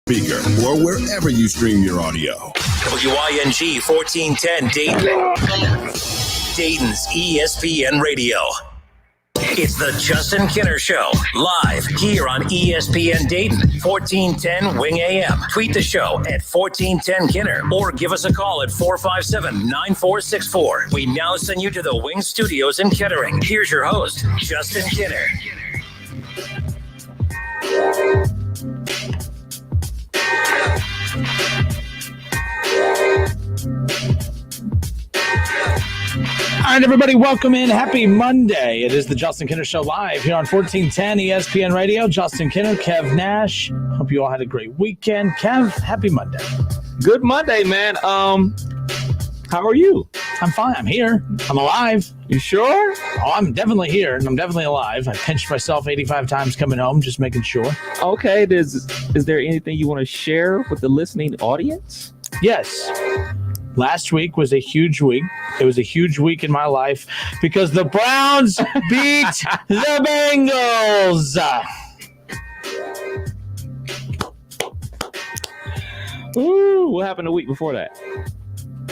speaker, or wherever you stream your audio. WING 1410 Dayton. Dayton's ESPN Radio. It's the Justin Kinner Show, live here on ESPN Dayton, 1410 Wing AM. Tweet the show at 1410 Kinner or give us a call at 457-9464. We now send you to the Wing Studios in Kettering. Here's your host, Justin Kinner. All right, everybody, welcome in. Happy Monday. It is the Justin Kinner Show live here on 1410 ESPN Radio. Justin Kinner, Kev Nash. Hope you all had a great weekend. Kev, happy Monday. Good Monday, man. How are you? I'm fine. I'm here. I'm alive. You sure? Oh, I'm definitely here, and I'm definitely alive. I pinched myself 85 times coming home, just making sure. Okay. Is there anything you want to share with the listening audience? Yes. Last week was a huge week. It was a huge week in my life because the Browns beat the Bengals. Ooh, what happened the week before that?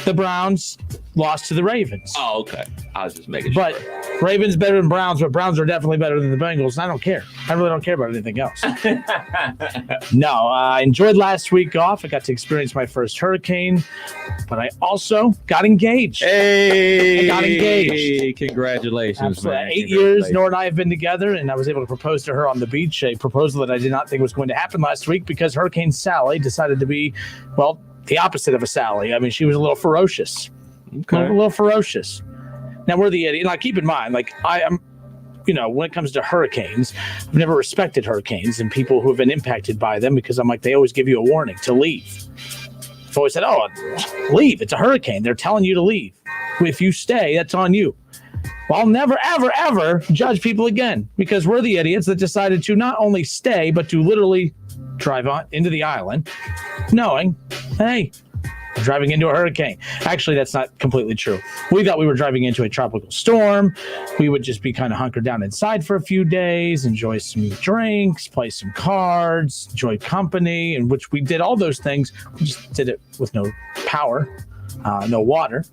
The Browns lost to the Ravens. Oh, okay. I was just making sure. But Ravens better than Browns, but Browns are definitely better than the Bengals. And I don't care. I really don't care about anything else. No, I enjoyed last week off. I got to experience my first hurricane, but I also got engaged. Hey, I got engaged. Congratulations, man. 8 years, Nora and I have been together, and I was able to propose to her on the beach, a proposal that I did not think was going to happen last week because Hurricane Sally decided to be, well, the opposite of a Sally. I mean, she was a little ferocious. Okay. A little ferocious. Now, we're the idiot. Now, keep in mind, like, I am, when it comes to hurricanes, I've never respected hurricanes and people who have been impacted by them because I'm like, they always give you a warning to leave. I've always said, leave. It's a hurricane. They're telling you to leave. If you stay, that's on you. Well, I'll never, ever, ever judge people again because we're the idiots that decided to not only stay, but to literally drive on into the island knowing, hey, I'm driving into a hurricane. Actually, that's not completely true. We thought we were driving into a tropical storm. We would just be kind of hunkered down inside for a few days, enjoy some drinks, play some cards, enjoy company, in which we did all those things. We just did it with no power, no water.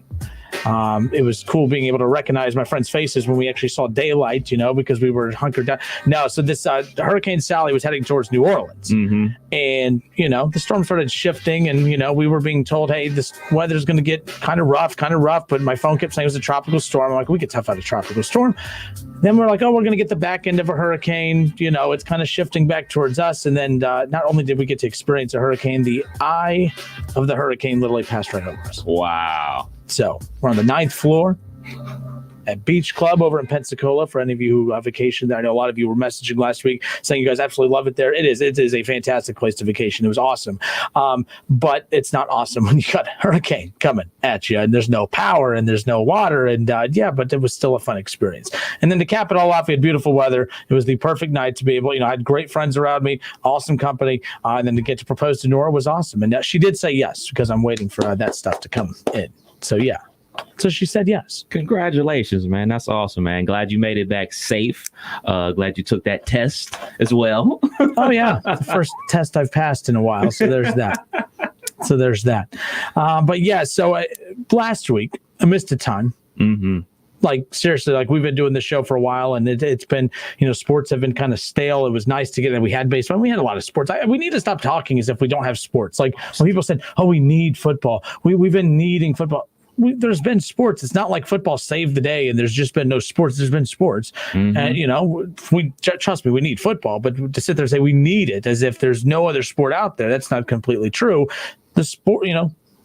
It was cool being able to recognize my friends' faces when we actually saw daylight, because we were hunkered down. No, so this Hurricane Sally was heading towards New Orleans. Mm-hmm. And, the storm started shifting and, we were being told, hey, this weather's going to get kind of rough. But my phone kept saying it was a tropical storm. I'm like, we get tough out of tropical storm. Then we're like, we're going to get the back end of a hurricane. It's kind of shifting back towards us. And then not only did we get to experience a hurricane, the eye of the hurricane literally passed right over us. Wow. So we're on the 9th floor at Beach Club over in Pensacola. For any of you who vacationed there, I know a lot of you were messaging last week saying you guys absolutely love it there. It is a fantastic place to vacation. It was awesome. But it's not awesome when you got a hurricane coming at you and there's no power and there's no water. And but it was still a fun experience. And then to cap it all off, we had beautiful weather. It was the perfect night to be able, I had great friends around me, awesome company. And then to get to propose to Nora was awesome. And she did say yes because I'm waiting for that stuff to come in. So, yeah. So she said yes. Congratulations, man. That's awesome, man. Glad you made it back safe. Glad you took that test as well. Oh, yeah. The first test I've passed in a while. So there's that. But, yeah, so last week I missed a ton. Mm-hmm. Like, seriously, like, we've been doing this show for a while, and it's been, sports have been kind of stale. It was nice to get that we had baseball. We had a lot of sports. We need to stop talking as if we don't have sports. Like, when people said, we need football. We've been needing football. There's been sports. It's not like football saved the day and there's just been no sports. There's been sports. Mm-hmm. And, trust me, we need football. But to sit there and say we need it as if there's no other sport out there, that's not completely true. The sport,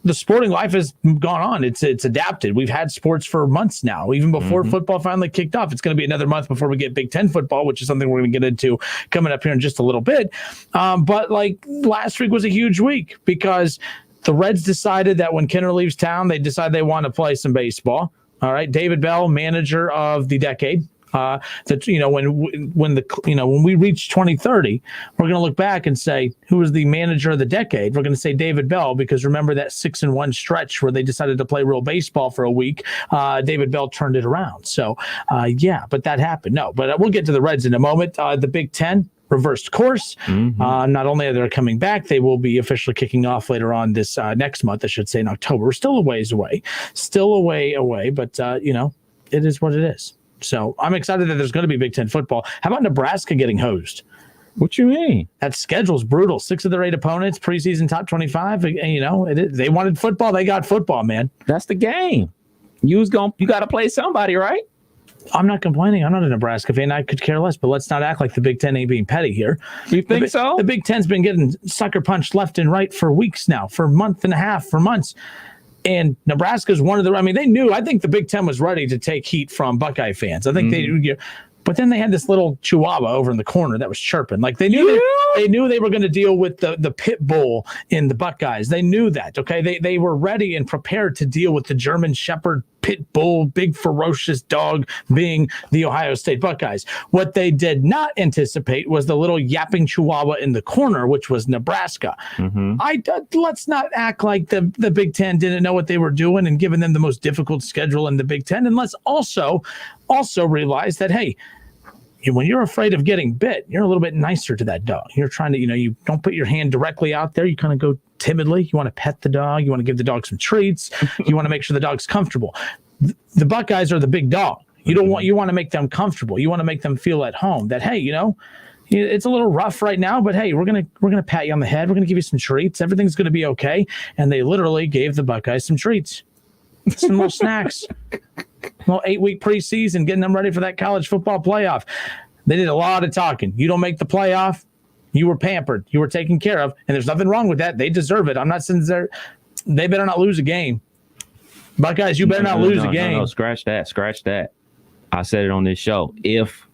the sporting life has gone on. It's adapted. We've had sports for months now, even before football finally kicked off. It's going to be another month before we get Big Ten football, which is something we're going to get into coming up here in just a little bit. But like last week was a huge week because the Reds decided that when Kinner leaves town, they decide they want to play some baseball. All right. David Bell, manager of the decade. When we reach 2030, we're going to look back and say, who was the manager of the decade? We're going to say David Bell, because remember that 6-1 stretch where they decided to play real baseball for a week. David Bell turned it around. So, but that happened. No, but we'll get to the Reds in a moment. The Big Ten. reversed course. Not only are they coming back, they will be officially kicking off later on this next month, I should say, in October. We're still a ways away, but it is what it is. So I'm excited that there's going to be Big Ten football. How about Nebraska getting hosed? What you mean? That schedule's brutal. 6 of their 8 opponents, preseason top 25. They wanted football. They got football, man. That's the game. You got to play somebody, right? I'm not complaining. I'm not a Nebraska fan. I could care less, but let's not act like the Big Ten ain't being petty here. You think so? The Big Ten's been getting sucker punched left and right for weeks now, for a month and a half, for months. And Nebraska's one of the, they knew, I think the Big Ten was ready to take heat from Buckeye fans. I think but then they had this little chihuahua over in the corner that was chirping. Like they knew they were going to deal with the pit bull in the Buckeyes. They knew that. Okay. They were ready and prepared to deal with the German Shepherd pit bull, big ferocious dog being the Ohio State Buckeyes. What they did not anticipate was the little yapping chihuahua in the corner, which was Nebraska. Let's not act like the Big Ten didn't know what they were doing and giving them the most difficult schedule in the Big Ten. And let's also realize that, hey, when you're afraid of getting bit, you're a little bit nicer to that dog. You're trying to, you don't put your hand directly out there. You kind of go timidly. You want to pet the dog. You want to give the dog some treats. You want to make sure the dog's comfortable. The Buckeyes are the big dog. You want to make them comfortable. You want to make them feel at home that, hey, it's a little rough right now, but hey, we're gonna pat you on the head. We're gonna give you some treats. Everything's gonna be okay. And they literally gave the Buckeyes some treats, some little snacks. Well, 8-week preseason, getting them ready for that college football playoff. They did a lot of talking. You don't make the playoff, you were pampered, you were taken care of, and there's nothing wrong with that. They deserve it. I'm not saying they better not lose a game. Buckeyes, you better not lose a game. No, scratch that. I said it on this show. If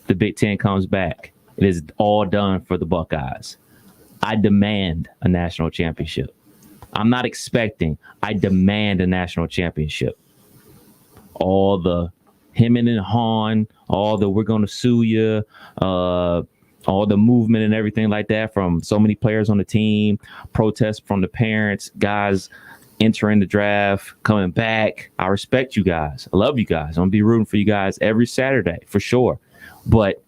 the Big Ten comes back, it is all done for the Buckeyes. I demand a national championship. I'm not expecting. I demand a national championship. All the hemming and hawing, all the we're going to sue you, all the movement and everything like that from so many players on the team, protests from the parents, guys entering the draft, coming back. I respect you guys. I love you guys. I'm going to be rooting for you guys every Saturday for sure. But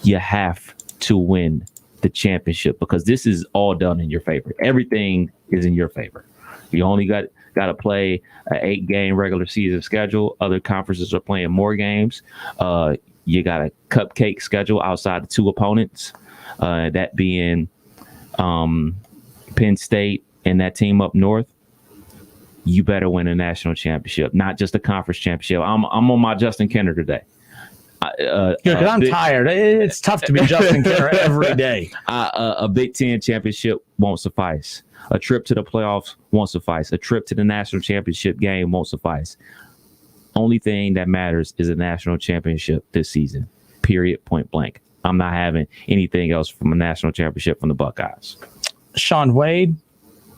you have to win the championship because this is all done in your favor. Everything is in your favor. You only got to play an 8-game regular season schedule. Other conferences are playing more games. You got a cupcake schedule outside the 2 opponents, that being Penn State and that team up north. You better win a national championship, not just a conference championship. I'm on my Justin Kenner today. I'm tired. It's tough to be Justin Kenner every day. A Big Ten championship won't suffice. A trip to the playoffs won't suffice. A trip to the national championship game won't suffice. Only thing that matters is a national championship this season. Period. Point blank. I'm not having anything else from a national championship from the Buckeyes. Shaun Wade,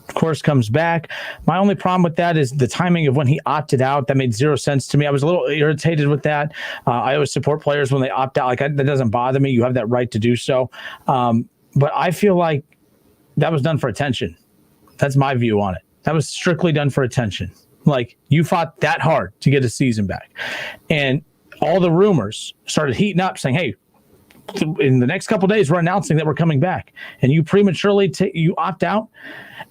of course, comes back. My only problem with that is the timing of when he opted out. That made zero sense to me. I was a little irritated with that. I always support players when they opt out. That doesn't bother me. You have that right to do so. But I feel like that was done for attention. That's my view on it. That was strictly done for attention. Like, you fought that hard to get a season back. And all the rumors started heating up saying, hey, in the next couple of days, we're announcing that we're coming back. And you prematurely you opt out.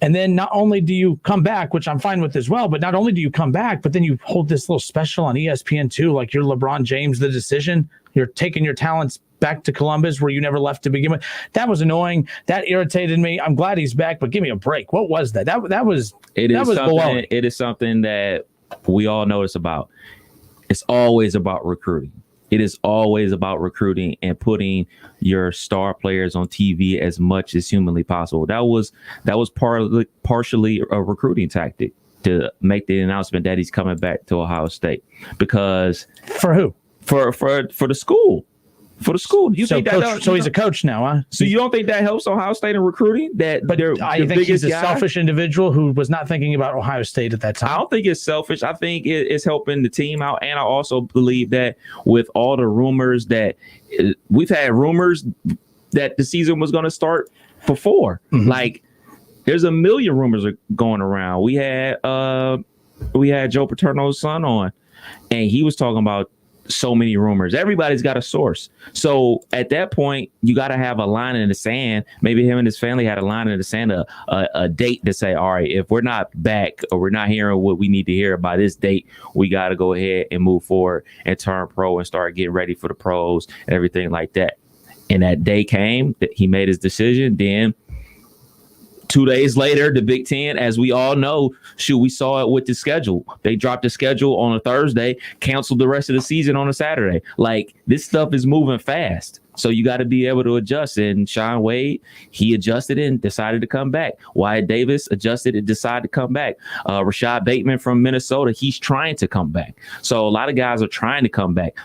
And then not only do you come back, which I'm fine with as well, but not only do you come back, but then you hold this little special on ESPN too, like you're LeBron James, the decision. You're taking your talents back to Columbus where you never left to begin with. That was annoying. That irritated me. I'm glad he's back, but give me a break. What was that? That was baloney. It is something that we all notice about. It's always about recruiting. It is always about recruiting and putting your star players on TV as much as humanly possible. That was partially a recruiting tactic to make the announcement that he's coming back to Ohio State. Because for who? For the school. For the school. You think so he's a coach now, huh? So you don't think that helps Ohio State in recruiting? I think he's a selfish individual who was not thinking about Ohio State at that time. I don't think it's selfish. I think it's helping the team out. And I also believe that with all the rumors that we've had rumors that the season was going to start before. Mm-hmm. Like, there's a million rumors going around. We had Joe Paterno's son on, and he was talking about so many rumors. Everybody's got a source. So at that point, you got to have a line in the sand. Maybe him and his family had a line in the sand, a date to say, all right, if we're not back or we're not hearing what we need to hear by this date, we got to go ahead and move forward and turn pro and start getting ready for the pros and everything like that. And that day came that he made his decision. Then 2 days later, the Big Ten, as we all know, we saw it with the schedule. They dropped the schedule on a Thursday, canceled the rest of the season on a Saturday. Like, this stuff is moving fast. So you got to be able to adjust. And Sean Wade, he adjusted and decided to come back. Wyatt Davis adjusted and decided to come back. Rashad Bateman from Minnesota, he's trying to come back. So a lot of guys are trying to come back.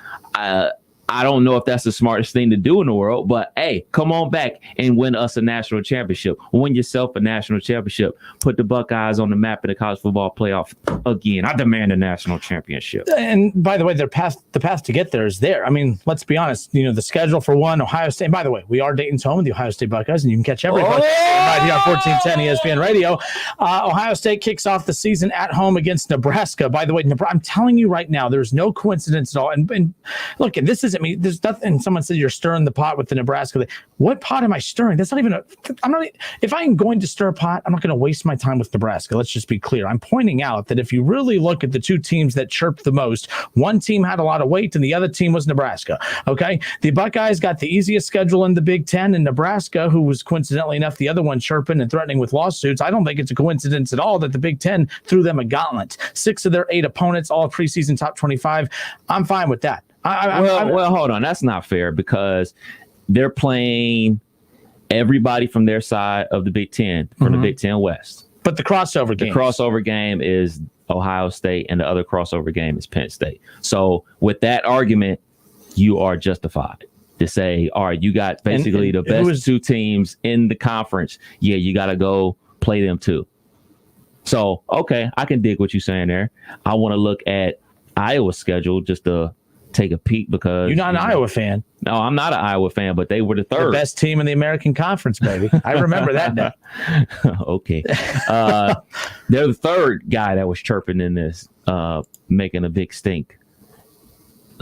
I don't know if that's the smartest thing to do in the world, but hey, come on back and win us a national championship. Win yourself a national championship. Put the Buckeyes on the map in the college football playoff again. I demand a national championship. And by the way, the path to get there is there. I mean, let's be honest. You know, the schedule for one, Ohio State. By the way, we are Dayton's home, the Ohio State Buckeyes, and you can catch everybody right here on 1410 ESPN Radio. Ohio State kicks off the season at home against Nebraska. By the way, I'm telling you right now, there's no coincidence at all. And look, this is. I mean, there's nothing. Someone said you're stirring the pot with the Nebraska. What pot am I stirring? That's not even I'm not. If I'm going to stir a pot, I'm not going to waste my time with Nebraska. Let's just be clear. I'm pointing out that if you really look at the two teams that chirped the most, one team had a lot of weight and the other team was Nebraska. Okay, the Buckeyes got the easiest schedule in the Big Ten, and Nebraska, who was coincidentally enough the other one chirping and threatening with lawsuits. I don't think it's a coincidence at all that the Big Ten threw them a gauntlet. 6 of their 8 opponents, all preseason top 25. I'm fine with that. Well, hold on. That's not fair because they're playing everybody from their side of the Big Ten, from the Big Ten West. But the crossover game is Ohio State, and the other crossover game is Penn State. So with that argument, you are justified to say, all right, you got basically the best two teams in the conference. Yeah, you got to go play them too. So, okay, I can dig what you're saying there. I want to look at Iowa's schedule just to take a peek because you're not an Iowa fan. No, I'm not an Iowa fan, but they were the third best team in the American Conference, baby. I remember that day. Okay. They're the third guy that was chirping in this, making a big stink.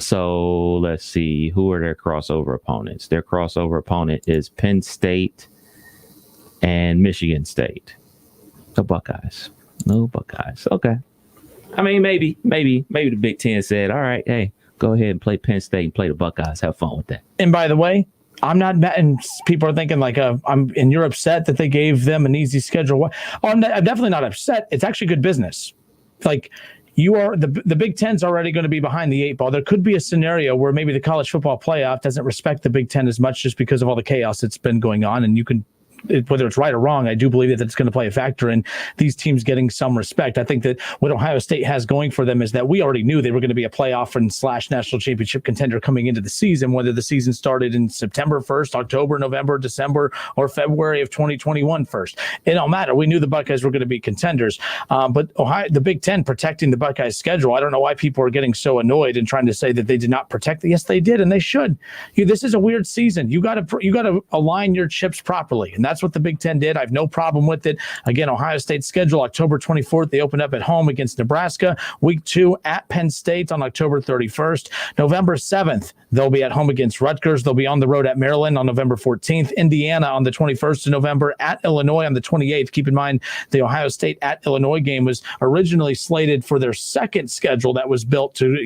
So let's see, who are their crossover opponents? Their crossover opponent is Penn State and Michigan State. The Buckeyes. No Buckeyes. Okay. I mean, maybe the Big Ten said, all right, hey, go ahead and play Penn State and play the Buckeyes. Have fun with that. And by the way, I'm not mad, and people are thinking like, and you're upset that they gave them an easy schedule. I'm definitely not upset. It's actually good business. Like, you are the Big Ten's already going to be behind the 8 ball. There could be a scenario where maybe the college football playoff doesn't respect the Big Ten as much just because of all the chaos that's been going on, and you can. Whether it's right or wrong, I do believe that it's going to play a factor in these teams getting some respect. I think that what Ohio State has going for them is that we already knew they were going to be a playoff and / national championship contender coming into the season, whether the season started in September 1st, October, November, December, or February of 2021 first. It don't matter. We knew the Buckeyes were going to be contenders. But the Big Ten protecting the Buckeyes schedule, I don't know why people are getting so annoyed and trying to say that they did not protect it. Yes, they did, and they should. This is a weird season. You got to align your chips properly, and that's what the Big Ten did. I have no problem with it. Again, Ohio State's schedule, October 24th, they open up at home against Nebraska. Week 2 at Penn State on October 31st. November 7th, they'll be at home against Rutgers. They'll be on the road at Maryland on November 14th. Indiana on the 21st of November, at Illinois on the 28th. Keep in mind, the Ohio State at Illinois game was originally slated for their second schedule that was built to,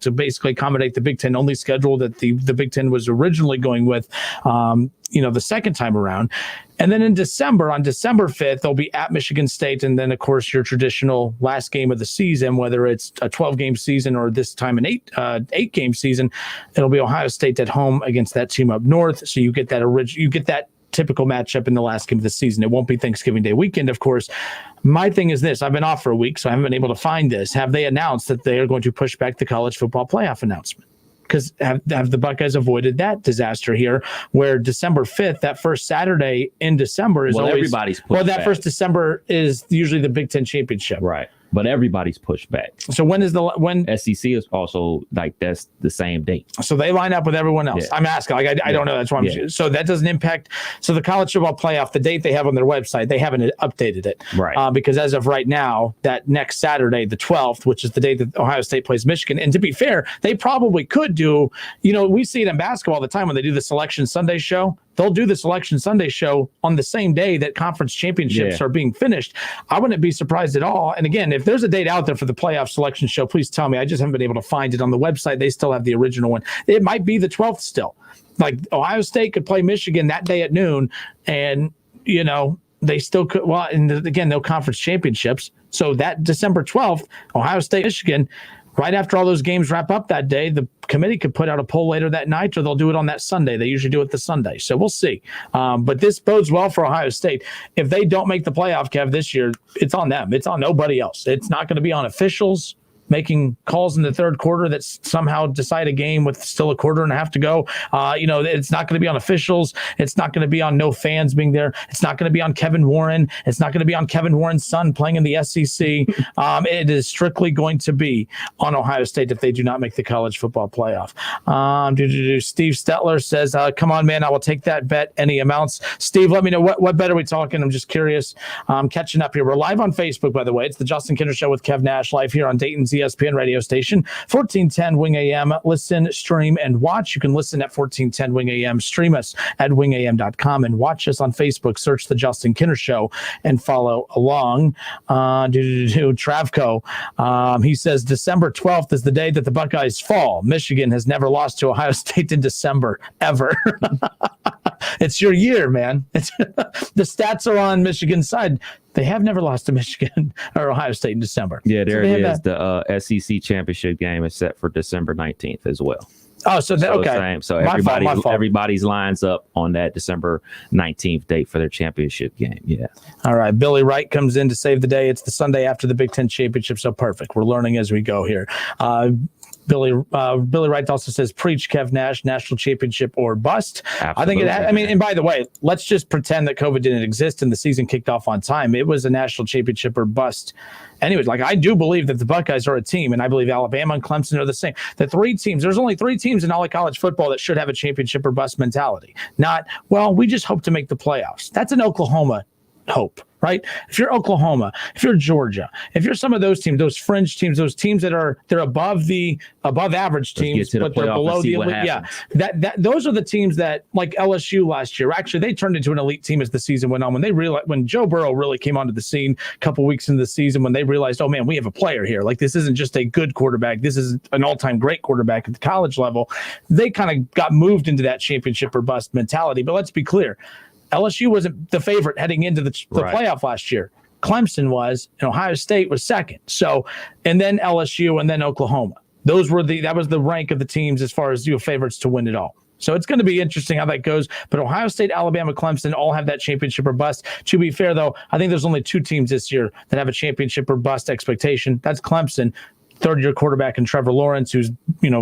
to basically accommodate the Big Ten only schedule that the Big Ten was originally going with, the second time around. And then in December, on December 5th, they'll be at Michigan State. And then, of course, your traditional last game of the season, whether it's a 12-game season or this time an 8-game season, it'll be Ohio State at home against that team up north. So you get that typical matchup in the last game of the season. It won't be Thanksgiving Day weekend, of course. My thing is this. I've been off for a week, so I haven't been able to find this. Have they announced that they are going to push back the college football playoff announcement? Because have the Buckeyes avoided that disaster here, where December 5th, that first Saturday in December is always everybody's pushed back. First December is usually the Big Ten championship, right? but everybody's pushed back. So when SEC is also like that's the same date. So they line up with everyone else. Yeah. I'm asking, like I don't know. That's why I'm. So that doesn't impact. So the college football playoff, the date they have on their website, they haven't updated it, right? Because as of right now, that next Saturday, the 12th, which is the day that Ohio State plays Michigan, and to be fair, they probably could do. We see it in basketball all the time when they do the Selection Sunday show. They'll do the Selection Sunday show on the same day that conference championships are being finished. I wouldn't be surprised at all. And again, if there's a date out there for the playoff selection show, please tell me. I just haven't been able to find it on the website. They still have the original one. It might be the 12th still. Like Ohio State could play Michigan that day at noon, and they still could. Well, and again, no conference championships. So that December 12th, Ohio State, Michigan. Right after all those games wrap up that day, the committee could put out a poll later that night, or they'll do it on that Sunday. They usually do it the Sunday. So we'll see. But this bodes well for Ohio State. If they don't make the playoff, Kev, this year, it's on them. It's on nobody else. It's not going to be on officials making calls in the third quarter that somehow decide a game with still a quarter and a half to go. It's not going to be on officials. It's not going to be on no fans being there. It's not going to be on Kevin Warren. It's not going to be on Kevin Warren's son playing in the SEC. It is strictly going to be on Ohio State if they do not make the college football playoff. Steve Stetler says, come on, man, I will take that bet. Any amounts? Steve, let me know what bet are we talking? I'm just curious. I'm catching up here. We're live on Facebook, by the way. It's the Justin Kinder Show with Kev Nash live here on Dayton's ESPN radio station, 1410 Wing AM. Listen, stream, and watch. You can listen at 1410 Wing AM. Stream us at wingam.com and watch us on Facebook. Search the Justin Kinder Show and follow along. Travco, he says December 12th is the day that the Buckeyes fall. Michigan has never lost to Ohio State in December, ever. It's your year, man. The stats are on Michigan's side. They have never lost to Michigan or Ohio State in December. Yeah, there it is. The SEC championship game is set for December 19th as well. Oh, so okay. Same. So everybody's lines up on that December 19th date for their championship game. Yeah. All right. Billy Wright comes in to save the day. It's the Sunday after the Big Ten championship. So perfect. We're learning as we go here. Billy Wright also says, preach Kev Nash, national championship or bust. Absolutely. I think and by the way, let's just pretend that COVID didn't exist and the season kicked off on time. It was a national championship or bust. Anyways, I do believe that the Buckeyes are a team, and I believe Alabama and Clemson are the same. The three teams, there's only three teams in all of college football that should have a championship or bust mentality. Not, well, we just hope to make the playoffs. That's an Oklahoma hope, right? If you're Oklahoma, if you're Georgia, if you're some of those teams, those fringe teams, those teams that they're above average teams, but they're below the elite. Yeah, those are the teams that, like LSU last year. Actually, they turned into an elite team as the season went on. When Joe Burrow really came onto the scene a couple weeks into the season, when they realized, oh man, we have a player here. Like, this isn't just a good quarterback. This is an all-time great quarterback at the college level. They kind of got moved into that championship or bust mentality. But let's be clear. LSU wasn't the favorite heading into the playoff last year. Clemson was, and Ohio State was second. So, and then LSU and then Oklahoma. That was the rank of the teams as far as favorites to win it all. So it's going to be interesting how that goes. But Ohio State, Alabama, Clemson all have that championship or bust. To be fair, though, I think there's only two teams this year that have a championship or bust expectation. That's Clemson. Third-year quarterback in Trevor Lawrence, who's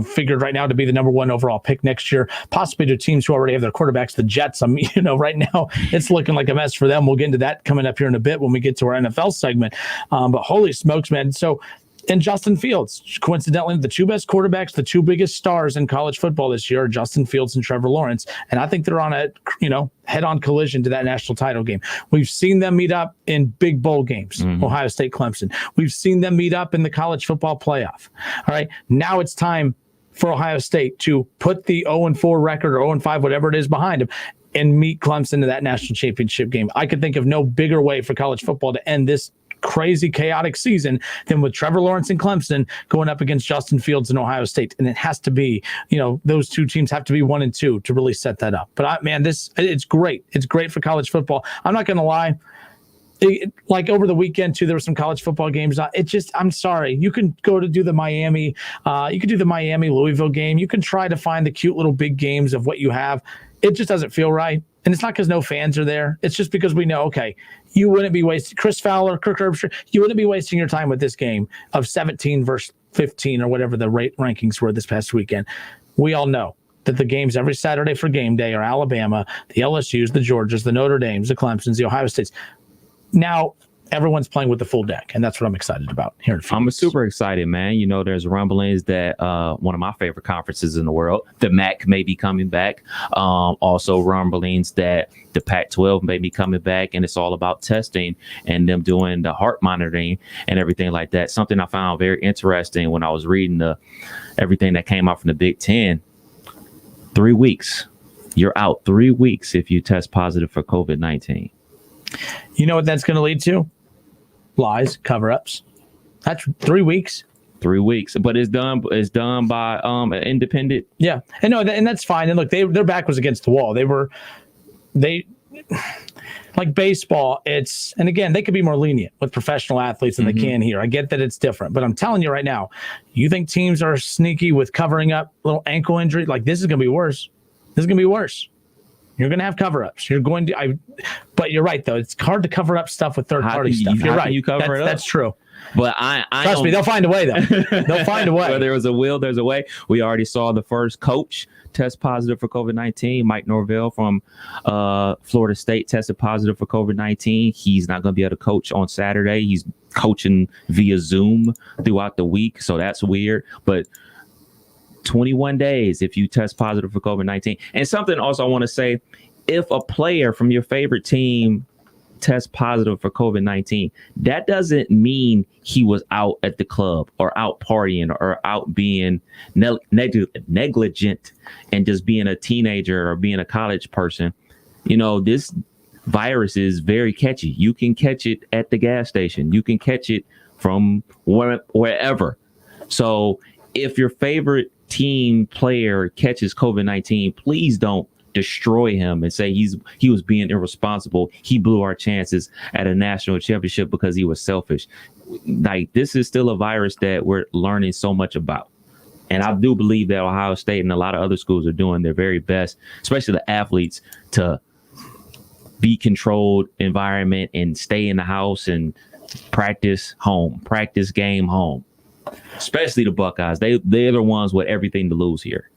figured right now to be the number one overall pick next year, possibly to teams who already have their quarterbacks, the Jets. Right now it's looking like a mess for them. We'll get into that coming up here in a bit when we get to our NFL segment. But holy smokes, man! So. And Justin Fields, coincidentally, the two best quarterbacks, the two biggest stars in college football this year are Justin Fields and Trevor Lawrence. And I think they're on a, head-on collision to that national title game. We've seen them meet up in big bowl games, Ohio State, Clemson. We've seen them meet up in the college football playoff. All right, now it's time for Ohio State to put the 0-4 record or 0-5, whatever it is, behind them and meet Clemson in that national championship game. I could think of no bigger way for college football to end this crazy, chaotic season than with Trevor Lawrence and Clemson going up against Justin Fields and Ohio State. And it has to be, those two teams have to be 1 and 2 to really set that up. But it's great. It's great for college football. I'm not going to lie. Over the weekend too, there were some college football games. I'm sorry. You can go to do the Miami, Louisville game. You can try to find the cute little big games of what you have. It just doesn't feel right. And it's not because no fans are there. It's just because we know, okay, you wouldn't be wasting Chris Fowler, Kirk Herbstreit. You wouldn't be wasting your time with this game of 17 versus 15 or whatever the rankings were this past weekend. We all know that the games every Saturday for game day are Alabama, the LSUs, the Georgias, the Notre Dames, the Clemsons, the Ohio States. Now, everyone's playing with the full deck, and that's what I'm excited about here in a few I'm weeks. super excited, man. You know, there's rumblings that one of my favorite conferences in the world, the MAC, may be coming back. Also rumblings that the Pac-12 may be coming back, and it's all about testing and them doing the heart monitoring and everything like that. Something I found very interesting when I was reading everything that came out from the Big Ten. 3 weeks. You're out 3 weeks if you test positive for COVID-19. You know what that's going to lead to? Lies, cover-ups. That's 3 weeks. 3 weeks, but it's done by an independent. Yeah, and no, and that's fine. And look, their back was against the wall. They like baseball. And again, they could be more lenient with professional athletes than they can here. I get that it's different, but I'm telling you right now, you think teams are sneaky with covering up little ankle injury? Like, this is going to be worse. This is going to be worse. You're going to have cover-ups. But you're right, though. It's hard to cover up stuff with third-party stuff. You're right. You cover it up? That's true. But I trust me, they'll find a way, though. They'll find a way. Where there was a will, there's a way. We already saw the first coach test positive for COVID-19. Mike Norvell from Florida State tested positive for COVID-19. He's not going to be able to coach on Saturday. He's coaching via Zoom throughout the week, so that's weird. But 21 days if you test positive for COVID-19. And something also I want to say, if a player from your favorite team tests positive for COVID-19, that doesn't mean he was out at the club or out partying or out being negligent and just being a teenager or being a college person. You know, this virus is very catchy. You can catch it at the gas station. You can catch it from wherever. So if your favorite team player catches COVID-19, please don't destroy him and say he was being irresponsible. He blew our chances at a national championship because he was selfish. Like, this is still a virus that we're learning so much about. And I do believe that Ohio State and a lot of other schools are doing their very best, especially the athletes, to be controlled environment and stay in the house and practice game home. Especially the Buckeyes. They're the ones with everything to lose here.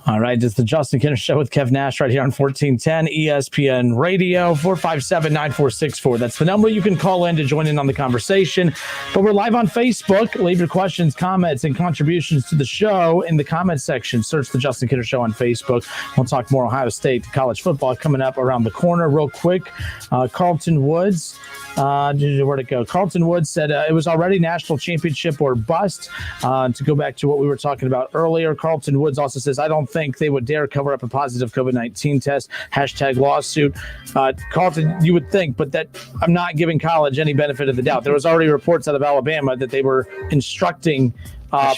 All right, it's the Justin Kinner Show with Kev Nash right here on 1410 ESPN Radio, 457-9464. That's the number you can call in to join in on the conversation. But we're live on Facebook. Leave your questions, comments, and contributions to the show in the comments section. Search the Justin Kinner Show on Facebook. We'll talk more Ohio State college football coming up around the corner real quick. Carlton Woods. Where'd it go? Carlton Woods said it was already national championship or bust. To go back to what we were talking about earlier, Carlton Woods also says, I don't think they would dare cover up a positive COVID-19 test. # lawsuit. Carlton, you would think, but that I'm not giving college any benefit of the doubt. There was already reports out of Alabama that they were instructing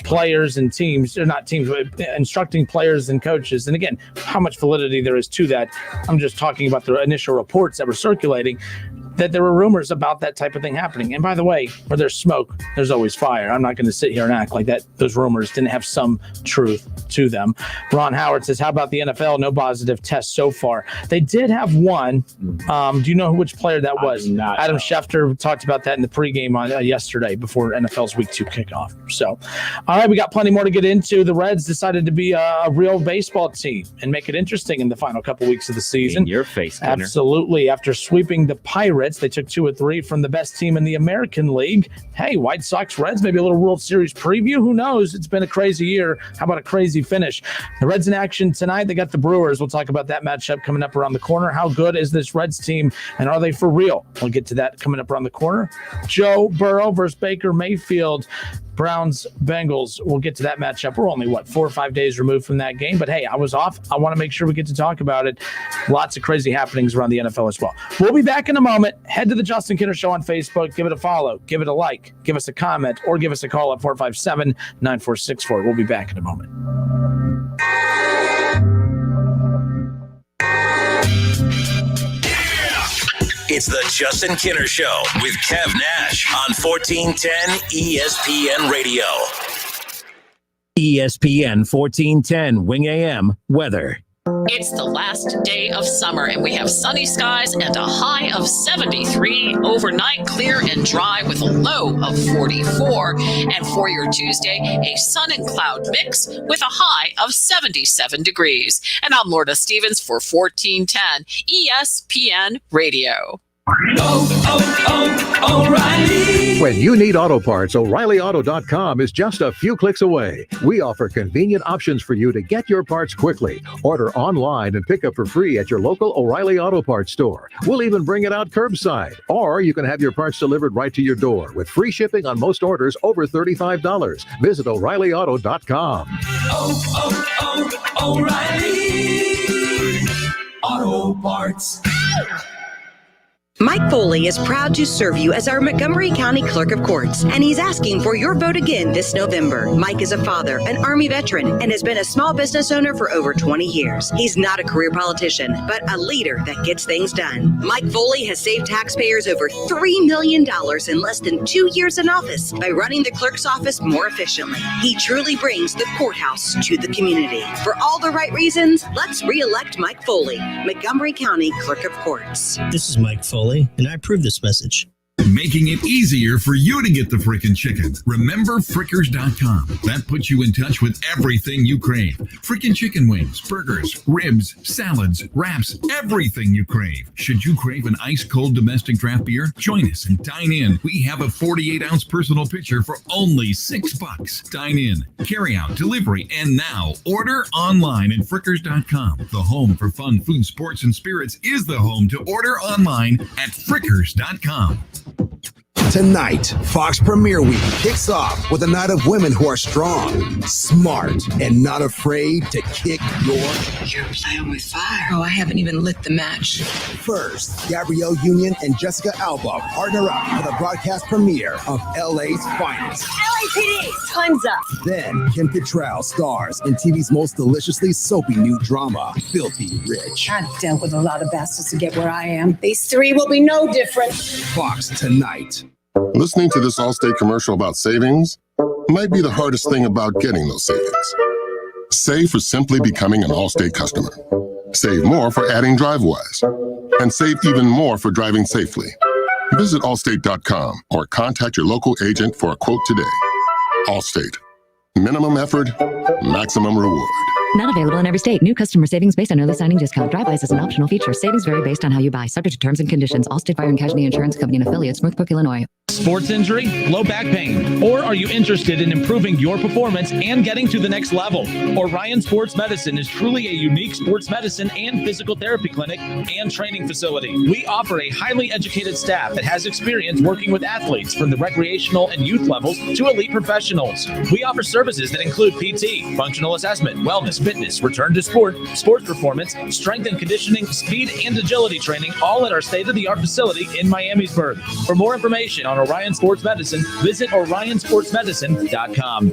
players and teams, or not teams, but instructing players and coaches. And again, how much validity there is to that. I'm just talking about the initial reports that were circulating, that there were rumors about that type of thing happening. And by the way, where there's smoke, there's always fire. I'm not going to sit here and act like that those rumors didn't have some truth to them. Ron Howard says, how about the NFL? No positive tests so far. They did have one. Do you know which player that was? Adam Schefter talked about that in the pregame on yesterday before NFL's Week 2 kickoff. So, all right, we got plenty more to get into. The Reds decided to be a real baseball team and make it interesting in the final couple weeks of the season. In your face, Gunner. Absolutely. After sweeping the Pirates, they took 2 of 3 from the best team in the American League. Hey, White Sox, Reds, maybe a little World Series preview. Who knows? It's been a crazy year. How about a crazy finish? The Reds in action tonight. They got the Brewers. We'll talk about that matchup coming up around the corner. How good is this Reds team, and are they for real? We'll get to that coming up around the corner. Joe Burrow versus Baker Mayfield. Browns, Bengals. We'll get to that matchup. We're only, 4 or 5 days removed from that game. But, hey, I was off. I want to make sure we get to talk about it. Lots of crazy happenings around the NFL as well. We'll be back in a moment. Head to the Justin Kinner Show on Facebook. Give it a follow. Give it a like. Give us a comment. Or give us a call at 457-9464. We'll be back in a moment. It's the Justin Kinner Show with Kev Nash on 1410 ESPN Radio. ESPN 1410 Wing AM weather. It's the last day of summer, and we have sunny skies and a high of 73. Overnight, clear and dry with a low of 44. And for your Tuesday, a sun and cloud mix with a high of 77 degrees. And I'm Lorna Stevens for 1410 ESPN Radio. O'Reilly. When you need auto parts, O'ReillyAuto.com is just a few clicks away. We offer convenient options for you to get your parts quickly. Order online and pick up for free at your local O'Reilly Auto Parts store. We'll even bring it out curbside. Or you can have your parts delivered right to your door with free shipping on most orders over $35. Visit O'ReillyAuto.com. O'Reilly Auto Parts. Mike Foley is proud to serve you as our Montgomery County Clerk of Courts, and he's asking for your vote again this November. Mike is a father, an Army veteran, and has been a small business owner for over 20 years. He's not a career politician, but a leader that gets things done. Mike Foley has saved taxpayers over $3 million in less than 2 years in office by running the clerk's office more efficiently. He truly brings the courthouse to the community. For all the right reasons, let's re-elect Mike Foley, Montgomery County Clerk of Courts. This is Mike Foley, and I approve this message. Making it easier for you to get the frickin' chicken. Remember Frickers.com. That puts you in touch with everything you crave. Frickin' chicken wings, burgers, ribs, salads, wraps, everything you crave. Should you crave an ice-cold domestic draft beer? Join us and dine in. We have a 48-ounce personal pitcher for only $6. Dine in, carry out, delivery, and now order online at Frickers.com. The home for fun, food, sports, and spirits is the home to order online at Frickers.com. Tonight, Fox Premiere Week kicks off with a night of women who are strong, smart, and not afraid to kick your... You're playing with fire. Oh, I haven't even lit the match. First, Gabrielle Union and Jessica Alba partner up for the broadcast premiere of LA's Finest. LAPD, time's up. Then, Kim Cattrall stars in TV's most deliciously soapy new drama, Filthy Rich. I've dealt with a lot of bastards to get where I am. These three will be no different. Fox tonight. Listening to this Allstate commercial about savings might be the hardest thing about getting those savings. Save for simply becoming an Allstate customer. Save more for adding DriveWise. And save even more for driving safely. Visit Allstate.com or contact your local agent for a quote today. Allstate. Minimum effort, maximum reward. Not available in every state. New customer savings based on early signing discount. DriveWise is an optional feature. Savings vary based on how you buy. Subject to terms and conditions. Allstate Fire and Casualty Insurance Company and affiliates. Northbrook, Illinois. Sports injury, low back pain, or are you interested in improving your performance and getting to the next level? Orion Sports Medicine is truly a unique sports medicine and physical therapy clinic and training facility. We offer a highly educated staff that has experience working with athletes from the recreational and youth levels to elite professionals. We offer services that include PT, functional assessment, wellness, fitness, return to sport, sports performance, strength and conditioning, speed and agility training, all at our state-of-the-art facility in Miamisburg. For more information on Orion Sports Medicine, visit orionsportsmedicine.com.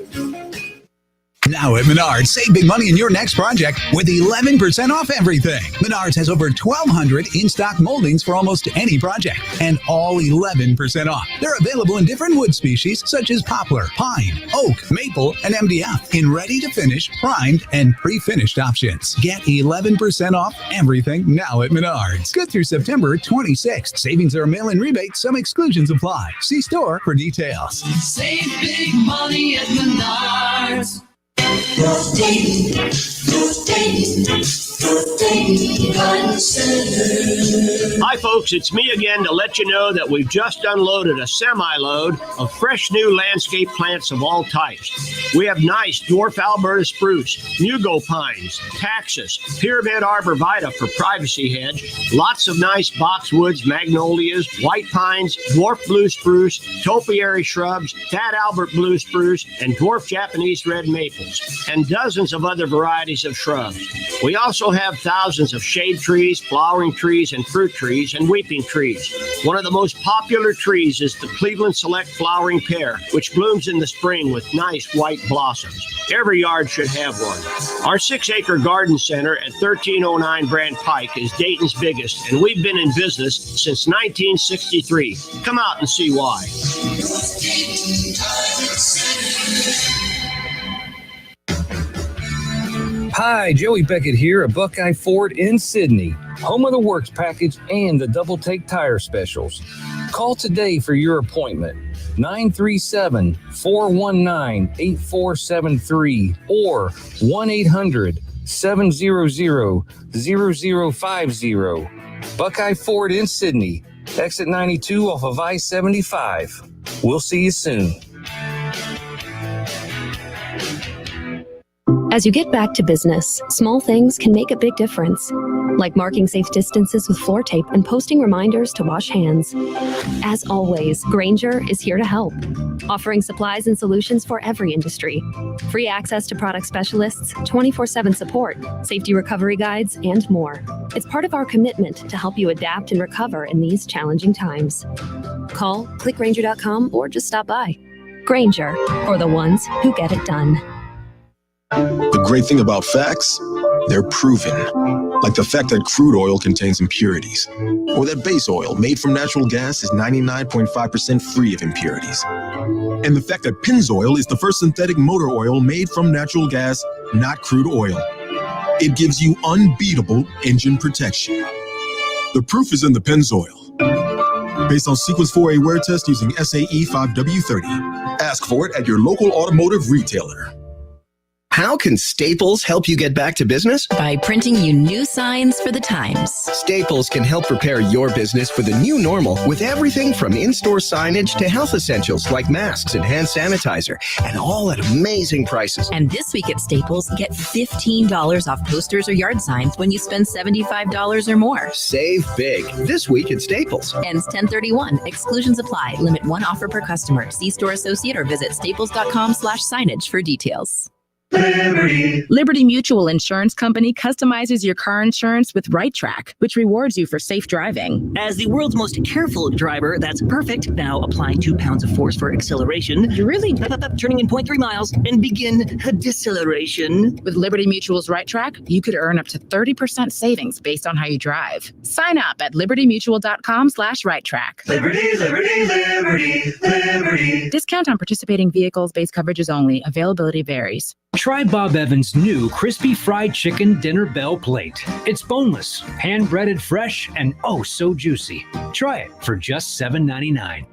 Now at Menards, save big money in your next project with 11% off everything. Menards has over 1,200 in-stock moldings for almost any project, and all 11% off. They're available in different wood species such as poplar, pine, oak, maple, and MDF in ready-to-finish, primed, and pre-finished options. Get 11% off everything now at Menards. Good through September 26th. Savings are a mail-in rebate. Some exclusions apply. See store for details. Save big money at Menards. Hi folks, it's me again to let you know that we've just unloaded a semi-load of fresh new landscape plants of all types. We have nice dwarf Alberta spruce, Mugo pines, taxus, pyramid arborvitae for privacy hedge, lots of nice boxwoods, magnolias, white pines, dwarf blue spruce, topiary shrubs, fat Albert blue spruce, and dwarf Japanese red maples, and dozens of other varieties of shrubs. We also have thousands of shade trees, flowering trees, and fruit trees, and weeping trees. One of the most popular trees is the Cleveland Select flowering pear, which blooms in the spring with nice white blossoms. Every yard should have one. Our 6-acre garden center at 1309 Brand Pike is Dayton's biggest, and we've been in business since 1963. Come out and see why. Hi, Joey Beckett here at Buckeye Ford in Sydney, home of the Works Package and the Double Take Tire Specials. Call today for your appointment, 937-419-8473 or 1-800-700-0050. Buckeye Ford in Sydney, Exit 92 off of I-75. We'll see you soon. As you get back to business, small things can make a big difference, like marking safe distances with floor tape and posting reminders to wash hands. As always, Grainger is here to help, offering supplies and solutions for every industry. Free access to product specialists, 24/7 support, safety recovery guides, and more. It's part of our commitment to help you adapt and recover in these challenging times. Call, click Grainger.com, or just stop by. Grainger, for the ones who get it done. The great thing about facts, they're proven. Like the fact that crude oil contains impurities, or that base oil made from natural gas is 99.5% free of impurities. And the fact that Pennzoil is the first synthetic motor oil made from natural gas, not crude oil. It gives you unbeatable engine protection. The proof is in the Pennzoil. Based on Sequence 4A wear test using SAE 5W30. Ask for it at your local automotive retailer. How can Staples help you get back to business? By printing you new signs for the times. Staples can help prepare your business for the new normal with everything from in-store signage to health essentials like masks and hand sanitizer, and all at amazing prices. And this week at Staples, get $15 off posters or yard signs when you spend $75 or more. Save big this week at Staples. Ends 10/31. Exclusions apply. Limit one offer per customer. See store associate or visit staples.com/signage for details. Liberty Mutual Insurance Company customizes your car insurance with Right Track, which rewards you for safe driving. As the world's most careful driver, that's perfect. Now applying 2 pounds of force for acceleration. You really turning in 0.3 miles and begin deceleration. With Liberty Mutual's Right Track, you could earn up to 30% savings based on how you drive. Sign up at libertymutual.com/righttrack. Liberty, liberty, liberty, liberty. Discount on participating vehicles, base coverages only. Availability varies. Try Bob Evans' new crispy fried chicken dinner bell plate. It's boneless, hand-breaded fresh, and oh so juicy. Try it for just $7.99.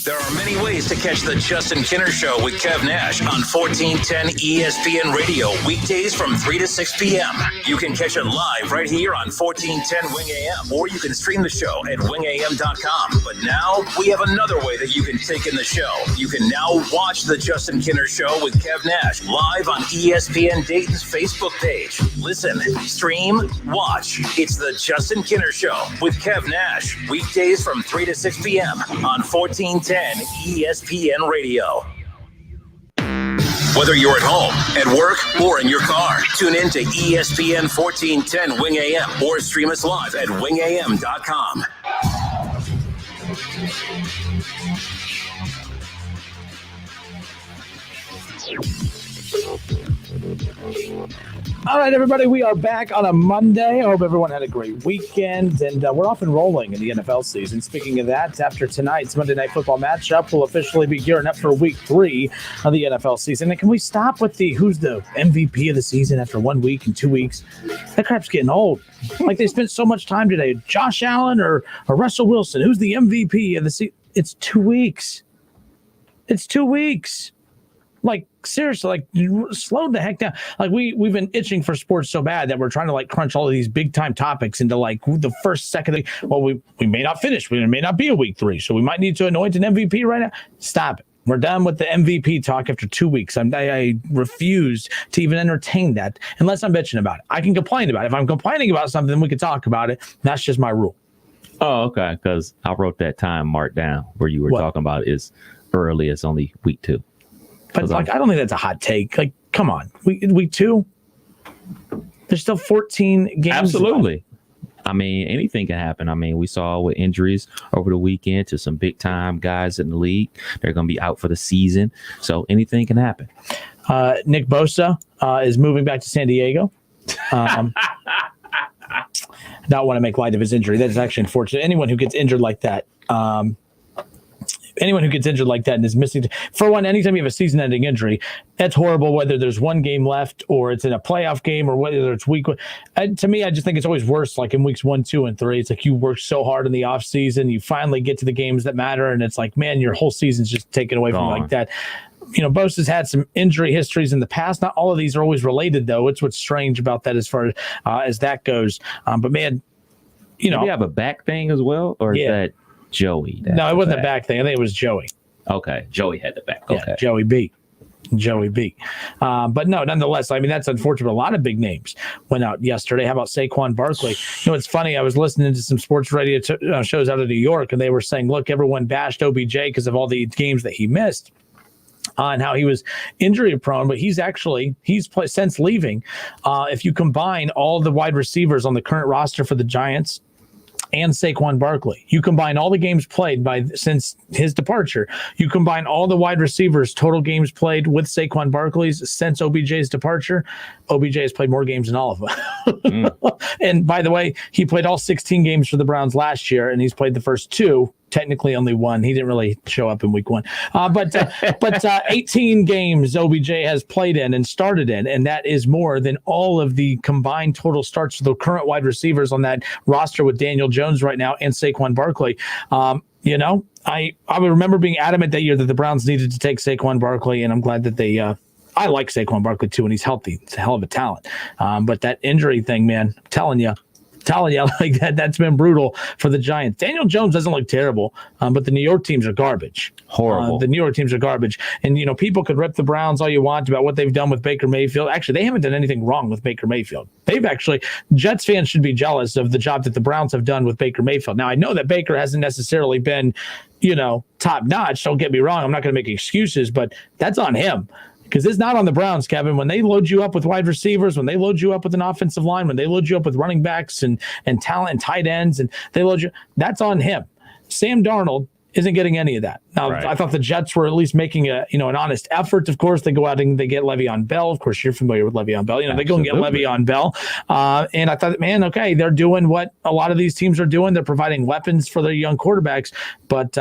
There are many ways to catch the Justin Kinner Show with Kev Nash on 1410 ESPN Radio, weekdays from 3 to 6 p.m. You can catch it live right here on 1410 Wing AM, or you can stream the show at wingam.com. But now we have another way that you can take in the show. You can now watch the Justin Kinner Show with Kev Nash live on ESPN Dayton's Facebook page. Listen, stream, watch. It's the Justin Kinner Show with Kev Nash, weekdays from 3 to 6 p.m. on 1410 ESPN Radio. Whether you're at home, at work, or in your car, tune in to ESPN 1410 Wing AM or stream us live at wingam.com. All right, everybody, we are back on a Monday. I hope everyone had a great weekend, and we're off and rolling in the NFL season. Speaking of that, after tonight's Monday Night Football matchup, we'll officially be gearing up for Week 3 of the NFL season. And can we stop with the who's the MVP of the season after 1 week and 2 weeks? That crap's getting old. Like they spent so much time today. Josh Allen or Russell Wilson, who's the MVP of the season? It's 2 weeks. It's 2 weeks. Like, seriously, like, slow the heck down. Like, we've been itching for sports so bad that we're trying to, like, crunch all of these big-time topics into, like, the first second. Well, we may not finish. We may not be a Week 3, so we might need to anoint an MVP right now. Stop it. We're done with the MVP talk after 2 weeks. I refuse to even entertain that unless I'm bitching about it. I can complain about it. If I'm complaining about something, we can talk about it. That's just my rule. Oh, okay, because I wrote that time mark down where you were talking about is early. It's only Week 2. But like, I don't think that's a hot take. Like, come on, week 2. There's still 14 games. Absolutely. I mean, anything can happen. I mean, we saw with injuries over the weekend to some big time guys in the league. They're going to be out for the season. So anything can happen. Nick Bosa is moving back to San Diego. Not want to make light of his injury. That is actually unfortunate. Anyone who gets injured like that. Anyone who gets injured like that and is missing, for one, anytime you have a season-ending injury, that's horrible, whether there's one game left or it's in a playoff game or whether it's week one. To me, I just think it's always worse, like in weeks 1, 2, and 3. It's like you work so hard in the offseason, you finally get to the games that matter, and it's like, man, your whole season's just taken away from you like that. You know, Bosa's had some injury histories in the past. Not all of these are always related, though. It's what's strange about that as far as that goes. But, man, you know, we have a back thing as well, or is that Joey? No, it wasn't a back thing. I think it was Joey. Okay, Joey had the back. Okay, yeah, Joey B. But no, nonetheless, I mean, that's unfortunate. A lot of big names went out yesterday. How about Saquon Barkley? You know, it's funny. I was listening to some sports radio shows out of New York, and they were saying, look, everyone bashed OBJ because of all the games that he missed. And how he was injury prone, but he's played since leaving. If you combine all the wide receivers on the current roster for the Giants and Saquon Barkley, you combine all the games played since his departure, you combine all the wide receivers total games played with Saquon Barkley's since OBJ's departure, OBJ has played more games than all of them. And by the way, he played all 16 games for the Browns last year, and he's played the first 2. Technically only 1. He didn't really show up in week 1. But 18 games OBJ has played in and started in, and that is more than all of the combined total starts for the current wide receivers on that roster with Daniel Jones right now and Saquon Barkley. You know, I would remember being adamant that year that the Browns needed to take Saquon Barkley, and I'm glad that they I like Saquon Barkley too, and he's healthy. It's a hell of a talent. But that injury thing, man, I'm telling you, like that's been brutal for the Giants. Daniel Jones doesn't look terrible, but the New York teams are garbage. Horrible. The New York teams are garbage. And, you know, people could rip the Browns all you want about what they've done with Baker Mayfield. Actually, they haven't done anything wrong with Baker Mayfield. Jets fans should be jealous of the job that the Browns have done with Baker Mayfield. Now, I know that Baker hasn't necessarily been, you know, top notch. Don't get me wrong. I'm not going to make excuses, but that's on him. Because it's not on the Browns, Kevin. When they load you up with wide receivers, when they load you up with an offensive line, when they load you up with running backs and talent and tight ends, and they load you, that's on him. Sam Darnold isn't getting any of that. Now, I thought the Jets were at least making an honest effort. Of course, they go out and they get Le'Veon Bell. Of course, you're familiar with Le'Veon Bell. You know, they go and get Le'Veon Bell. And I thought, man, okay, they're doing what a lot of these teams are doing. They're providing weapons for their young quarterbacks, but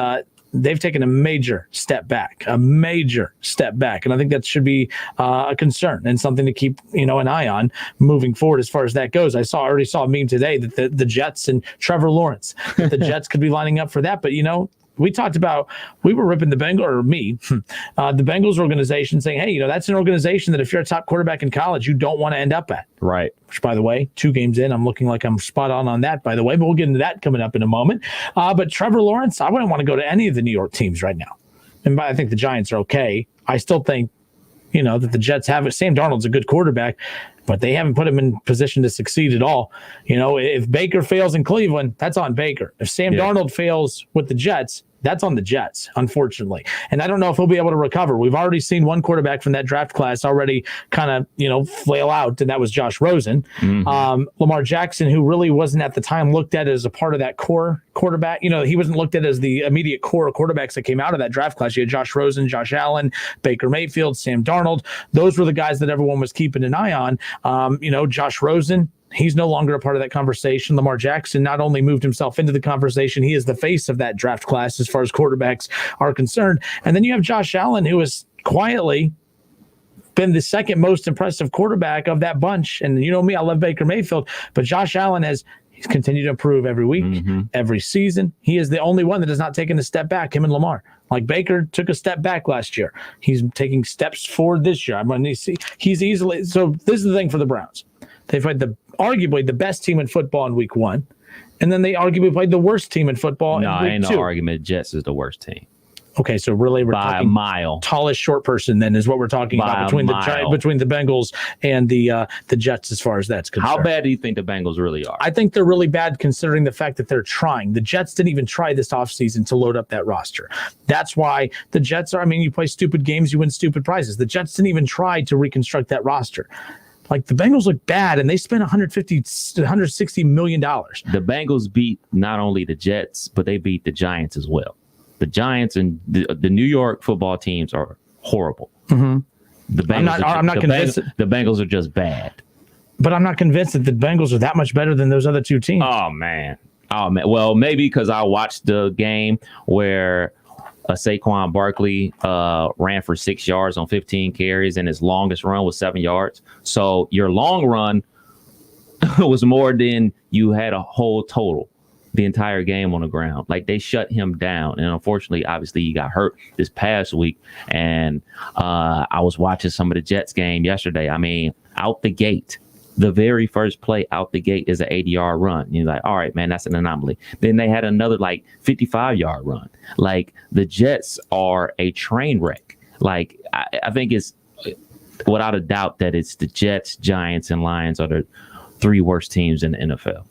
they've taken a major step back. And I think that should be a concern and something to keep, an eye on moving forward as far as that goes. I already saw a meme today that the Jets and Trevor Lawrence, that the Jets could be lining up for that. But, we talked about, we were ripping the Bengals organization, saying, hey, that's an organization that if you're a top quarterback in college, you don't want to end up at. Right. Which, by the way, 2 games in, I'm looking like I'm spot on that, by the way, but we'll get into that coming up in a moment. But Trevor Lawrence, I wouldn't want to go to any of the New York teams right now. And I think the Giants are okay. I still think, that the Jets have it. Sam Darnold's a good quarterback, but they haven't put him in position to succeed at all. If Baker fails in Cleveland, that's on Baker. If Sam Darnold fails with the Jets, that's on the Jets, unfortunately. And I don't know if he'll be able to recover. We've already seen one quarterback from that draft class already kind of, flail out, and that was Josh Rosen. Mm-hmm. Lamar Jackson, who really wasn't at the time looked at as a part of that core quarterback. He wasn't looked at as the immediate core of quarterbacks that came out of that draft class. You had Josh Rosen, Josh Allen, Baker Mayfield, Sam Darnold. Those were the guys that everyone was keeping an eye on. Josh Rosen, he's no longer a part of that conversation. Lamar Jackson not only moved himself into the conversation, he is the face of that draft class as far as quarterbacks are concerned. And then you have Josh Allen, who has quietly been the second most impressive quarterback of that bunch. And you know me, I love Baker Mayfield, but Josh Allen he's continued to improve every week, every season. He is the only one that has not taken a step back, him and Lamar. Like Baker took a step back last year. He's taking steps forward this year. He's easily. So this is the thing for the Browns. They've had arguably the best team in football in week 1. And then they arguably played the worst team in football in week 2. Ain't no argument. Jets is the worst team. Okay, so really we're by talking a mile. Tallest short person then is what we're talking about between the Bengals and the Jets as far as that's concerned. How bad do you think the Bengals really are? I think they're really bad considering the fact that they're trying. The Jets didn't even try this offseason to load up that roster. That's why the Jets are, you play stupid games, you win stupid prizes. The Jets didn't even try to reconstruct that roster. Like the Bengals look bad, and they spent $160 million. The Bengals beat not only the Jets, but they beat the Giants as well. The Giants and the New York football teams are horrible. Mm-hmm. The Bengals I'm not convinced. The Bengals are just bad. But I'm not convinced that the Bengals are that much better than those other 2 teams. Oh man. Well, maybe because I watched the game where Saquon Barkley ran for 6 yards on 15 carries, and his longest run was 7 yards. So your long run was more than you had a whole total the entire game on the ground. Like they shut him down. And unfortunately, obviously, he got hurt this past week. And I was watching some of the Jets game yesterday. Out the gate, The very first play out the gate is an 80-yard run. You're like, all right, man, that's an anomaly. Then they had another 55-yard run. Like, the Jets are a train wreck. Like, I think it's without a doubt that it's the Jets, Giants, and Lions are the 3 worst teams in the NFL.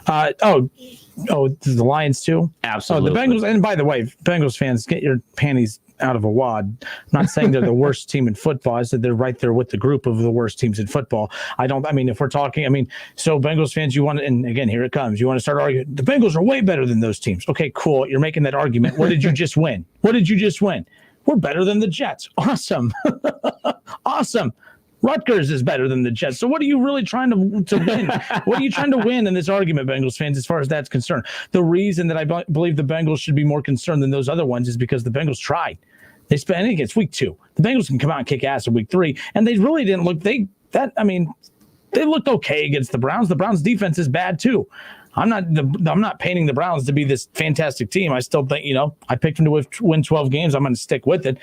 The Lions too? Absolutely. The Bengals, and by the way, Bengals fans, get your panties out of a wad. I'm not saying they're the worst team in football. I said they're right there with the group of the worst teams in football. If we're talking, so Bengals fans, and again, here it comes. You want to start arguing, the Bengals are way better than those teams. Okay, cool. You're making that argument. What did you just win? We're better than the Jets. Awesome. Awesome. Rutgers is better than the Jets. So what are you really trying to win? What are you trying to win in this argument, Bengals fans, as far as that's concerned? The reason that I believe the Bengals should be more concerned than those other ones is because the Bengals tried. I think it's week 2. The Bengals can come out and kick ass in week 3, and they really didn't look. They looked okay against the Browns. The Browns defense is bad too. I'm not painting the Browns to be this fantastic team. I still think, I picked them to win 12 games. I'm going to stick with it.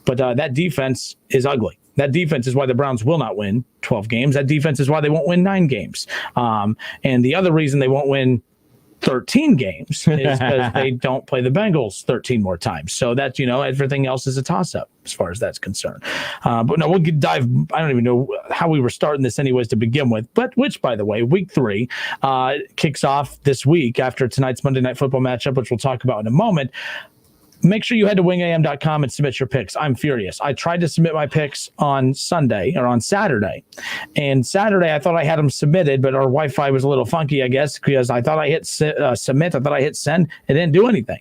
But that defense is ugly. That defense is why the Browns will not win 12 games. That defense is why they won't win 9 games. And the other reason they won't win 13 games is because they don't play the Bengals 13 more times. So that's, everything else is a toss-up as far as that's concerned. But no, we'll dive. I don't even know how we were starting this anyways to begin with, but which, by the way, week 3 kicks off this week after tonight's Monday Night Football matchup, which we'll talk about in a moment. Make sure you head to wingam.com and submit your picks. I'm furious. I tried to submit my picks on Saturday. And Saturday, I thought I had them submitted, but our Wi-Fi was a little funky, I guess, because I thought I hit submit. I thought I hit send. It didn't do anything.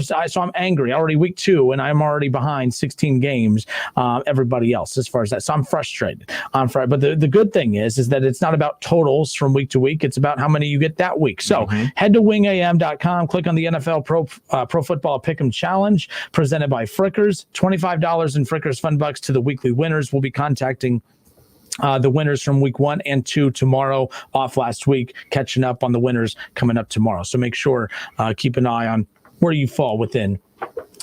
So I'm angry. Already week 2, and I'm already behind 16 games, everybody else as far as that. So I'm frustrated. But the good thing is that it's not about totals from week to week. It's about how many you get that week. So head to wingam.com, click on the NFL Pro Football Pick'em Challenge presented by Frickers. $25 in Frickers Fun Bucks to the weekly winners. We'll be contacting the winners from week 1 and 2 tomorrow, off last week, catching up on the winners coming up tomorrow. So make sure, keep an eye on where you fall within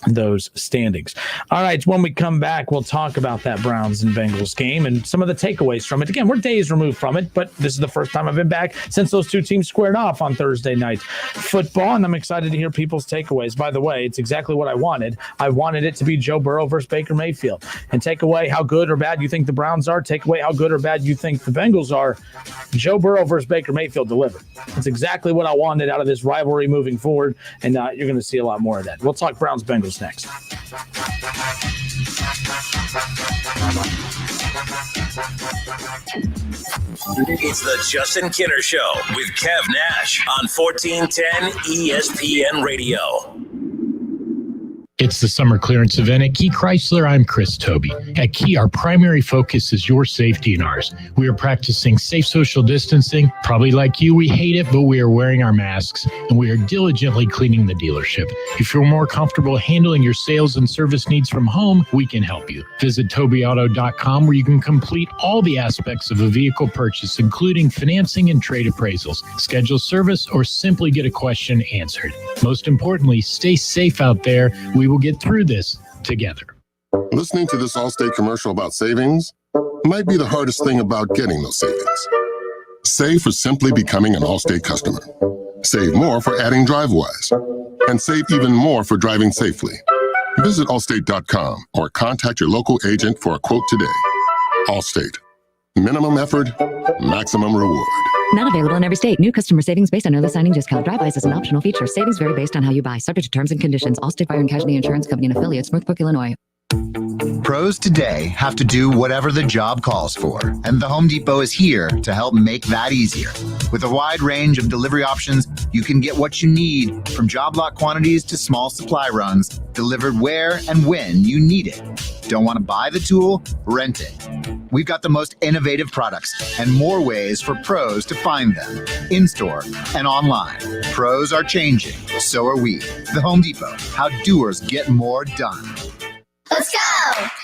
those standings. All right, when we come back, we'll talk about that Browns and Bengals game and some of the takeaways from it. Again, we're days removed from it, but this is the first time I've been back since those 2 teams squared off on Thursday night football, and I'm excited to hear people's takeaways. By the way, it's exactly what I wanted. I wanted it to be Joe Burrow versus Baker Mayfield. And take away how good or bad you think the Browns are, take away how good or bad you think the Bengals are. Joe Burrow versus Baker Mayfield delivered. It's exactly what I wanted out of this rivalry moving forward, and you're going to see a lot more of that. We'll talk Browns-Bengals next. It's the Justin Kinner Show with Kev Nash on 1410 ESPN Radio. It's the summer clearance event at Key Chrysler. I'm Chris Toby. At Key, our primary focus is your safety and ours. We are practicing safe social distancing. Probably like you, we hate it, but we are wearing our masks, and we are diligently cleaning the dealership. If you're more comfortable handling your sales and service needs from home, we can help you. Visit TobyAuto.com, where you can complete all the aspects of a vehicle purchase, including financing and trade appraisals, schedule service, or simply get a question answered. Most importantly, stay safe out there. We will get through this together. Listening to this Allstate commercial about savings might be the hardest thing about getting those savings. Save for simply becoming an Allstate customer. Save more for adding DriveWise. And save even more for driving safely. Visit Allstate.com or contact your local agent for a quote today. Allstate. Minimum effort, maximum reward. Not available in every state. New customer savings based on early signing discount. Drive-bys is an optional feature. Savings vary based on how you buy. Subject to terms and conditions. Allstate Fire and Casualty Insurance Company and affiliates, Northbrook, Illinois. Pros today have to do whatever the job calls for, and the Home Depot is here to help make that easier. With a wide range of delivery options, you can get what you need, from job lot quantities to small supply runs, delivered where and when you need it. Don't want to buy the tool? Rent it. We've got the most innovative products and more ways for pros to find them, in-store and online. Pros are changing, so are we. The Home Depot, how doers get more done. Let's go,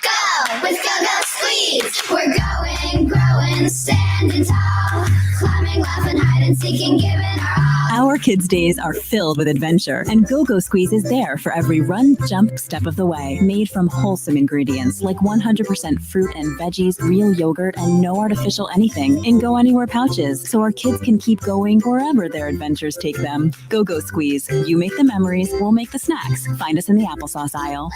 go, let's go, go, squeeze. We're going, growing, standing tall, climbing, laughing, hide and seeking, giving our all. Our kids' days are filled with adventure, and Go-Go Squeeze is there for every run, jump, step of the way. Made from wholesome ingredients like 100% fruit and veggies, real yogurt, and no artificial anything in Go Anywhere pouches, so our kids can keep going wherever their adventures take them. Go-Go Squeeze. You make the memories, we'll make the snacks. Find us in the applesauce aisle.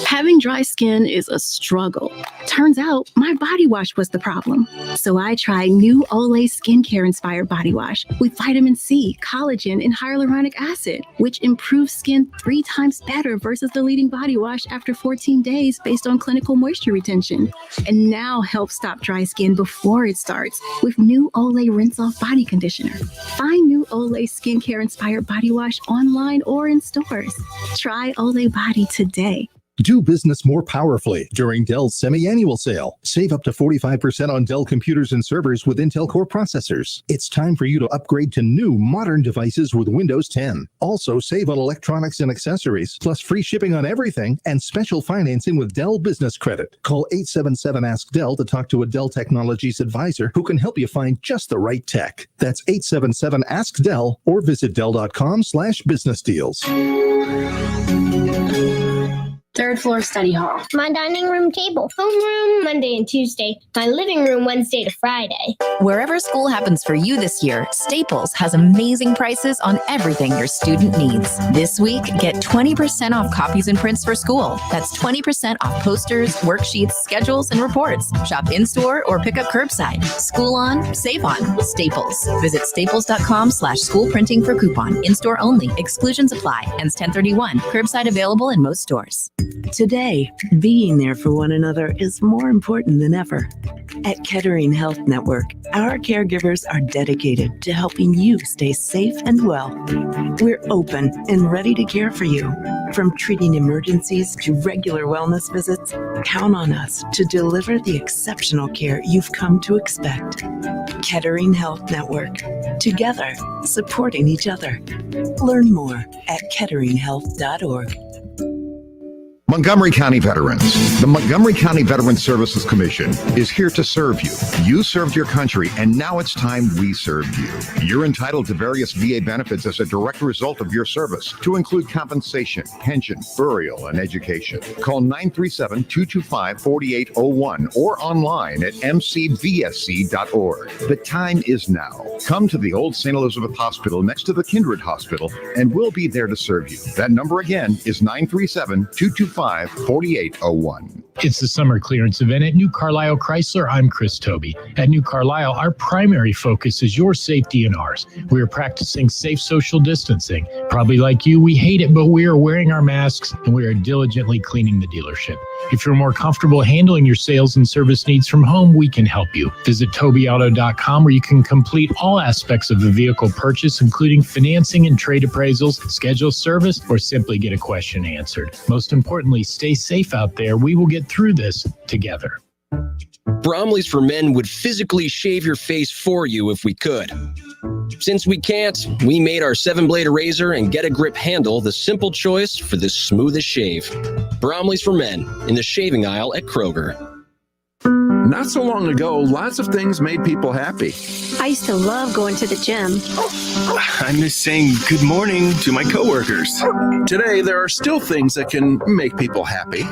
Having dry skin is a struggle. Turns out my body wash was the problem. So I tried new Olay skincare inspired body wash with vitamin C, collagen, and hyaluronic acid, which improves skin 3 times better versus the leading body wash after 14 days based on clinical moisture retention. And now helps stop dry skin before it starts with new Olay Rinse Off Body Conditioner. Find new Olay skincare inspired body wash online or in stores. Try Olay Body today. Do business more powerfully during Dell's semi-annual sale. Save up to 45% on Dell computers and servers with Intel Core processors. It's time for you to upgrade to new modern devices with Windows 10. Also, save on electronics and accessories, plus free shipping on everything and special financing with Dell Business Credit. Call 877-ASK-DELL to talk to a Dell Technologies advisor who can help you find just the right tech. That's 877-ASK-DELL or visit Dell.com/business deals. 3rd floor study hall. My dining room table. Homeroom Monday and Tuesday. My living room Wednesday to Friday. Wherever school happens for you this year, Staples has amazing prices on everything your student needs. This week, get 20% off copies and prints for school. That's 20% off posters, worksheets, schedules, and reports. Shop in-store or pick up curbside. School on, save on. Staples. Visit staples.com/school printing for coupon. In-store only. Exclusions apply. Ends 10/31. Curbside available in most stores. Today, being there for one another is more important than ever. At Kettering Health Network, our caregivers are dedicated to helping you stay safe and well. We're open and ready to care for you. From treating emergencies to regular wellness visits, count on us to deliver the exceptional care you've come to expect. Kettering Health Network. Together, supporting each other. Learn more at ketteringhealth.org. Montgomery County Veterans. The Montgomery County Veterans Services Commission is here to serve you. You served your country, and now it's time we serve you. You're entitled to various VA benefits as a direct result of your service, to include compensation, pension, burial, and education. Call 937-225-4801 or online at mcvsc.org. The time is now. Come to the old St. Elizabeth Hospital next to the Kindred Hospital, and we'll be there to serve you. That number again is 937-225-4801. It's the summer clearance event at New Carlisle Chrysler. I'm Chris Toby. At New Carlisle, our primary focus is your safety and ours. We are practicing safe social distancing. Probably like you, we hate it, but we are wearing our masks and we are diligently cleaning the dealership. If you're more comfortable handling your sales and service needs from home, we can help you. Visit TobyAuto.com where you can complete all aspects of the vehicle purchase, including financing and trade appraisals, schedule service, or simply get a question answered. Most importantly, stay safe out there. We will get through this together. Bromley's for Men would physically shave your face for you if we could. Since we can't, we made our 7-blade razor and Get a Grip handle the simple choice for the smoothest shave. Bromley's for Men in the shaving aisle at Kroger. Not so long ago, lots of things made people happy. I used to love going to the gym. I miss saying good morning to my coworkers. Today, there are still things that can make people happy.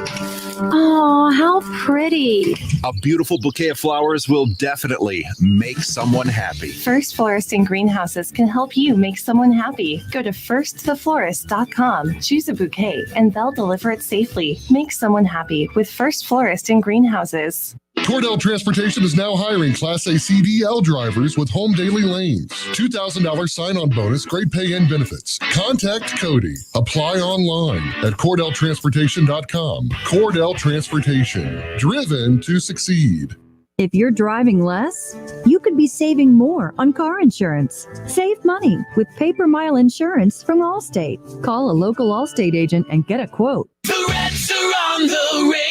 Oh, how pretty. A beautiful bouquet of flowers will definitely make someone happy. First Florist and Greenhouses can help you make someone happy. Go to firsttheflorist.com, choose a bouquet, and they'll deliver it safely. Make someone happy with First Florist and Greenhouses. Cordell Transportation is now hiring Class A CDL drivers with home daily lanes. $2,000 sign-on bonus, great pay and benefits. Contact Cody. Apply online at CordellTransportation.com. Cordell Transportation. Driven to succeed. If you're driving less, you could be saving more on car insurance. Save money with pay-per-mile insurance from Allstate. Call a local Allstate agent and get a quote. The Reds are on the radio.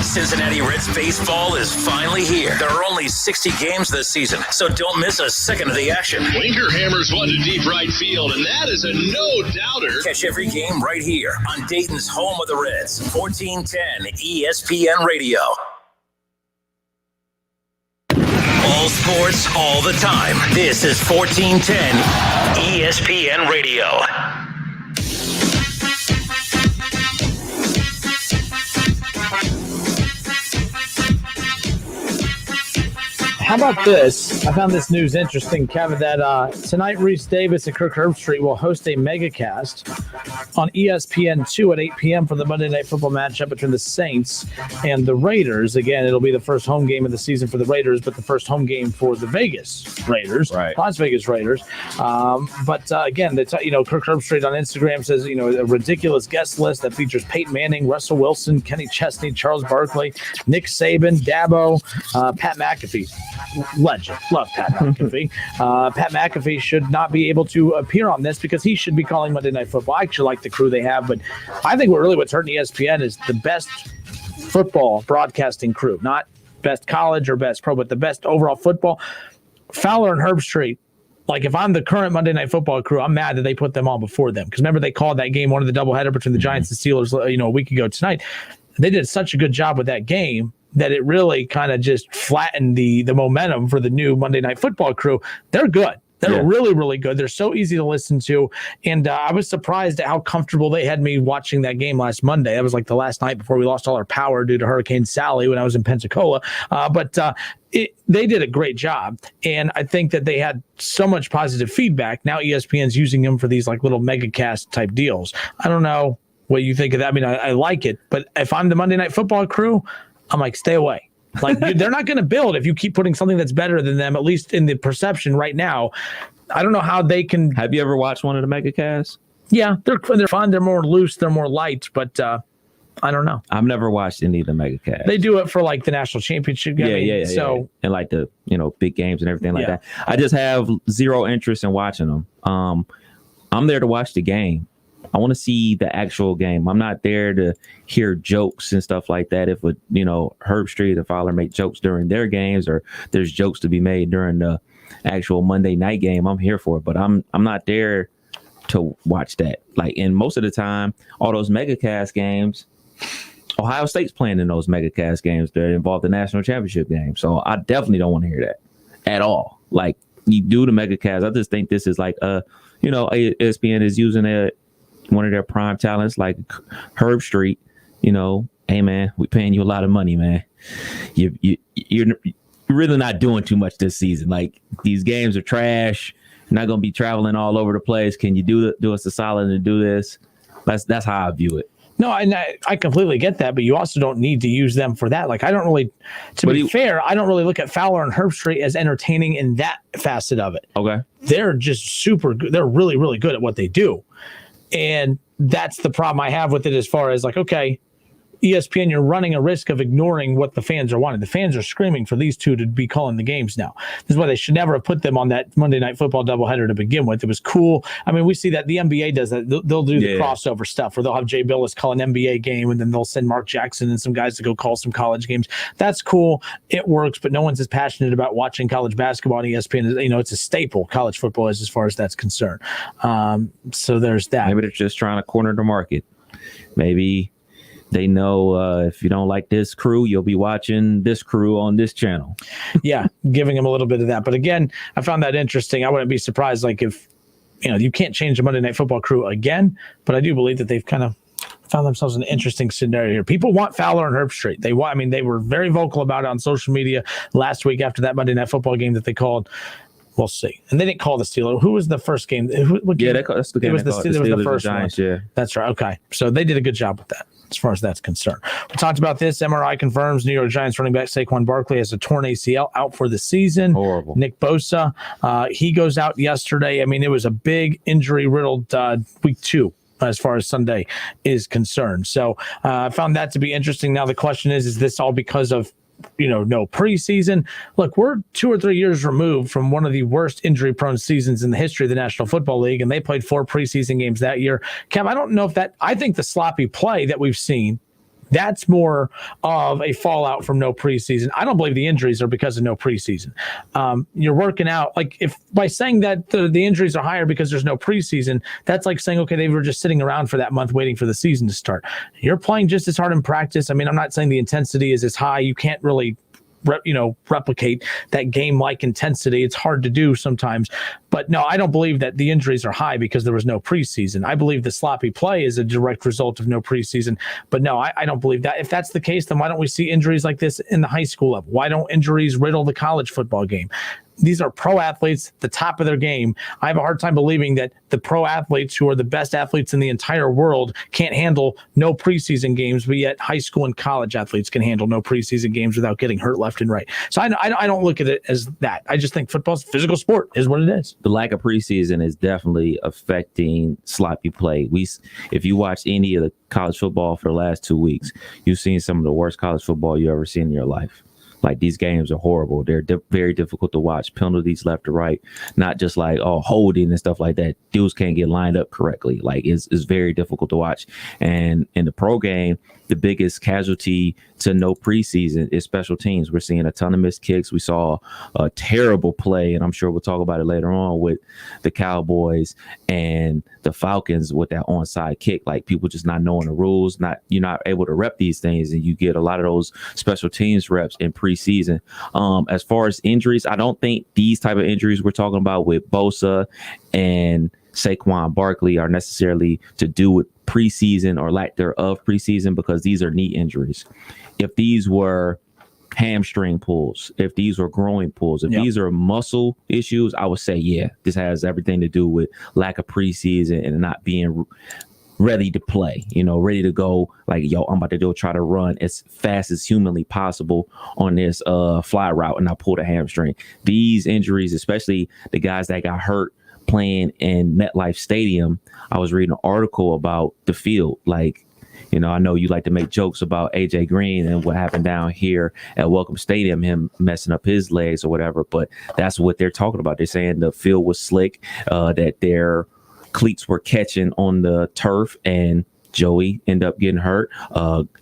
Cincinnati Reds baseball is finally here. There are only 60 games this season, so don't miss a second of the action. Winker hammers one to deep right field, and that is a no-doubter. Catch every game right here on Dayton's home of the Reds, 1410 ESPN Radio. All sports, all the time. This is 1410 ESPN Radio. How about this? I found this news interesting, Kevin, that tonight Reese Davis and Kirk Herbstreit will host a megacast on ESPN2 at 8 p.m. for the Monday Night Football matchup between the Saints and the Raiders. Again, it'll be the first home game of the season for the Raiders, but the first home game for the Vegas Raiders, Las Vegas Raiders. Again, Kirk Herbstreit on Instagram says, a ridiculous guest list that features Peyton Manning, Russell Wilson, Kenny Chesney, Charles Barkley, Nick Saban, Dabo, Pat McAfee. Legend. Love Pat McAfee. Pat McAfee should not be able to appear on this because he should be calling Monday Night Football. I actually like the crew they have, but I think what's hurting ESPN is the best football broadcasting crew, not best college or best pro, but the best overall football. Fowler and Herbstreit. Like, if I'm the current Monday Night Football crew, I'm mad that they put them on before them. Because remember, they called that game one of the doubleheader between the Giants and Steelers, a week ago tonight. They did such a good job with that game that it really kind of just flattened the momentum for the new Monday Night Football crew. They're good. They're really, really good. They're so easy to listen to. And I was surprised at how comfortable they had me watching that game last Monday. That was like the last night before we lost all our power due to Hurricane Sally when I was in Pensacola. They did a great job. And I think that they had so much positive feedback. Now ESPN's using them for these like little megacast type deals. I don't know what you think of that. I mean, I like it. But if I'm the Monday Night Football crew, I'm like, stay away. Like, they're not going to build if you keep putting something that's better than them, at least in the perception right now. I don't know how they can. Have you ever watched one of the megacasts? Yeah, they're fun. They're more loose. They're more light. But I don't know. I've never watched any of the megacasts. They do it for like the national championship game. Yeah. And like the big games and everything like that. I just have zero interest in watching them. I'm there to watch the game. I want to see the actual game. I'm not there to hear jokes and stuff like that. If Herbstreit or Fowler make jokes during their games, or there's jokes to be made during the actual Monday night game, I'm here for it. But I'm not there to watch that. Like, and most of the time, all those megacast games, Ohio State's playing in those megacast games that involve the national championship game. So I definitely don't want to hear that at all. Like, you do the megacast. I just think this is like, ESPN is using one of their prime talents like Herbstreit, hey man, we paying you a lot of money, man. You're really not doing too much this season. Like, these games are trash. You're not going to be traveling all over the place. Can you do us a solid and do this? That's how I view it. No, and I completely get that, but you also don't need to use them for that. Like, I don't really, to be fair, I don't really look at Fowler and Herbstreit as entertaining in that facet of it. Okay. They're just super good. They're really, really good at what they do. And that's the problem I have with it, as far as like, okay, ESPN, you're running a risk of ignoring what the fans are wanting. The fans are screaming for these two to be calling the games now. This is why they should never have put them on that Monday Night Football doubleheader to begin with. It was cool. I mean, we see that the NBA does that. They'll do the crossover stuff where they'll have Jay Billis call an NBA game, and then they'll send Mark Jackson and some guys to go call some college games. That's cool. It works, but no one's as passionate about watching college basketball on ESPN. It's a staple. College football is, as far as that's concerned. So there's that. Maybe they're just trying to corner the market. Maybe they know if you don't like this crew, you'll be watching this crew on this channel. Yeah, giving them a little bit of that. But again, I found that interesting. I wouldn't be surprised, like, if you can't change the Monday Night Football crew again, but I do believe that they've kind of found themselves in an interesting scenario here. People want Fowler and Herbstreit. They were very vocal about it on social media last week after that Monday Night Football game that they called. We'll see. And they didn't call the Steelers. Who was the first game? That's the game. It was the first Giants, one. yeah. That's right. Okay. So they did a good job with that, as far as that's concerned. We talked about this. MRI confirms New York Giants running back Saquon Barkley has a torn ACL, out for the season. Horrible. Nick Bosa, he goes out yesterday. I mean, it was a big injury-riddled week 2. As far as Sunday is concerned. So I found that to be interesting. Now the question is this all because of no preseason? Look, we're 2 or 3 years removed from one of the worst injury-prone seasons in the history of the National Football League, and they played 4 preseason games that year. Kev, I don't know if I think the sloppy play that we've seen, that's more of a fallout from no preseason. I don't believe the injuries are because of no preseason. You're working out, like, if by saying that the injuries are higher because there's no preseason, that's like saying, okay, they were just sitting around for that month waiting for the season to start. You're playing just as hard in practice. I mean, I'm not saying the intensity is as high. You can't really replicate that game-like intensity. It's hard to do sometimes. But no, I don't believe that the injuries are high because there was no preseason. I believe the sloppy play is a direct result of no preseason. But no, I don't believe that. If that's the case, then why don't we see injuries like this in the high school level? Why don't injuries riddle the college football game? These are pro athletes, the top of their game. I have a hard time believing that the pro athletes who are the best athletes in the entire world can't handle no preseason games, but yet high school and college athletes can handle no preseason games without getting hurt left and right. So I don't look at it as that. I just think football's a physical sport is what it is. The lack of preseason is definitely affecting sloppy play. If you watch any of the college football for the last 2 weeks, you've seen some of the worst college football you ever seen in your life. Like, these games are horrible. They're very difficult to watch. Penalties left to right, not just like, holding and stuff like that. Dudes can't get lined up correctly. Like, it's very difficult to watch. And in the pro game, the biggest casualty to no preseason is special teams. We're seeing a ton of missed kicks. We saw a terrible play, and I'm sure we'll talk about it later on, with the Cowboys and the Falcons with that onside kick. Like, people just not knowing the rules. You're not able to rep these things, and you get a lot of those special teams reps in preseason. As far as injuries, I don't think these type of injuries we're talking about with Bosa and Saquon Barkley are necessarily to do with preseason or lack thereof preseason, because these are knee injuries. If these were hamstring pulls, if these were groin pulls, if these are muscle issues, I would say, yeah, this has everything to do with lack of preseason and not being ready to play, ready to go. Like, I'm about to try to run as fast as humanly possible on this fly route, and I pulled a hamstring. These injuries, especially the guys that got hurt playing in MetLife Stadium, I was reading an article about the field. Like, I know you like to make jokes about AJ Green and what happened down here at Welcome Stadium, him messing up his legs or whatever, but that's what they're talking about. They're saying the field was slick, that their cleats were catching on the turf, and Joey ended up getting hurt.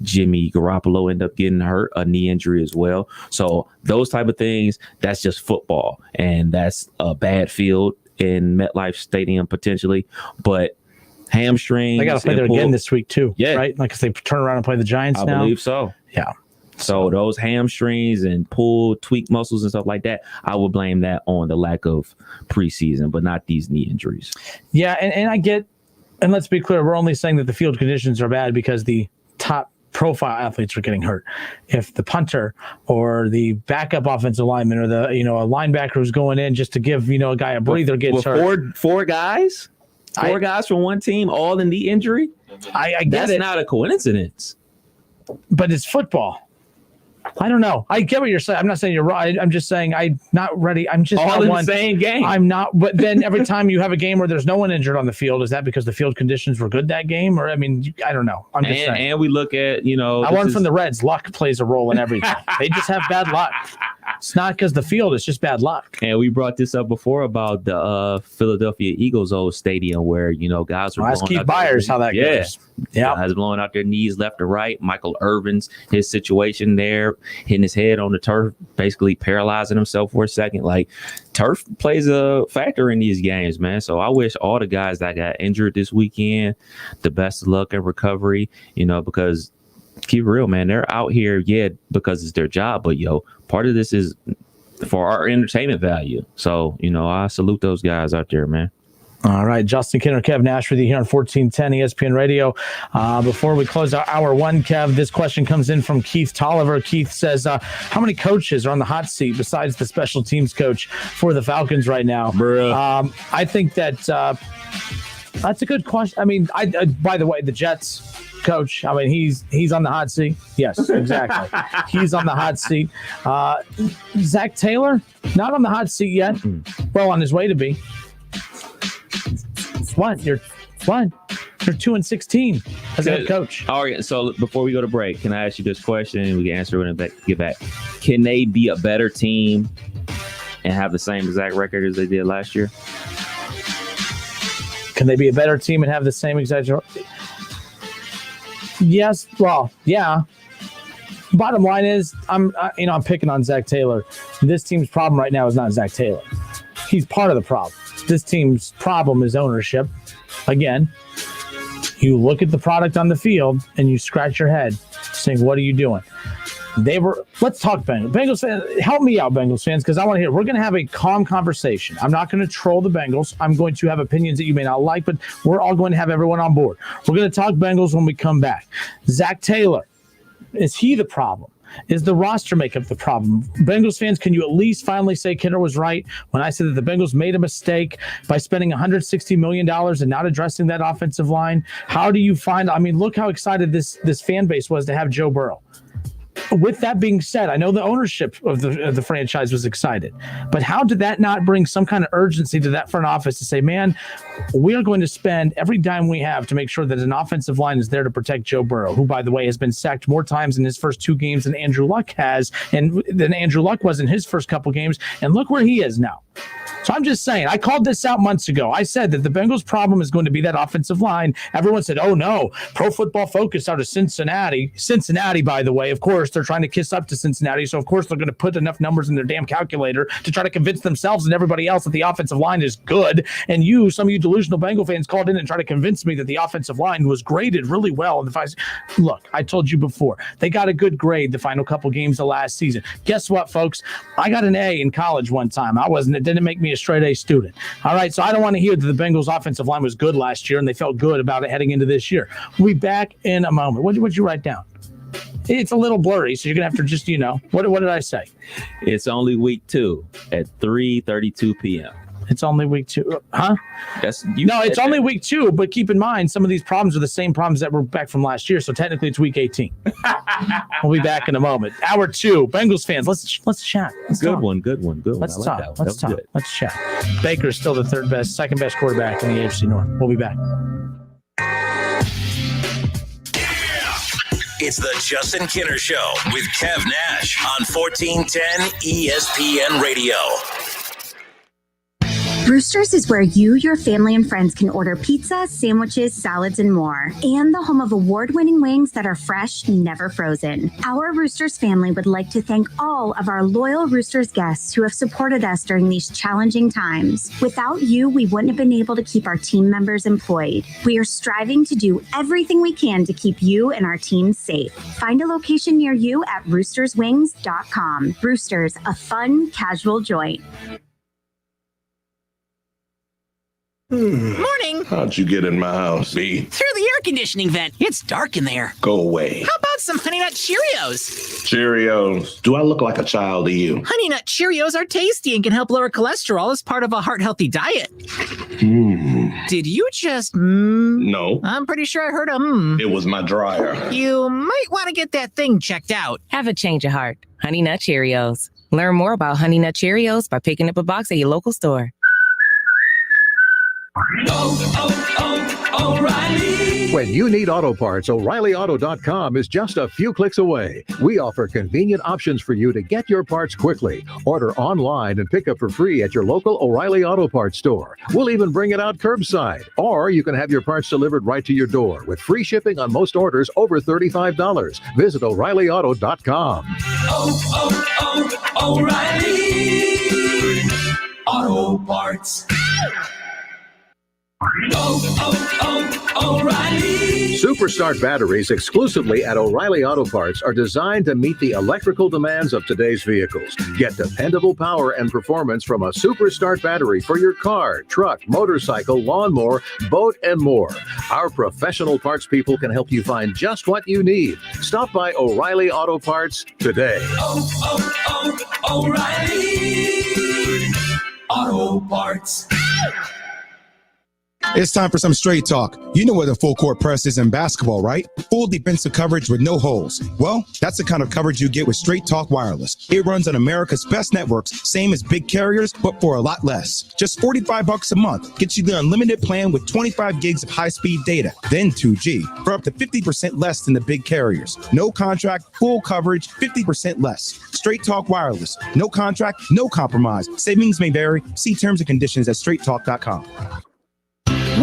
Jimmy Garoppolo ended up getting hurt, a knee injury as well. So those type of things, that's just football, and that's a bad field in MetLife Stadium potentially. But hamstrings, they got to play there again this week too, right? Like, because they turn around and play the Giants now. I believe so. Yeah. So those hamstrings and tweak muscles and stuff like that, I would blame that on the lack of preseason, but not these knee injuries. Yeah, and I get, and let's be clear, we're only saying that the field conditions are bad because the top profile athletes are getting hurt. If the punter or the backup offensive lineman or the a linebacker who's going in just to give a guy a breather gets hurt. Four guys from one team, all in knee injury. I get That's it. not a coincidence. But it's football. I don't know. I get what you're saying. I'm not saying you're right. I'm just saying I'm not ready. I'm just all not in one. the same game. I'm not. But then every time you have a game where there's no one injured on the field, is that because the field conditions were good that game? Or I don't know. I'm just saying. And we look at I learned from the Reds. Luck plays a role in everything. They just have bad luck. It's not because the field. It's just bad luck. And we brought this up before about the Philadelphia Eagles old stadium where guys were. Ask Keith Byers how that goes. Yeah, guys blowing out their knees left to right. Michael Irvin's his situation there, hitting his head on the turf, basically paralyzing himself for a second. Like, turf plays a factor in these games, man. So I wish all the guys that got injured this weekend the best of luck and recovery. Because keep it real, man, they're out here, because it's their job, but part of this is for our entertainment value. So I salute those guys out there, man. All right, Justin Kinner, Kev Nash with you here on 1410 ESPN Radio. Before we close out hour one, Kev, this question comes in from Keith Tolliver. Keith says, how many coaches are on the hot seat besides the special teams coach for the Falcons right now? I think that's a good question. By the way, the Jets coach, he's on the hot seat. Yes, exactly. He's on the hot seat. Zach Taylor, not on the hot seat yet. Well, on his way to be. What? You're 2-16 as a head coach. All right. So before we go to break, can I ask you this question and we can answer it and get back? Can they be a better team and have the same exact record as they did last year? Can they be a better team and have the same exact record? Yes. Well, yeah. Bottom line is, I'm picking on Zach Taylor. This team's problem right now is not Zach Taylor. He's part of the problem. This team's problem is ownership. Again, you look at the product on the field and you scratch your head saying, what are you doing? Let's talk Bengals. Bengals fans, help me out, Bengals fans, because I want to hear. We're going to have a calm conversation. I'm not going to troll the Bengals. I'm going to have opinions that you may not like, but we're all going to have everyone on board. We're going to talk Bengals when we come back. Zach Taylor, is he the problem? Is the roster makeup the problem? Bengals fans, can you at least finally say Kidder was right when I said that the Bengals made a mistake by spending $160 million and not addressing that offensive line? How do you find? I mean, look how excited this fan base was to have Joe Burrow. With that being said, I know the ownership of the franchise was excited, but how did that not bring some kind of urgency to that front office to say, man, we are going to spend every dime we have to make sure that an offensive line is there to protect Joe Burrow, who, by the way, has been sacked more times in his first 2 games than Andrew Luck has, and than Andrew Luck was in his first couple games, and look where he is now. So I'm just saying, I called this out months ago. I said that the Bengals' problem is going to be that offensive line. Everyone said, oh, no, Pro Football Focus out of Cincinnati. Cincinnati, by the way, of course, they're trying to kiss up to Cincinnati. So, of course, they're going to put enough numbers in their damn calculator to try to convince themselves and everybody else that the offensive line is good. And some of you delusional Bengal fans called in and tried to convince me that the offensive line was graded really well. Look, I told you before, they got a good grade the final couple games of last season. Guess what, folks? I got an A in college one time. It didn't make me a straight A student. All right, so I don't want to hear that the Bengals offensive line was good last year and they felt good about it heading into this year. We'll be back in a moment. What'd you write down? It's a little blurry, so you're going to have to just, what did I say? It's only week 2 at 3:32 p.m. It's only week 2. Huh? It's only week 2, but keep in mind, some of these problems are the same problems that were back from last year, so technically it's week 18. We'll be back in a moment. Hour 2. Bengals fans, let's chat. Good one. Let's talk. Let's chat. Baker's still the second best quarterback in the AFC North. We'll be back. It's the Justin Kinner Show with Kev Nash on 1410 ESPN Radio. Roosters is where you, your family, and friends can order pizza, sandwiches, salads, and more. And the home of award-winning wings that are fresh, never frozen. Our Roosters family would like to thank all of our loyal Roosters guests who have supported us during these challenging times. Without you, we wouldn't have been able to keep our team members employed. We are striving to do everything we can to keep you and our team safe. Find a location near you at roosterswings.com. Roosters, a fun, casual joint. Morning. How'd you get in my house, B? Through the air conditioning vent. It's dark in there. Go away. How about some Honey Nut Cheerios? Cheerios. Do I look like a child to you? Honey Nut Cheerios are tasty and can help lower cholesterol as part of a heart-healthy diet. Did you just No. I'm pretty sure I heard a It was my dryer. You might want to get that thing checked out. Have a change of heart. Honey Nut Cheerios. Learn more about Honey Nut Cheerios by picking up a box at your local store. O'Reilly. When you need auto parts, O'ReillyAuto.com is just a few clicks away. We offer convenient options for you to get your parts quickly. Order online and pick up for free at your local O'Reilly Auto Parts store. We'll even bring it out curbside. Or you can have your parts delivered right to your door with free shipping on most orders over $35. Visit O'ReillyAuto.com. O'Reilly Auto Parts. O'Reilly. Superstart batteries exclusively at O'Reilly Auto Parts are designed to meet the electrical demands of today's vehicles. Get dependable power and performance from a Superstart battery for your car, truck, motorcycle, lawnmower, boat, and more. Our professional parts people can help you find just what you need. Stop by O'Reilly Auto Parts today. O'Reilly Auto Parts. It's time for some straight talk. You know what a full court press is in basketball, right? Full defensive coverage with no holes. Well, that's the kind of coverage you get with Straight Talk Wireless. It runs on America's best networks, same as big carriers, but for a lot less. Just $45 a month gets you the unlimited plan with 25 gigs of high-speed data, then 2G, for up to 50% less than the big carriers. No contract, full coverage, 50% less. Straight Talk Wireless. No contract, no compromise. Savings may vary. See terms and conditions at straighttalk.com.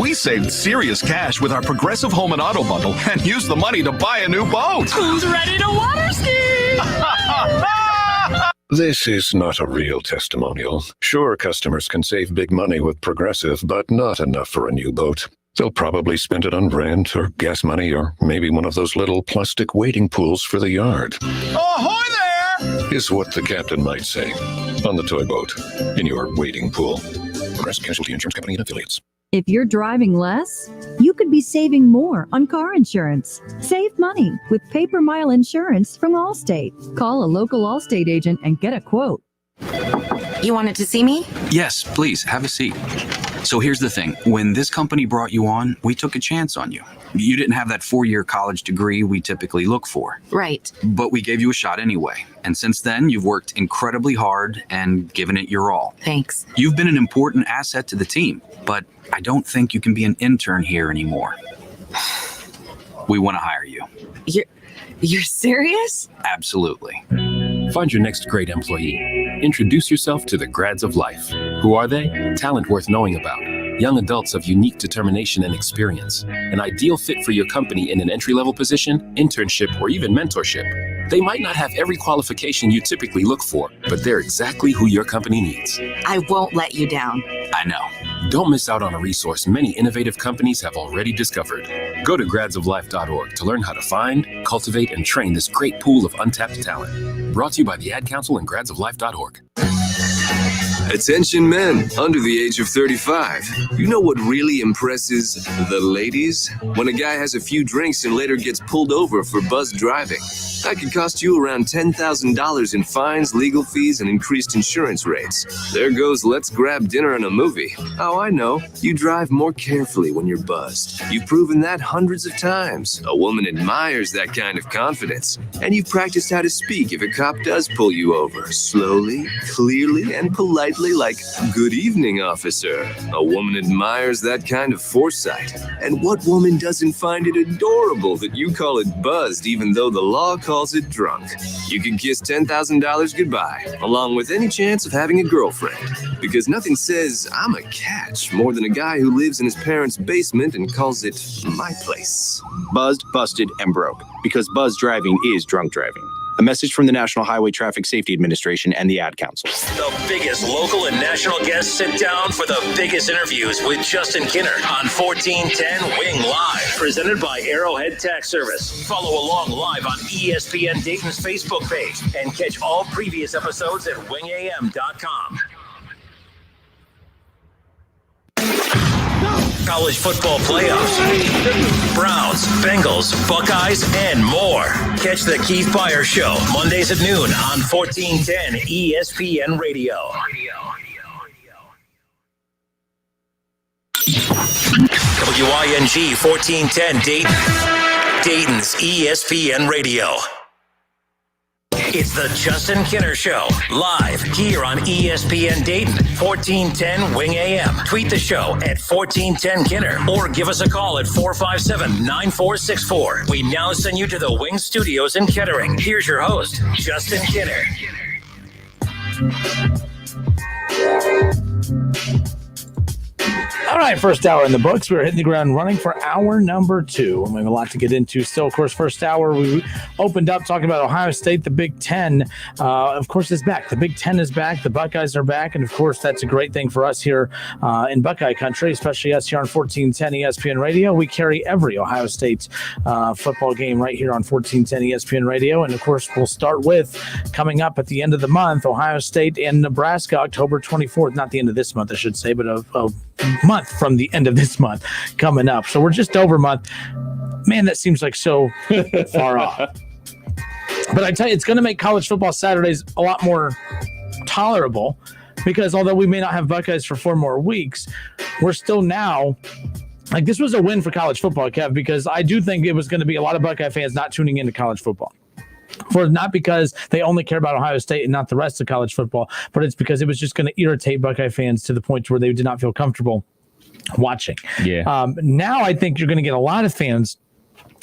We saved serious cash with our Progressive Home and Auto Bundle and used the money to buy a new boat. Who's ready to water ski? This is not a real testimonial. Sure, customers can save big money with Progressive, but not enough for a new boat. They'll probably spend it on rent or gas money or maybe one of those little plastic wading pools for the yard. Ahoy there! Is what the captain might say on the toy boat in your wading pool. Progressive Casualty Insurance Company and Affiliates. If you're driving less, you could be saving more on car insurance. Save money with pay-per-mile insurance from Allstate. Call a local Allstate agent and get a quote. You wanted to see me? Yes, please, have a seat. So here's the thing. When this company brought you on, we took a chance on you. You didn't have that 4-year college degree we typically look for. Right. But we gave you a shot anyway. And since then, you've worked incredibly hard and given it your all. Thanks. You've been an important asset to the team, but I don't think you can be an intern here anymore. We want to hire you. You're serious? Absolutely. Find your next great employee. Introduce yourself to the grads of life. Who are they? Talent worth knowing about. Young adults of unique determination and experience. An ideal fit for your company in an entry-level position, internship, or even mentorship. They might not have every qualification you typically look for, but they're exactly who your company needs. I won't let you down. I know. Don't miss out on a resource many innovative companies have already discovered. Go to gradsoflife.org to learn how to find, cultivate, and train this great pool of untapped talent. Brought to you by the Ad Council and gradsoflife.org. Attention men under the age of 35. You know what really impresses the ladies? When a guy has a few drinks and later gets pulled over for buzzed driving. That could cost you around $10,000 in fines, legal fees, and increased insurance rates. There goes let's grab dinner and a movie. Oh, I know. You drive more carefully when you're buzzed. You've proven that hundreds of times. A woman admires that kind of confidence. And you've practiced how to speak if a cop does pull you over. Slowly, clearly, and politely like, "Good evening, officer." A woman admires that kind of foresight. And what woman doesn't find it adorable that you call it buzzed even though the law calls it drunk? You can kiss $10,000 goodbye, along with any chance of having a girlfriend. Because nothing says I'm a catch more than a guy who lives in his parents' basement and calls it my place. Buzzed, busted, and broke. Because buzz driving is drunk driving. A message from the National Highway Traffic Safety Administration and the Ad Council. The biggest local and national guests sit down for the biggest interviews with Justin Kinner on 1410 Wing Live. Presented by Arrowhead Tax Service. Follow along live on ESPN Dayton's Facebook page and catch all previous episodes at wingam.com. College football playoffs, Browns, Bengals, Buckeyes, and more. Catch the Keith Byers Show Mondays at noon on 1410 ESPN Radio. WING 1410 Dayton, Dayton's ESPN Radio. It's the Justin Kinner Show, live here on ESPN Dayton, 1410 Wing AM. Tweet the show at 1410 Kinner or give us a call at 457-9464. We now send you to the Wing Studios in Kettering. Here's your host, Justin Kinner. All right, first hour in the books. We're hitting the ground running for hour number 2. We have a lot to get into still. Of course, first hour, we opened up talking about Ohio State. The Big Ten, of course, is back. The Big Ten is back. The Buckeyes are back. And, of course, that's a great thing for us here in Buckeye country, especially us here on 1410 ESPN Radio. We carry every Ohio State football game right here on 1410 ESPN Radio. And, of course, we'll start with coming up at the end of the month, Ohio State and Nebraska, October 24th. Not the end of this month, I should say, but a month from the end of this month coming up. So we're just over a month. Man, that seems like so far off. But I tell you, it's going to make college football Saturdays a lot more tolerable because although we may not have Buckeyes for 4 more weeks, we're still now like this was a win for college football, Kev, because I do think it was going to be a lot of Buckeye fans not tuning into college football. For not because they only care about Ohio State and not the rest of college football, but it's because it was just going to irritate Buckeye fans to the point where they did not feel comfortable watching. Yeah. Now I think you're going to get a lot of fans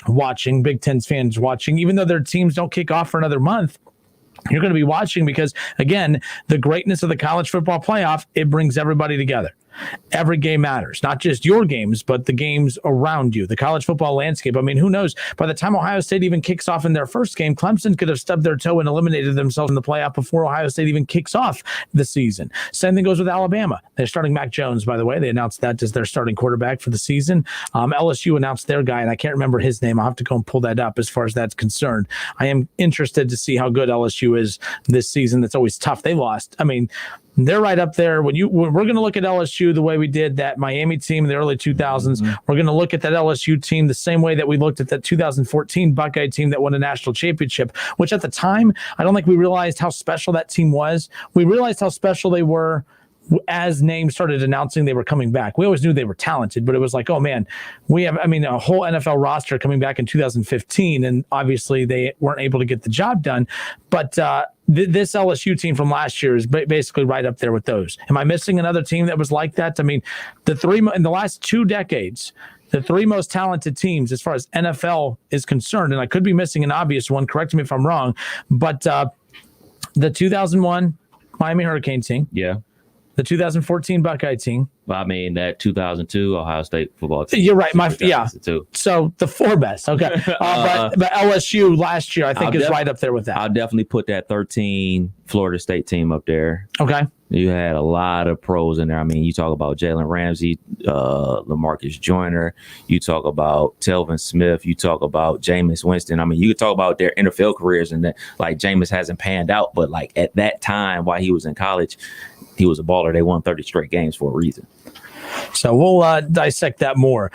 watching, Big Ten fans watching, even though their teams don't kick off for another month. You're going to be watching because, again, the greatness of the college football playoff, it brings everybody together. Every game matters, not just your games, but the games around you, the college football landscape. I mean, who knows? By the time Ohio State even kicks off in their first game, Clemson could have stubbed their toe and eliminated themselves in the playoff before Ohio State even kicks off the season. Same thing goes with Alabama. They're starting Mac Jones, by the way. They announced that as their starting quarterback for the season. LSU announced their guy, and I can't remember his name. I'll have to go and pull that up as far as that's concerned. I am interested to see how good LSU is this season. That's always tough. They lost. I mean, they're right up there. When we're going to look at LSU the way we did that Miami team in the early 2000s. We're going to look at that LSU team the same way that we looked at that 2014 Buckeye team that won a national championship, which at the time, I don't think we realized how special that team was. We realized how special they were as names started announcing they were coming back. We always knew they were talented, but it was like, oh man, we have, a whole NFL roster coming back in 2015, and obviously they weren't able to get the job done. But this LSU team from last year is basically right up there with those. Am I missing another team that was like that? I mean, in the last 2 decades, the 3 most talented teams as far as NFL is concerned, and I could be missing an obvious one, correct me if I'm wrong, but the 2001 Miami Hurricane team. Yeah. The 2014 Buckeye team. Well, I mean, that 2002 Ohio State football team. You're right. So the 4 best. Okay. But LSU last year, I think, is right up there with that. I'll definitely put that 13 Florida State team up there. Okay. You had a lot of pros in there. I mean, you talk about Jalen Ramsey, LaMarcus Joyner. You talk about Telvin Smith. You talk about Jameis Winston. I mean, you could talk about their NFL careers, and that, like, Jameis hasn't panned out. But, like, at that time, while he was in college, he was a baller. They won 30 straight games for a reason. So we'll dissect that more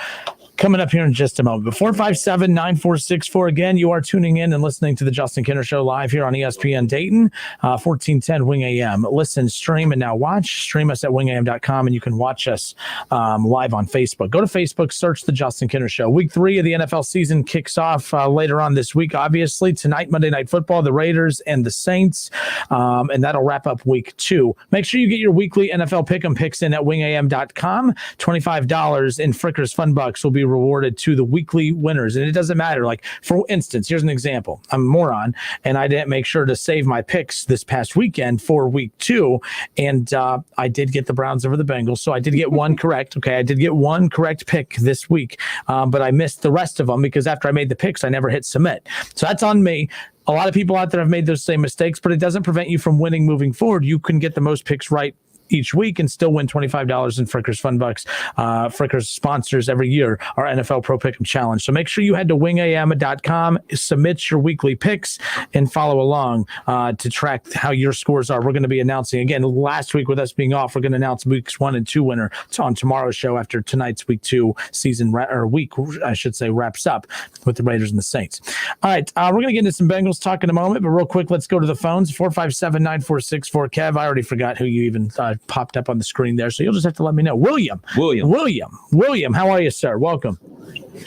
coming up here in just a moment. But 457-9464. Again, you are tuning in and listening to the Justin Kinner Show live here on ESPN Dayton, 1410 Wing AM. Listen, stream, and now watch. Stream us at wingam.com, and you can watch us live on Facebook. Go to Facebook, search the Justin Kinner Show. Week 3 of the NFL season kicks off later on this week. Obviously, tonight, Monday Night Football, the Raiders and the Saints, and that'll wrap up week 2. Make sure you get your weekly NFL pick'em picks in at wingam.com. $25 in Frickers Fun Bucks will be rewarded to the weekly winners. And it doesn't matter. Like, for instance, here's an example. I'm a moron, and I didn't make sure to save my picks this past weekend for week 2. And I did get the Browns over the Bengals. So I did get one correct. Okay. I did get one correct pick this week, but I missed the rest of them because after I made the picks, I never hit submit. So that's on me. A lot of people out there have made those same mistakes, but it doesn't prevent you from winning moving forward. You can get the most picks right each week and still win $25 in Frickers Fun Bucks. Frickers sponsors every year our NFL Pro Pick'em Challenge. So make sure you head to wingam.com, submit your weekly picks, and follow along to track how your scores are. We're going to be announcing, again, last week with us being off, we're going to announce weeks 1 and 2 winner on tomorrow's show after tonight's week 2 week, I should say, wraps up with the Raiders and the Saints. All right, we're going to get into some Bengals talk in a moment, but real quick, let's go to the phones. 457-9464. Kev, I already forgot who you even popped up on the screen there, so you'll just have to let me know. William, how are you, sir? Welcome.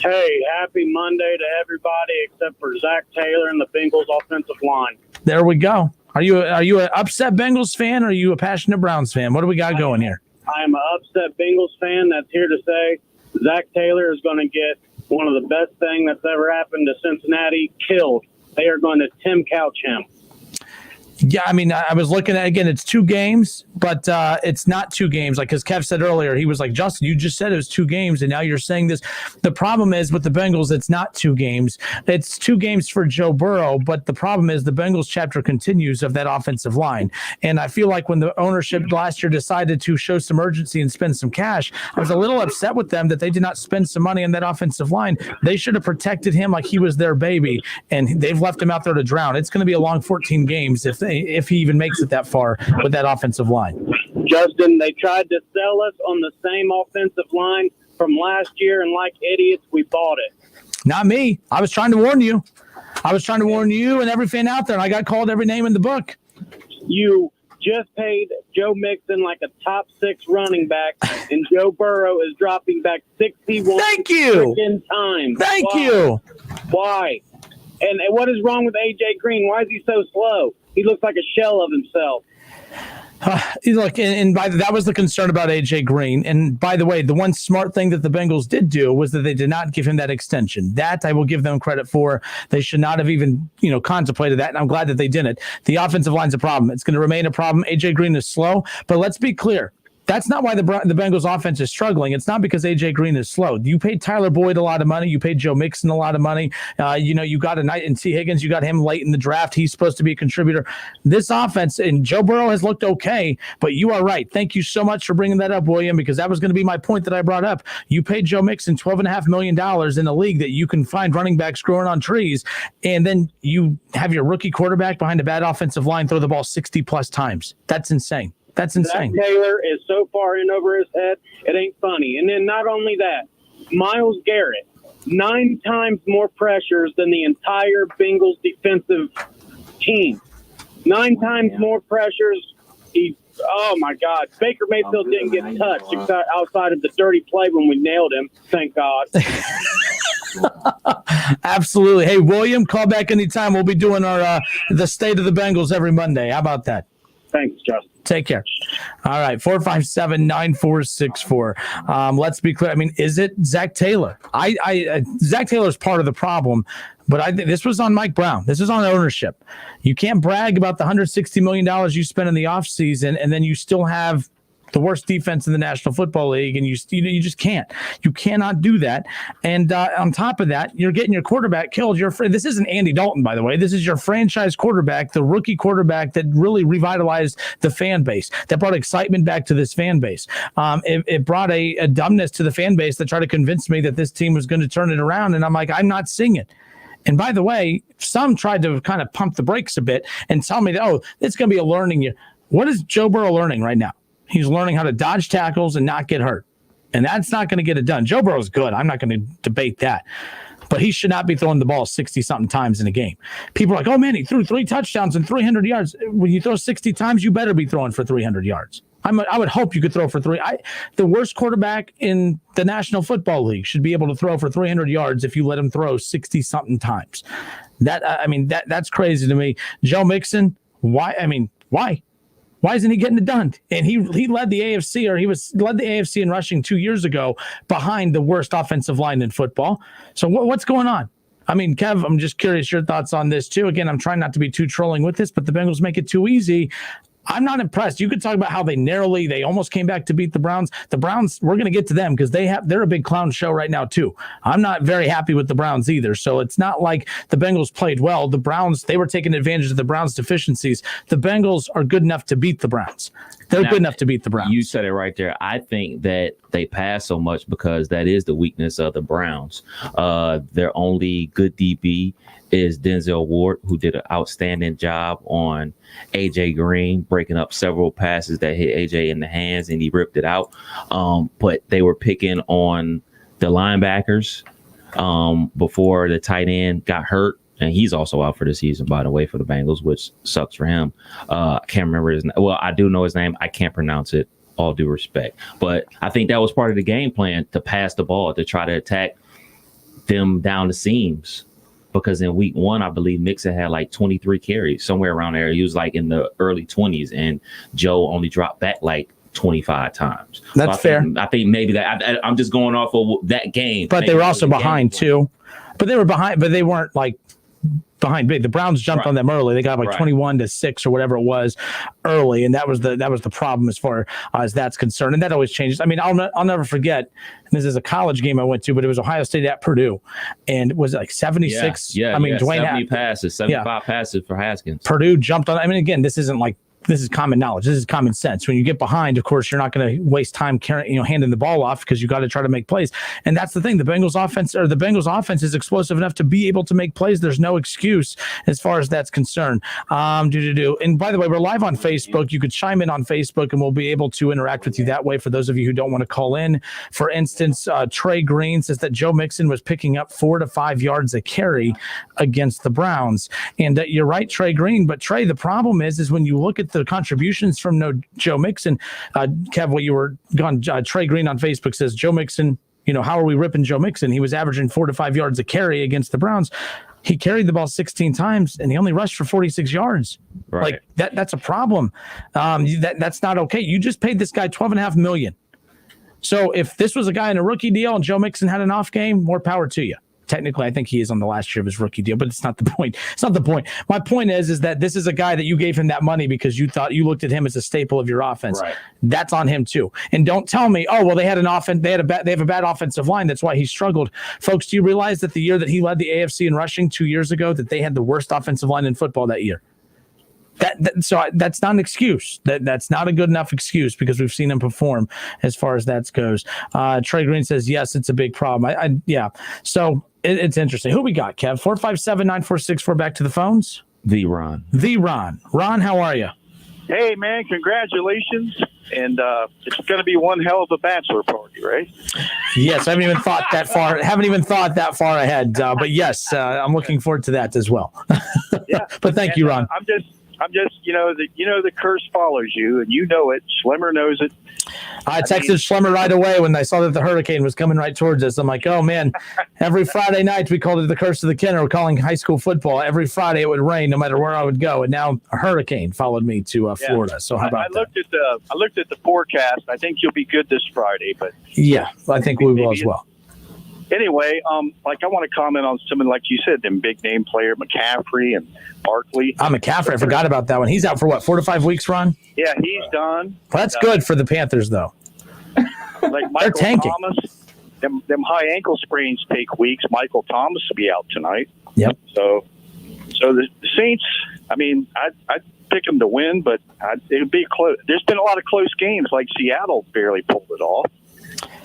Hey, happy Monday to everybody except for Zach Taylor and the Bengals offensive line. There we go. Are you an upset Bengals fan, or are you a passionate Browns fan? What do we got going here? I am an upset Bengals fan that's here to say Zach Taylor is going to get one of the best things that's ever happened to Cincinnati killed. They are going to Tim Couch him. Yeah, I mean, I was looking at, again, it's 2 games, but it's not 2 games. Like, as Kev said earlier, he was like, Justin, you just said it was 2 games, and now you're saying this. The problem is with the Bengals, it's not 2 games. It's 2 games for Joe Burrow, but the problem is the Bengals chapter continues of that offensive line. And I feel like when the ownership last year decided to show some urgency and spend some cash, I was a little upset with them that they did not spend some money on that offensive line. They should have protected him like he was their baby, and they've left him out there to drown. It's going to be a long 14 games if he even makes it that far with that offensive line. Justin, they tried to sell us on the same offensive line from last year, and like idiots, we bought it. Not me. I was trying to warn you. I was trying to warn you and every fan out there, and I got called every name in the book. You just paid Joe Mixon like a top 6 running back, and Joe Burrow is dropping back 61 Thank you. times. Thank you. Why? And what is wrong with A.J. Green? Why is he so slow? He looks like a shell of himself. Look, and that was the concern about A.J. Green. And by the way, the one smart thing that the Bengals did do was that they did not give him that extension. That I will give them credit for. They should not have even, contemplated that, and I'm glad that they didn't. The offensive line's a problem. It's going to remain a problem. A.J. Green is slow, but let's be clear. That's not why the Bengals offense is struggling. It's not because A.J. Green is slow. You paid Tyler Boyd a lot of money. You paid Joe Mixon a lot of money. You got a night in T. Higgins. You got him late in the draft. He's supposed to be a contributor. This offense, and Joe Burrow has looked okay, but you are right. Thank you so much for bringing that up, William, because that was going to be my point that I brought up. You paid Joe Mixon $12.5 million in a league that you can find running backs growing on trees, and then you have your rookie quarterback behind a bad offensive line throw the ball 60-plus times. That's insane. That's insane. Zach Taylor is so far in over his head, it ain't funny. And then not only that, Myles Garrett, 9 times more pressures than the entire Bengals defensive team. 9 times more pressures. Oh, my God. Baker Mayfield didn't get touched outside of the dirty play when we nailed him. Thank God. Absolutely. Hey, William, call back anytime. We'll be doing our the State of the Bengals every Monday. How about that? Thanks, Justin. Take care. All right, 457-9464. Let's be clear. I mean, is it Zach Taylor? Zach Taylor is part of the problem, but I think this was on Mike Brown. This is on ownership. You can't brag about the $160 million you spent in the offseason, and then you still have the worst defense in the National Football League, and you just can't. You cannot do that. And on top of that, you're getting your quarterback killed. This isn't Andy Dalton, by the way. This is your franchise quarterback, the rookie quarterback that really revitalized the fan base, that brought excitement back to this fan base. It brought a dumbness to the fan base that tried to convince me that this team was going to turn it around, and I'm like, I'm not seeing it. And by the way, some tried to kind of pump the brakes a bit and tell me that, it's going to be a learning year. What is Joe Burrow learning right now? He's learning how to dodge tackles and not get hurt. And that's not going to get it done. Joe Burrow's good. I'm not going to debate that. But he should not be throwing the ball 60-something times in a game. People are like, oh, man, he threw 3 touchdowns and 300 yards. When you throw 60 times, you better be throwing for 300 yards. I would hope you could throw for 3. The worst quarterback in the National Football League should be able to throw for 300 yards if you let him throw 60-something times. That's crazy to me. Joe Mixon, why? Why? Why isn't he getting it done? And he led the AFC, or led the AFC in rushing 2 years ago behind the worst offensive line in football. So what's going on? I mean, Kev, I'm just curious your thoughts on this too. Again, I'm trying not to be too trolling with this, but the Bengals make it too easy. I'm not impressed. You could talk about how they almost came back to beat the Browns. The Browns, we're going to get to them because they're a big clown show right now too. I'm not very happy with the Browns either. So it's not like the Bengals played well. The Browns, they were taking advantage of the Browns' deficiencies. The Bengals are good enough to beat the Browns. They're good enough to beat the Browns. You said it right there. I think that they pass so much because that is the weakness of the Browns. Their only good DB is Denzel Ward, who did an outstanding job on A.J. Green, breaking up several passes that hit A.J. in the hands, and he ripped it out. But they were picking on the linebackers before the tight end got hurt. And he's also out for the season, by the way, for the Bengals, which sucks for him. I can't remember his name. Well, I do know his name. I can't pronounce it, all due respect. But I think that was part of the game plan, to pass the ball, to try to attack them down the seams. Because in week 1, I believe Mixon had like 23 carries, somewhere around there. He was like in the early 20s, and Joe only dropped back like 25 times. That's fair. I think maybe that I'm just going off of that game. But they were also behind too. But they were behind, but they weren't like behind big. The Browns jumped on them early. They got like 21-6 or whatever it was early, and that was the problem as far as that's concerned. And that always changes. I mean, I'll never forget. And this is a college game I went to, but it was Ohio State at Purdue, and it was like 76. Yeah. I mean, Dwayne 75 passes for Haskins. Purdue jumped on. I mean, again, this is common knowledge. This is common sense. When you get behind, of course, you're not going to waste time handing the ball off, because you got to try to make plays. And that's the thing. The Bengals offense is explosive enough to be able to make plays. There's no excuse as far as that's concerned. And by the way, we're live on Facebook. You could chime in on Facebook, and we'll be able to interact with you that way. For those of you who don't want to call in, for instance, Trey Green says that Joe Mixon was picking up 4 to 5 yards a carry against the Browns. And you're right, Trey Green. But Trey, the problem is when you look at the contributions from Joe Mixon, Kev, what you were gone. Trey Green on Facebook says Joe Mixon. How are we ripping Joe Mixon? He was averaging 4 to 5 yards a carry against the Browns. He carried the ball 16 times, and he only rushed for 46 yards. Right. Like that's a problem. That's not okay. You just paid this guy $12.5 million. So if this was a guy in a rookie deal and Joe Mixon had an off game, more power to you. technically, I think he is on the last year of his rookie deal, but it's not the point. It's not the point. My point is that this is a guy that you gave him that money because you thought you looked at him as a staple of your offense. Right. That's on him too. And don't tell me, oh, well, they have a bad offensive line. That's why he struggled. Folks, do you realize that the year that he led the AFC in rushing 2 years ago, that they had the worst offensive line in football that year? So that's not an excuse. That's not a good enough excuse because we've seen him perform as far as that goes. Trey Green says, yes, it's a big problem. Yeah. So it's interesting. Who we got, Kev? 457-9464. Back to the phones. The Ron. Ron, how are you? Hey, man, congratulations. And it's going to be one hell of a bachelor party, right? Yes, I haven't even thought that far ahead. But yes, I'm looking forward to that as well. Yeah. But thank you, Ron. I'm just the curse follows you, and you know it. Schlemmer knows it. I texted Schlemmer right away when I saw that the hurricane was coming right towards us. I'm like, oh, man, every Friday night we called it the curse of the Kenner. We're calling high school football. Every Friday it would rain no matter where I would go. And now a hurricane followed me to Florida. So how about that? I looked at the forecast. I think you'll be good this Friday. But yeah, I think we will as well. Anyway, I want to comment on someone like you said, them big name player McCaffrey and Barkley. McCaffrey, I forgot about that one. He's out for what, 4 to 5 weeks, Ron? Yeah, he's done. Well, that's good for the Panthers, though. Like Michael Thomas, them high ankle sprains take weeks. Michael Thomas will be out tonight. Yep. So the Saints. I mean, I'd pick them to win, but it would be close. There's been a lot of close games, like Seattle barely pulled it off,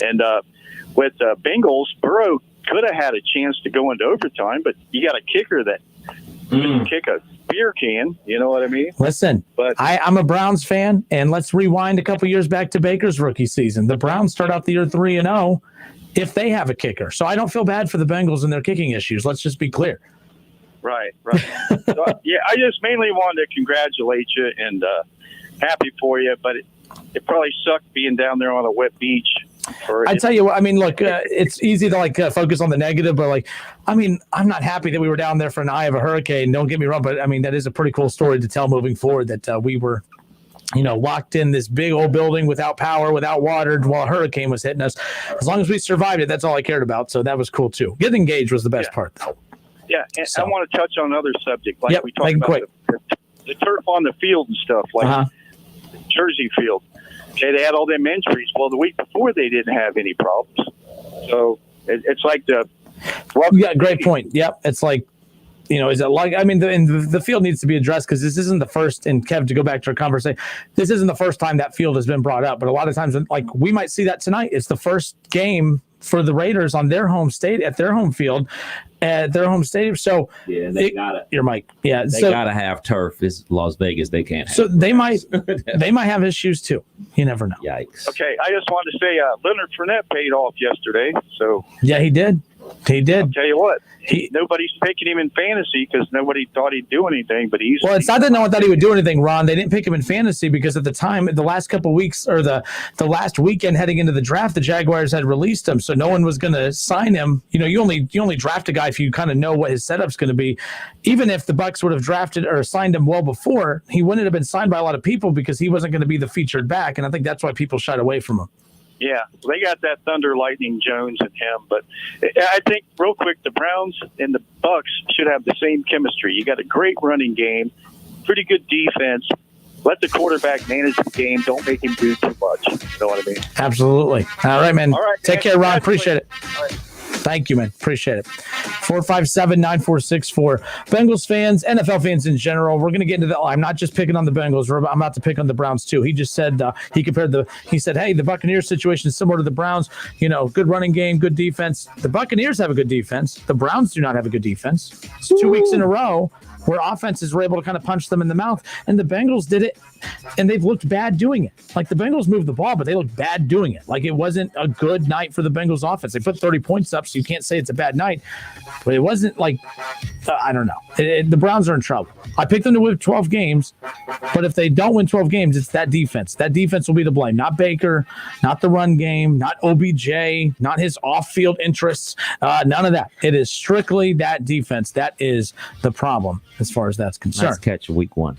and with Bengals, Burrow could have had a chance to go into overtime, but you got a kicker that can kick a beer can. You know what I mean? Listen, but I'm a Browns fan, and let's rewind a couple years back to Baker's rookie season. The Browns start out the year 3-0 if they have a kicker. So I don't feel bad for the Bengals and their kicking issues. Let's just be clear. Right. So, yeah, I just mainly wanted to congratulate you and happy for you, but it probably sucked being down there on a wet beach. I tell you what, I mean, look, it's easy to focus on the negative, but I'm not happy that we were down there for an eye of a hurricane. Don't get me wrong, but I mean, that is a pretty cool story to tell moving forward that we were, locked in this big old building without power, without water while a hurricane was hitting us. As long as we survived it, that's all I cared about. So that was cool too. Getting engaged was the best part though. Yeah. And I want to touch on another subject. Like we talked about the turf on the field and stuff like Jersey Field. Okay, they had all them injuries. Well, the week before they didn't have any problems. So it's like great point. Yep, it's like, is it like? I mean, the field needs to be addressed because this isn't the first. And Kev, to go back to our conversation, this isn't the first time that field has been brought up. But a lot of times, we might see that tonight. It's the first game for the Raiders on their home state at their home field. At their home stadium, so yeah, they got it. Your mic, yeah, they gotta have turf. It's Las Vegas, they can't. So they might have issues too. You never know. Yikes. Okay, I just wanted to say Leonard Fournette paid off yesterday. So yeah, he did. He did. I'll tell you what, nobody's picking him in fantasy because nobody thought he'd do anything. But it's not that no one thought he would do anything, Ron. They didn't pick him in fantasy because at the time, the last couple of weeks or the last weekend heading into the draft, the Jaguars had released him, so no one was going to sign him. You only draft a guy if you kind of know what his setup's going to be. Even if the Bucs would have drafted or signed him well before, he wouldn't have been signed by a lot of people because he wasn't going to be the featured back, and I think that's why people shied away from him. Yeah, they got that Thunder Lightning Jones in him, but I think real quick, the Browns and the Bucs should have the same chemistry. You got a great running game, pretty good defense. Let the quarterback manage the game. Don't make him do too much. You know what I mean? Absolutely. All right, man. All right, take care, Ron. Appreciate it. All right. Thank you, man. Appreciate it. 457-9464. Bengals fans, NFL fans in general, we're going to get into I'm not just picking on the Bengals. I'm about to pick on the Browns, too. He just said, he said, hey, the Buccaneers situation is similar to the Browns. Good running game, good defense. The Buccaneers have a good defense. The Browns do not have a good defense. It's 2 weeks in a row where offenses were able to kind of punch them in the mouth. And the Bengals did it, and they've looked bad doing it. Like, the Bengals moved the ball, but they looked bad doing it. Like, it wasn't a good night for the Bengals offense. They put 30 points up, so you can't say it's a bad night. But it wasn't like, I don't know. The Browns are in trouble. I picked them to win 12 games, but if they don't win 12 games, it's that defense. That defense will be to blame. Not Baker, not the run game, not OBJ, not his off-field interests, none of that. It is strictly that defense. That is the problem as far as that's concerned. Let's catch week one.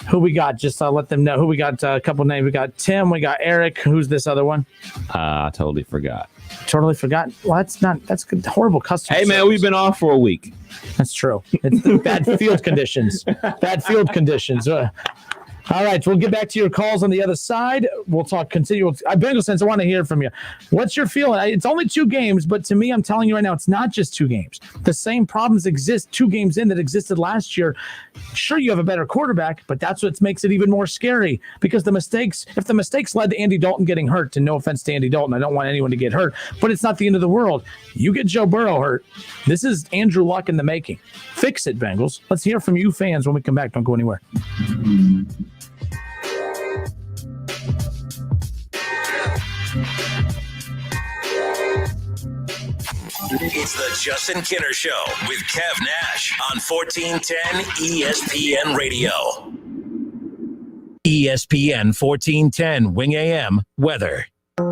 Who we got? Just let them know. Who we got? A couple names. We got Tim. We got Eric. Who's this other one? I totally forgot. Totally forgot. Well, that's good. Horrible customer Hey, man, service. we've been off for a week. That's true. It's the bad field conditions. Bad field conditions. All right, we'll get back to your calls on the other side. We'll continue. Bengals fans, I want to hear from you. What's your feeling? It's only 2 games, but to me, I'm telling you right now, it's not just 2 games. The same problems exist 2 games in that existed last year. Sure, you have a better quarterback, but that's what makes it even more scary because if the mistakes led to Andy Dalton getting hurt, and no offense to Andy Dalton, I don't want anyone to get hurt, but it's not the end of the world. You get Joe Burrow hurt. This is Andrew Luck in the making. Fix it, Bengals. Let's hear from you fans when we come back. Don't go anywhere. It's the Justin Kinner Show with Kev Nash on 1410 ESPN Radio. ESPN 1410 Wing AM weather.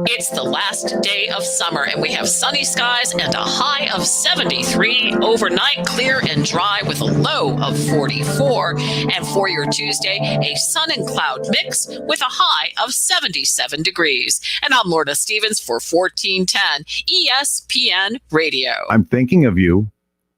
It's the last day of summer, and we have sunny skies and a high of 73. Overnight, clear and dry with a low of 44. And for your Tuesday, a sun and cloud mix with a high of 77 degrees. And I'm Lorna Stevens for 1410 ESPN Radio. I'm thinking of you.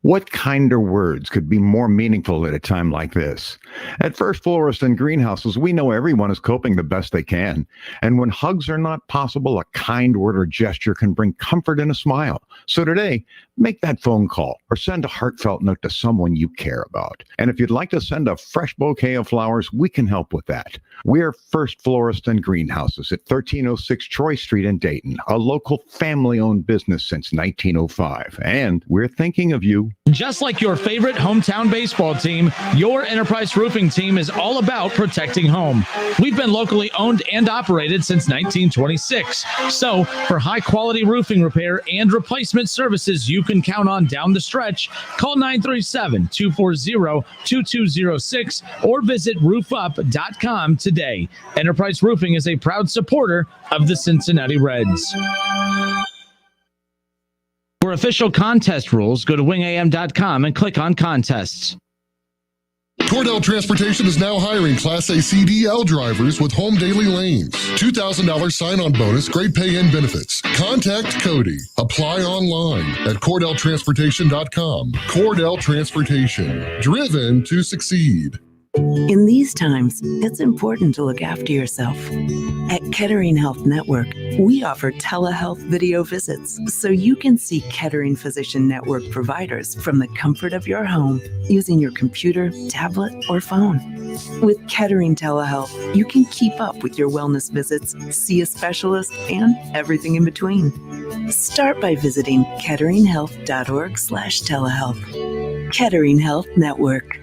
What kinder words could be more meaningful at a time like this? At First Florist and Greenhouses, we know everyone is coping the best they can. And when hugs are not possible, a kind word or gesture can bring comfort and a smile. So today, make that phone call or send a heartfelt note to someone you care about. And if you'd like to send a fresh bouquet of flowers, we can help with that. We're First Florist and Greenhouses at 1306 Troy Street in Dayton, a local family-owned business since 1905. And we're thinking of you. Just like your favorite hometown baseball team, your Enterprise Roofing team is all about protecting home. We've been locally owned and operated since 1926. So for high-quality roofing repair and replacement services you can count on down the stretch, call 937-240-2206 or visit roofup.com today. Enterprise Roofing is a proud supporter of the Cincinnati Reds. For official contest rules, go to wingam.com and click on contests. Cordell Transportation is now hiring Class A CDL drivers with home daily lanes. $2,000 sign-on bonus, great pay and benefits. Contact Cody. Apply online at CordellTransportation.com. Cordell Transportation. Driven to succeed. In these times, it's important to look after yourself. At Kettering Health Network, we offer telehealth video visits so you can see Kettering Physician Network providers from the comfort of your home using your computer, tablet, or phone. With Kettering Telehealth, you can keep up with your wellness visits, see a specialist, and everything in between. Start by visiting ketteringhealth.org/telehealth. Kettering Health Network.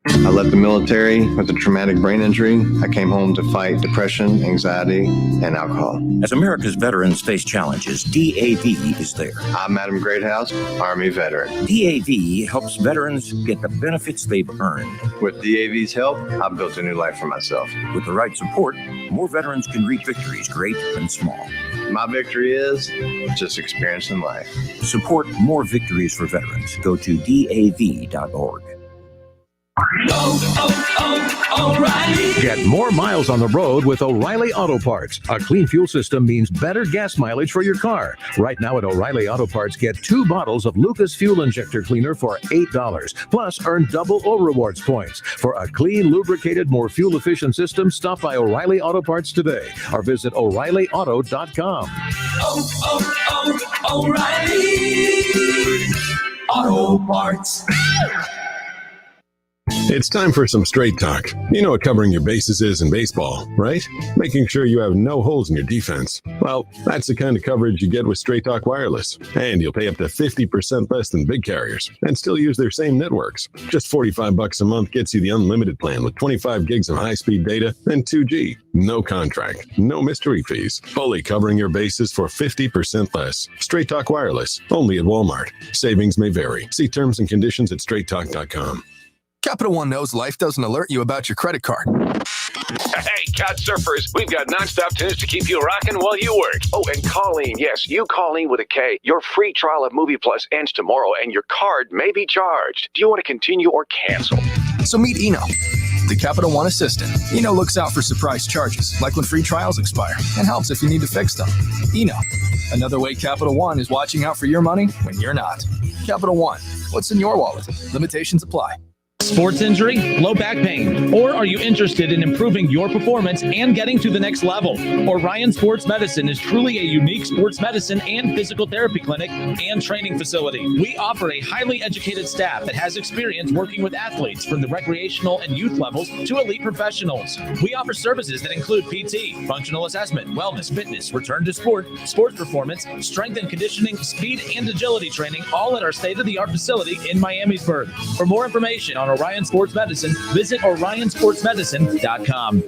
I left the military with a traumatic brain injury. I came home to fight depression, anxiety, and alcohol. As America's veterans face challenges, DAV is there. I'm Adam Greathouse, Army veteran. DAV helps veterans get the benefits they've earned. With DAV's help, I've built a new life for myself. With the right support, more veterans can reach victories, great and small. My victory is just experiencing life. Support more victories for veterans. Go to DAV.org. O'Reilly. Get more miles on the road with O'Reilly Auto Parts. A clean fuel system means better gas mileage for your car. Right now at O'Reilly Auto Parts, get 2 bottles of Lucas Fuel Injector Cleaner for $8. Plus, earn double O Rewards points. For a clean, lubricated, more fuel-efficient system, stop by O'Reilly Auto Parts today or visit O'ReillyAuto.com. O'Reilly Auto Parts. It's time for some straight talk. You know what covering your bases is in baseball, right? Making sure you have no holes in your defense. Well, that's the kind of coverage you get with Straight Talk Wireless. And you'll pay up to 50% less than big carriers and still use their same networks. Just $45 a month gets you the unlimited plan with 25 gigs of high-speed data and 2G. No contract, no mystery fees. Fully covering your bases for 50% less. Straight Talk Wireless, only at Walmart. Savings may vary. See terms and conditions at straighttalk.com. Capital One knows life doesn't alert you about your credit card. Hey, Cat Surfers, we've got nonstop tunes to keep you rocking while you work. Oh, and Colleen, yes, you Colleen with a K. Your free trial of Movie Plus ends tomorrow, and your card may be charged. Do you want to continue or cancel? So meet Eno, the Capital One Assistant. Eno looks out for surprise charges, like when free trials expire, and helps if you need to fix them. Eno, another way Capital One is watching out for your money when you're not. Capital One, what's in your wallet? Limitations apply. Sports injury, low back pain, or are you interested in improving your performance and getting to the next level? Orion Sports Medicine is truly a unique sports medicine and physical therapy clinic and training facility. We offer a highly educated staff that has experience working with athletes from the recreational and youth levels to elite professionals. We offer services that include PT, functional assessment, wellness, fitness, return to sport, sports performance, strength and conditioning, speed and agility training, all at our state-of-the-art facility in Miamisburg. For more information on Orion Sports Medicine, visit orionsportsmedicine.com.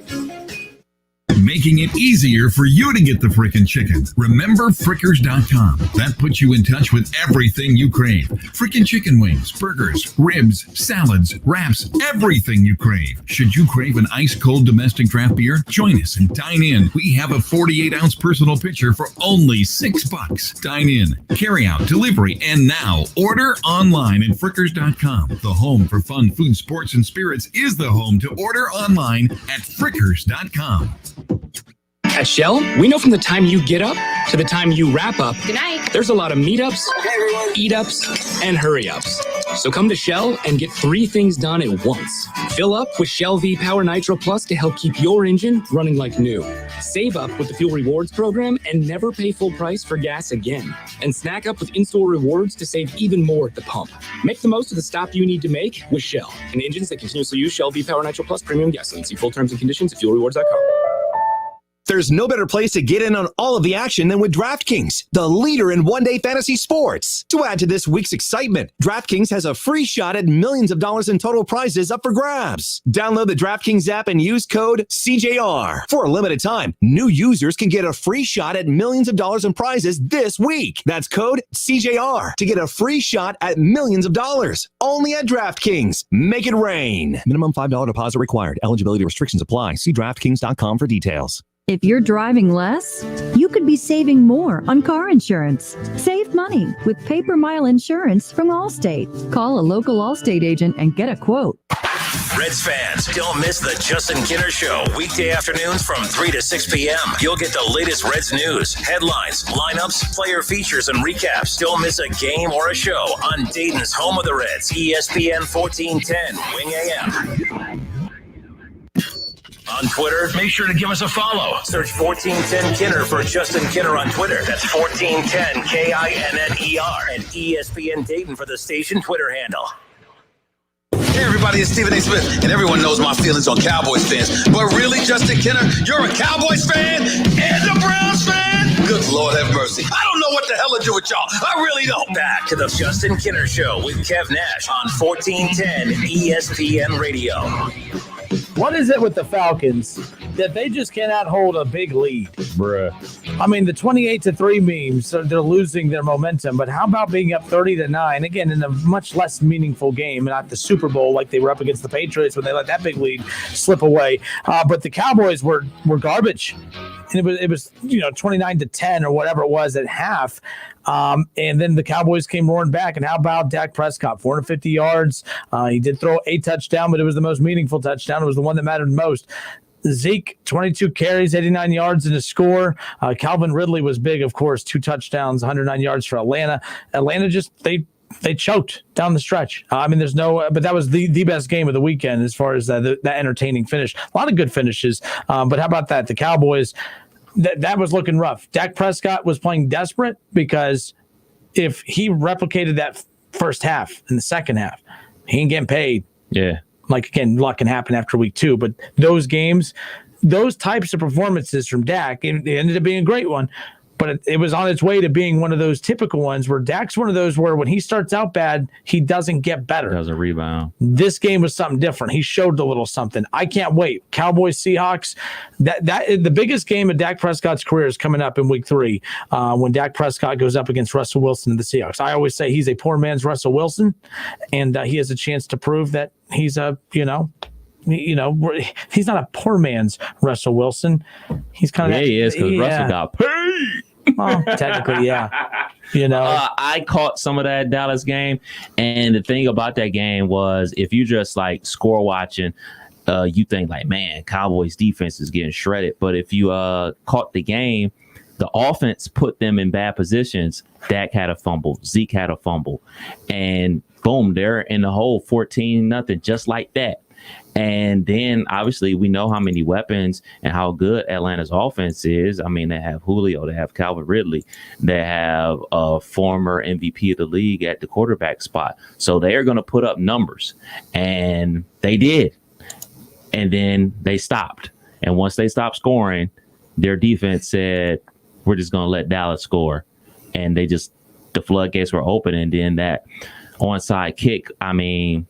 Making it easier for you to get the frickin' chicken. Remember Frickers.com. That puts you in touch with everything you crave. Frickin' chicken wings, burgers, ribs, salads, wraps, everything you crave. Should you crave an ice-cold domestic draft beer? Join us and dine in. We have a 48-ounce personal pitcher for only $6. Dine in, carry out, delivery, and now order online at Frickers.com. The home for fun, food, sports, and spirits is the home to order online at Frickers.com. At Shell, we know from the time you get up to the time you wrap up, good night, there's a lot of meetups, eat-ups, and hurry-ups. So come to Shell and get 3 things done at once. Fill up with Shell V-Power Nitro Plus to help keep your engine running like new. Save up with the Fuel Rewards program and never pay full price for gas again. And snack up with in-store rewards to save even more at the pump. Make the most of the stop you need to make with Shell and engines that continuously use Shell V-Power Nitro Plus premium gasoline. See full terms and conditions at fuelrewards.com. There's no better place to get in on all of the action than with DraftKings, the leader in one-day fantasy sports. To add to this week's excitement, DraftKings has a free shot at millions of dollars in total prizes up for grabs. Download the DraftKings app and use code CJR. For a limited time, new users can get a free shot at millions of dollars in prizes this week. That's code CJR to get a free shot at millions of dollars. Only at DraftKings. Make it rain. Minimum $5 deposit required. Eligibility restrictions apply. See DraftKings.com for details. If you're driving less, you could be saving more on car insurance. Save money with pay-per-mile insurance from Allstate. Call a local Allstate agent and get a quote. Reds fans, don't miss the Justin Kinner Show, weekday afternoons from 3 to 6 p.m. You'll get the latest Reds news, headlines, lineups, player features, and recaps. Don't miss a game or a show on Dayton's home of the Reds, ESPN 1410, Wing AM. On Twitter, make sure to give us a follow. Search 1410 Kinner for Justin Kinner on Twitter. That's 1410 KINNER and ESPN Dayton for the station Twitter handle. Hey everybody, it's Stephen A. Smith, and everyone knows my feelings on Cowboys fans. But really, Justin Kinner, you're a Cowboys fan and a Browns fan? Good Lord have mercy. I don't know what the hell to do with y'all. I really don't. Back to the Justin Kinner Show with Kev Nash on 1410 ESPN Radio. What is it with the Falcons that they just cannot hold a big lead? Bruh. I mean, the 28-3 memes, they're losing their momentum, but how about being up 30-9, again, in a much less meaningful game, not the Super Bowl like they were up against the Patriots when they let that big lead slip away. But the Cowboys were garbage. And it was 29-10 or whatever it was at half. And then the Cowboys came roaring back. And how about Dak Prescott? 450 yards. He did throw a touchdown, but it was the most meaningful touchdown. It was the one that mattered most. Zeke, 22 carries, 89 yards in a score. Calvin Ridley was big, of course, 2 touchdowns, 109 yards for Atlanta. Atlanta just they choked down the stretch. But that was the best game of the weekend as far as that entertaining finish. A lot of good finishes. But how about that? The Cowboys, that was looking rough. Dak Prescott was playing desperate because if he replicated that first half in the second half, he ain't getting paid. Yeah. Like, again, luck can happen after week 2. But those games, those types of performances from Dak, it ended up being a great one. But it was on its way to being one of those typical ones where Dak's one of those where when he starts out bad, he doesn't get better. Doesn't rebound. This game was something different. He showed a little something. I can't wait. Cowboys, Seahawks. The biggest game of Dak Prescott's career is coming up in week 3 when Dak Prescott goes up against Russell Wilson and the Seahawks. I always say he's a poor man's Russell Wilson, and he has a chance to prove that he's he's not a poor man's Russell Wilson. He's kind of he is because Russell got paid. Well, technically, yeah. I caught some of that Dallas game, and the thing about that game was if you just like score watching, you think like, man, Cowboys defense is getting shredded. But if you caught the game, the offense put them in bad positions. Dak had a fumble. Zeke had a fumble. And boom, they're in the hole 14-0, just like that. And then obviously we know how many weapons and how good Atlanta's offense is. I mean, they have Julio, they have Calvin Ridley, they have a former MVP of the league at the quarterback spot. So they're going to put up numbers, and they did. And then they stopped. And once they stopped scoring, their defense said, we're just going to let Dallas score. And the floodgates were open. And then that onside kick, I mean,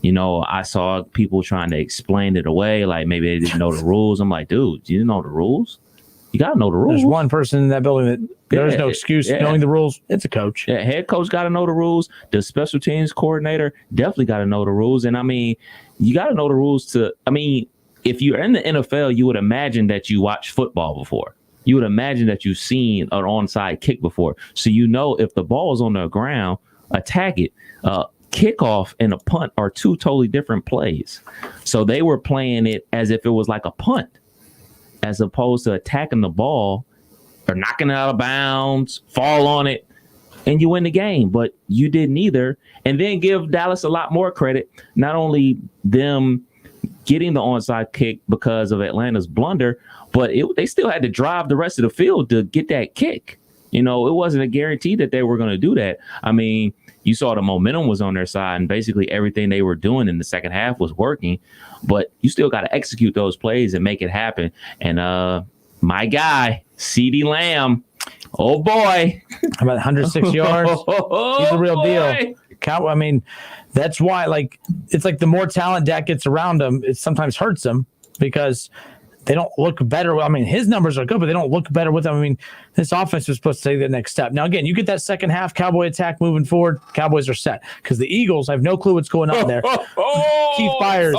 you know, I saw people trying to explain it away, like maybe they didn't know the rules. I'm like, dude, you didn't know the rules? You got to know the rules. There's one person in that building that there's no excuse knowing the rules. It's a coach. Yeah, head coach got to know the rules. The special teams coordinator definitely got to know the rules. And I mean, you got to know the rules if you're in the NFL, you would imagine that you watched football before. You would imagine that you've seen an onside kick before. So you know if the ball is on the ground, attack it. Kickoff and a punt are two totally different plays. So they were playing it as if it was like a punt, as opposed to attacking the ball or knocking it out of bounds, fall on it, and you win the game. But you didn't either. And then give Dallas a lot more credit. Not only them getting the onside kick because of Atlanta's blunder, but they still had to drive the rest of the field to get that kick. You know, it wasn't a guarantee that they were going to do that. I mean, you saw the momentum was on their side, and basically everything they were doing in the second half was working. But you still got to execute those plays and make it happen. And my guy, CeeDee Lamb, oh boy, about 106 yards. He's the real deal. I mean, that's why, like, it's like the more talent Dak gets around him, it sometimes hurts him because they don't look better. I mean, his numbers are good, but they don't look better with them. I mean, this offense was supposed to take the next step. Now, again, you get that second half Cowboy attack moving forward. Cowboys are set because the Eagles, I have no clue what's going on there. Keith Byers,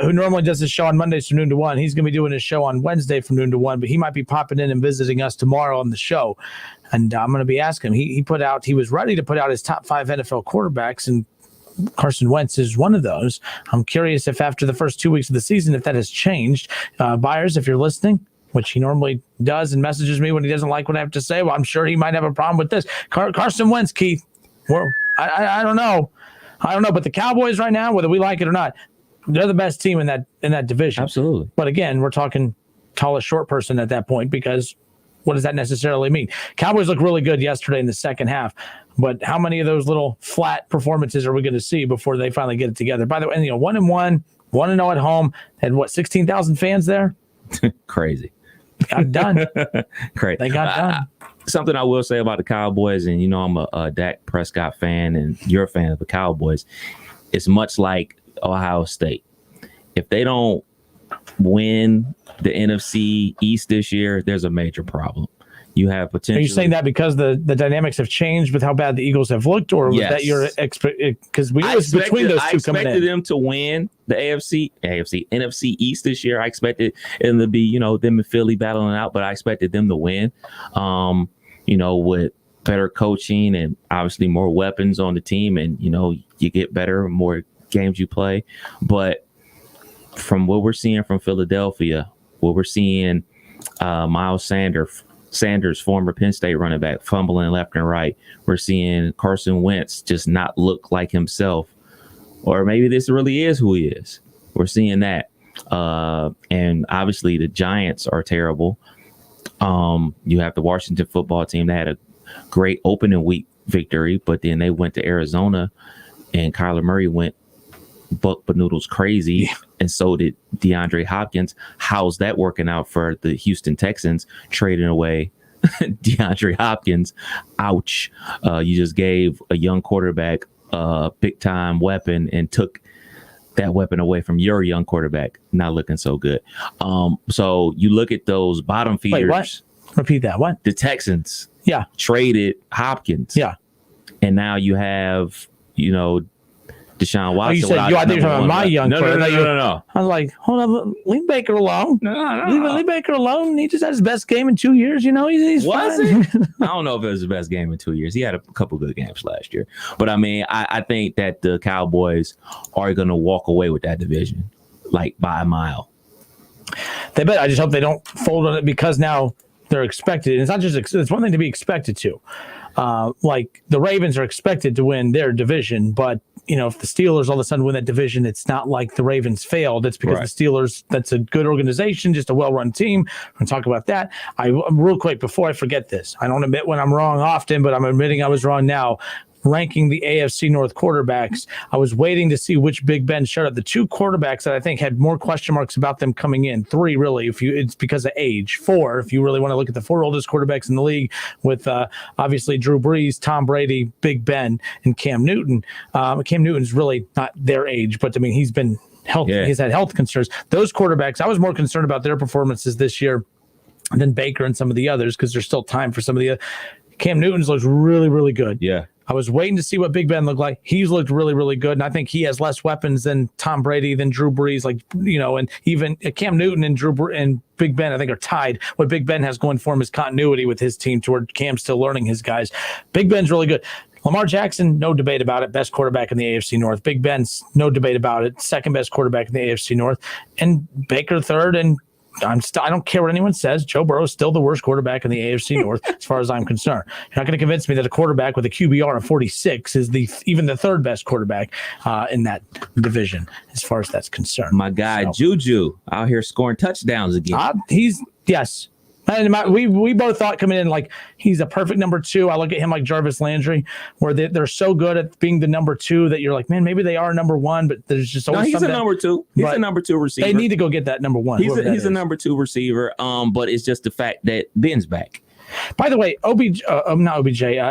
who normally does his show on Mondays from noon to 1, he's going to be doing his show on Wednesday from noon to 1, but he might be popping in and visiting us tomorrow on the show. And I'm going to be asking him. He was ready to put out his top 5 NFL quarterbacks, and Carson Wentz is one of those. I'm curious if after the first 2 weeks of the season, if that has changed. Byers, if you're listening, which he normally does and messages me when he doesn't like what I have to say, well, I'm sure he might have a problem with this. Carson Wentz, Keith. I don't know. But the Cowboys right now, whether we like it or not, they're the best team in that division. Absolutely. But again, we're talking tallest short person at that point, because what does that necessarily mean? Cowboys look really good yesterday in the second half, but how many of those little flat performances are we going to see before they finally get it together? By the way, 1-1, 1-0 at home, had 16,000 fans there? Crazy. Got it done. Great. They got done. Something I will say about the Cowboys, and you know I'm a Dak Prescott fan, and you're a fan of the Cowboys. It's much like Ohio State. If they don't win the NFC East this year, there's a major problem. You have potential. Are you saying that because the dynamics have changed with how bad the Eagles have looked, or was that your because we was between those two coming in? I expected them to win the NFC East this year. I expected them to be, them and Philly battling out, but I expected them to win. With better coaching and obviously more weapons on the team, and you get better, more games you play. But from what we're seeing from Philadelphia, what we're seeing, Miles Sanders, former Penn State running back, fumbling left and right. We're seeing Carson Wentz just not look like himself, or maybe this really is who he is. We're seeing that. And obviously the Giants are terrible. You have the Washington football team that had a great opening week victory, but then they went to Arizona and Kyler Murray went buck banoodles crazy, and so did DeAndre Hopkins. How's that working out for the Houston Texans, trading away DeAndre Hopkins? Ouch. You just gave a young quarterback a big-time weapon and took that weapon away from your young quarterback. Not looking so good. So you look at those bottom feeders. Wait, what? Repeat that. What? The Texans traded Hopkins. Yeah. And now you have, Deshaun Watson. Oh, you said I think you're talking about my young player. No. I was like, hold on, leave Baker alone. No. Leave Baker alone. He just had his best game in 2 years. He's fine. I don't know if it was his best game in 2 years. He had a couple good games last year. But I mean, I think that the Cowboys are going to walk away with that division. like by a mile. They bet. I just hope they don't fold on it because now they're expected. And it's not just it's one thing to be expected to. Like the Ravens are expected to win their division, but if the Steelers all of a sudden win that division, it's not like the Ravens failed. It's because the Steelers, that's a good organization, just a well-run team. We're going to talk about that. Real quick, before I forget this, I don't admit when I'm wrong often, but I'm admitting I was wrong now. Ranking the AFC North quarterbacks, I was waiting to see which Big Ben showed up. The 2 quarterbacks that I think had more question marks about them coming in. 3, really, it's because of age. 4, if you really want to look at the 4 oldest quarterbacks in the league, with obviously Drew Brees, Tom Brady, Big Ben, and Cam Newton. Cam Newton's really not their age, but I mean he's been healthy. Yeah. He's had health concerns. Those quarterbacks, I was more concerned about their performances this year than Baker and some of the others because there's still time for some of the other. Cam Newton's looks really, really good. Yeah. I was waiting to see what Big Ben looked like. He's looked really, really good. And I think he has less weapons than Tom Brady, than Drew Brees, and even Cam Newton and Big Ben, I think, are tied. What Big Ben has going for him is continuity with his team toward Cam still learning his guys. Big Ben's really good. Lamar Jackson, no debate about it. Best quarterback in the AFC North. Big Ben's no debate about it. Second best quarterback in the AFC North. And Baker third, and I don't care what anyone says. Joe Burrow is still the worst quarterback in the AFC North, as far as I'm concerned. You're not going to convince me that a quarterback with a QBR of 46 is even the third best quarterback in that division, as far as that's concerned. My guy Juju out here scoring touchdowns again. Yes. And we both thought coming in like he's a perfect number 2. I look at him like Jarvis Landry, where they're so good at being the number 2 that you're like, man, maybe they are number 1, but there's just always he's a number 2. He's a number 2 receiver. They need to go get that number 1. He's a number 2 receiver. But it's just the fact that Ben's back. By the way,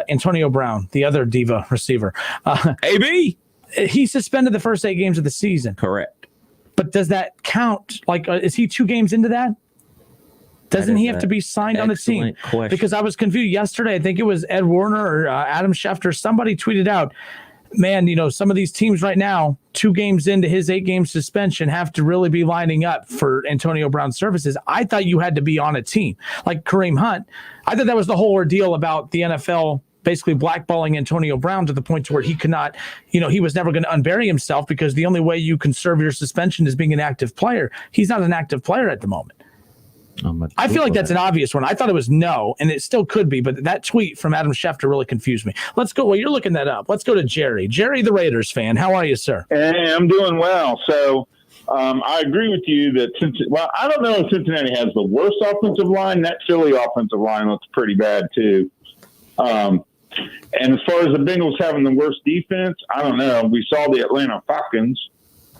Antonio Brown, the other diva receiver, AB, he suspended the first 8 games of the season. Correct. But does that count? Like, is he 2 games into that? Doesn't he have to be signed on the team? Question. Because I was confused yesterday. I think it was Ed Warner or Adam Schefter. Somebody tweeted out, man, some of these teams right now, 2 games into his 8-game suspension, have to really be lining up for Antonio Brown's services. I thought you had to be on a team. Like Kareem Hunt, I thought that was the whole ordeal about the NFL basically blackballing Antonio Brown to the point to where he could not, he was never going to unbury himself because the only way you can serve your suspension is being an active player. He's not an active player at the moment. I feel like that's an obvious one. I thought it was no, and it still could be, but that tweet from Adam Schefter really confused me. Let's go. Well, you're looking that up. Let's go to Jerry. Jerry, the Raiders fan. How are you, sir? Hey, I'm doing well. So I agree with you that I don't know if Cincinnati has the worst offensive line. That Philly offensive line looks pretty bad too. And as far as the Bengals having the worst defense, I don't know. We saw the Atlanta Falcons.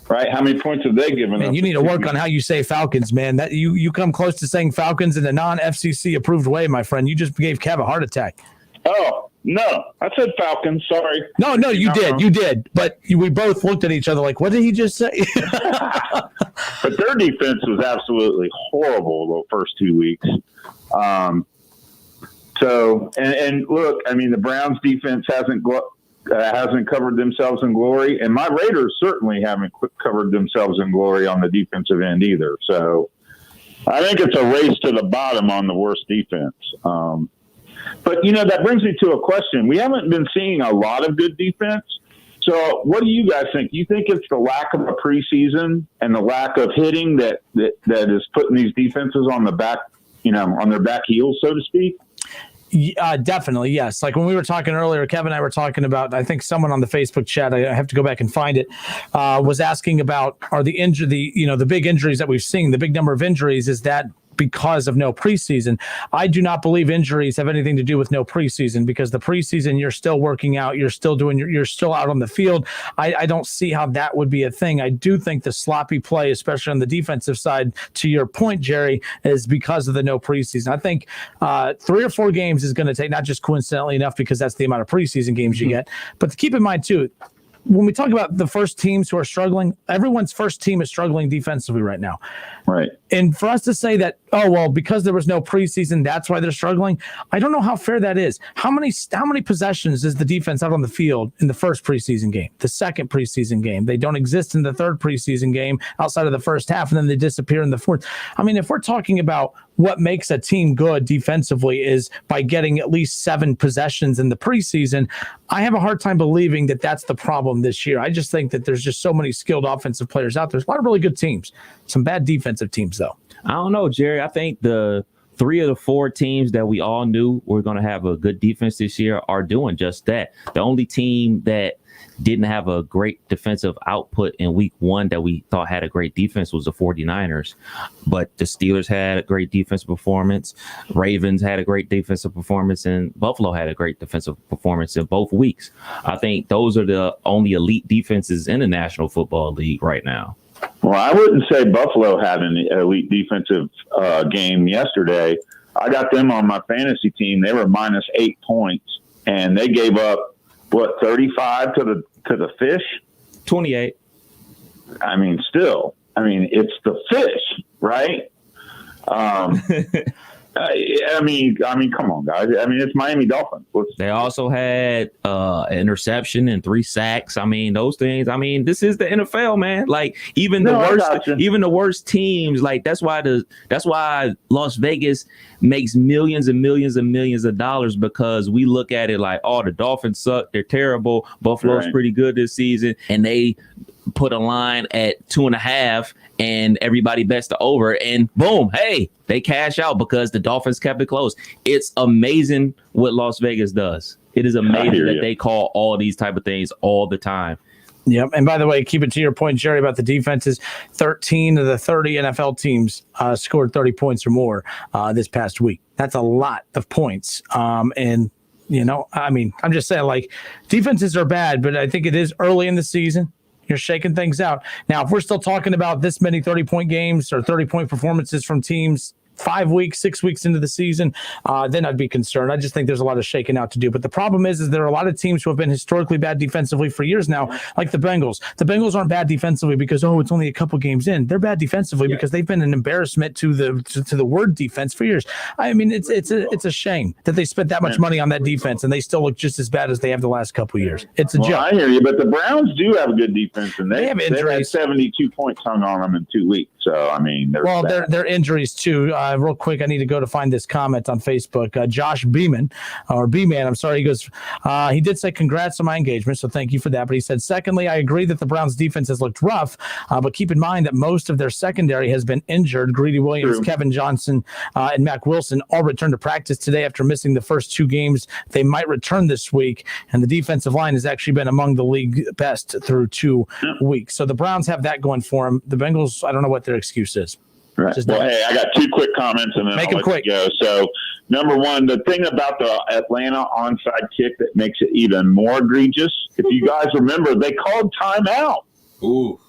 Right? How many points have they given us? You need to work on how you say Falcons, man. That you come close to saying Falcons in a non-FCC approved way, my friend. You just gave Kev a heart attack. Oh, no. I said Falcons. Sorry. No, you did. Wrong. You did. But we both looked at each other like, what did he just say? But their defense was absolutely horrible the first 2 weeks. So look, I mean, the Browns defense hasn't covered themselves in glory, and my Raiders certainly haven't covered themselves in glory on the defensive end either. So I think it's a race to the bottom on the worst defense. But, that brings me to a question. We haven't been seeing a lot of good defense. So what do you guys think? Do you think it's the lack of a preseason and the lack of hitting that is putting these defenses on the back, on their back heels, so to speak? Definitely, yes. Like when we were talking earlier, Kevin and I were talking about, I think someone on the Facebook chat, I have to go back and find it, was asking about the big injuries that we've seen, the big number of injuries, is that because of no preseason? I do not believe injuries have anything to do with no preseason, because the preseason, you're still working out, you're still out on the field. I don't see how that would be a thing. I do think the sloppy play, especially on the defensive side, to your point, Jerry, is because of the no preseason. I think 3 or 4 games is going to take, not just coincidentally enough because that's the amount of preseason games you get, but to keep in mind too, when we talk about the first teams who are struggling, everyone's first team is struggling defensively right now. Right. And for us to say that, oh, well, because there was no preseason, that's why they're struggling, I don't know how fair that is. How many possessions is the defense out on the field in the first preseason game, the second preseason game? They don't exist in the third preseason game outside of the first half, and then they disappear in the fourth. I mean, if we're talking about what makes a team good defensively is by getting at least 7 possessions in the preseason. I have a hard time believing that that's the problem this year. I just think that there's just so many skilled offensive players out there. There's a lot of really good teams, some bad defensive teams, though. I don't know, Jerry. I think the 3 of the 4 teams that we all knew were going to have a good defense this year are doing just that. The only team that didn't have a great defensive output in week 1 that we thought had a great defense was the 49ers. But the Steelers had a great defensive performance. Ravens had a great defensive performance, and Buffalo had a great defensive performance in both weeks. I think those are the only elite defenses in the National Football League right now. Well, I wouldn't say Buffalo had an elite defensive game yesterday. I got them on my fantasy team. They were minus 8 points, and they gave up, 35 to the Fish? 28. I mean, still. I mean, it's the Fish, right? I mean, come on, guys. I mean, it's Miami Dolphins. They also had an interception and 3 sacks. I mean, those things. I mean, this is the NFL, man. Like even the worst teams. Like that's why Las Vegas makes millions and millions and millions of dollars, because we look at it like, oh, the Dolphins suck. They're terrible. Buffalo's pretty good this season, and they put a line at 2.5 and everybody bets the over, and boom, hey, they cash out because the Dolphins kept it close. It's amazing what Las Vegas does. It is amazing that they call all these type of things all the time. Yep. And by the way, keep it to your point, Jerry, about the defenses. 13 of the 30 NFL teams scored 30 points or more this past week. That's a lot of points. And you know, I mean, I'm just saying, like, defenses are bad, but I think it is early in the season. You're shaking things out. Now, if we're still talking about this many 30-point games or 30-point performances from teams 5 weeks, 6 weeks into the season, then I'd be concerned. I just think there's a lot of shaking out to do. But the problem is there are a lot of teams who have been historically bad defensively for years now, like the Bengals. The Bengals aren't bad defensively because, it's only a couple games in. They're bad defensively because they've been an embarrassment to the word defense for years. I mean, it's a shame that they spent that much money on that defense and they still look just as bad as they have the last couple of years. It's a joke. I hear you, but the Browns do have a good defense, and they have injuries. They've had 72 points hung on them in 2 weeks. So, I mean, they're injuries too. Real quick, I need to go to find this comment on Facebook. Josh Beeman, or B-Man, I'm sorry. He goes, he did say congrats on my engagement, so thank you for that. But he said, secondly, I agree that the Browns defense has looked rough, but keep in mind that most of their secondary has been injured. Greedy Williams, Kevin Johnson, and Mac Wilson all returned to practice today after missing the first 2 games. They might return this week, and the defensive line has actually been among the league best through 2 weeks. So the Browns have that going for them. The Bengals, I don't know what their excuse is. Right. Well, hey, I got 2 quick comments and then Make I'll them quick. Go. So, number one, the thing about the Atlanta onside kick that makes it even more egregious, if you guys remember, they called timeout. Ooh.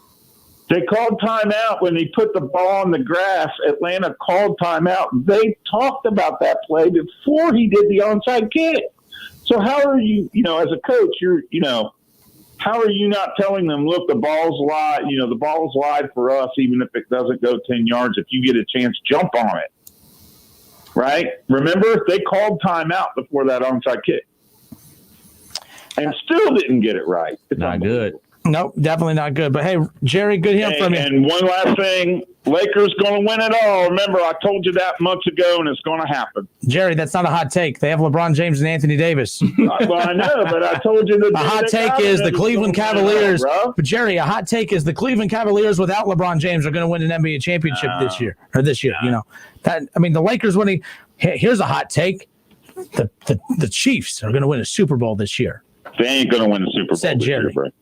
They called timeout when they put the ball on the grass. Atlanta called timeout. They talked about that play before he did the onside kick. So how are you, as a coach, how are you not telling them, look, the ball's live, the ball's live for us, even if it doesn't go 10 yards. If you get a chance, jump on it. Right? Remember, they called timeout before that onside kick and still didn't get it right. It's not good. Nope, definitely not good. But, hey, Jerry, good hearing from you. And one last thing, Lakers going to win it all. Remember, I told you that months ago, and it's going to happen. Jerry, that's not a hot take. They have LeBron James and Anthony Davis. Well, I know, but I told you that. A hot take is the Cleveland Cavaliers. But, Jerry, a hot take is the Cleveland Cavaliers without LeBron James are going to win an NBA championship this year. The Lakers winning. Here's a hot take. The Chiefs are going to win a Super Bowl this year. They ain't going to win the Super Bowl said Jerry. This year, bro.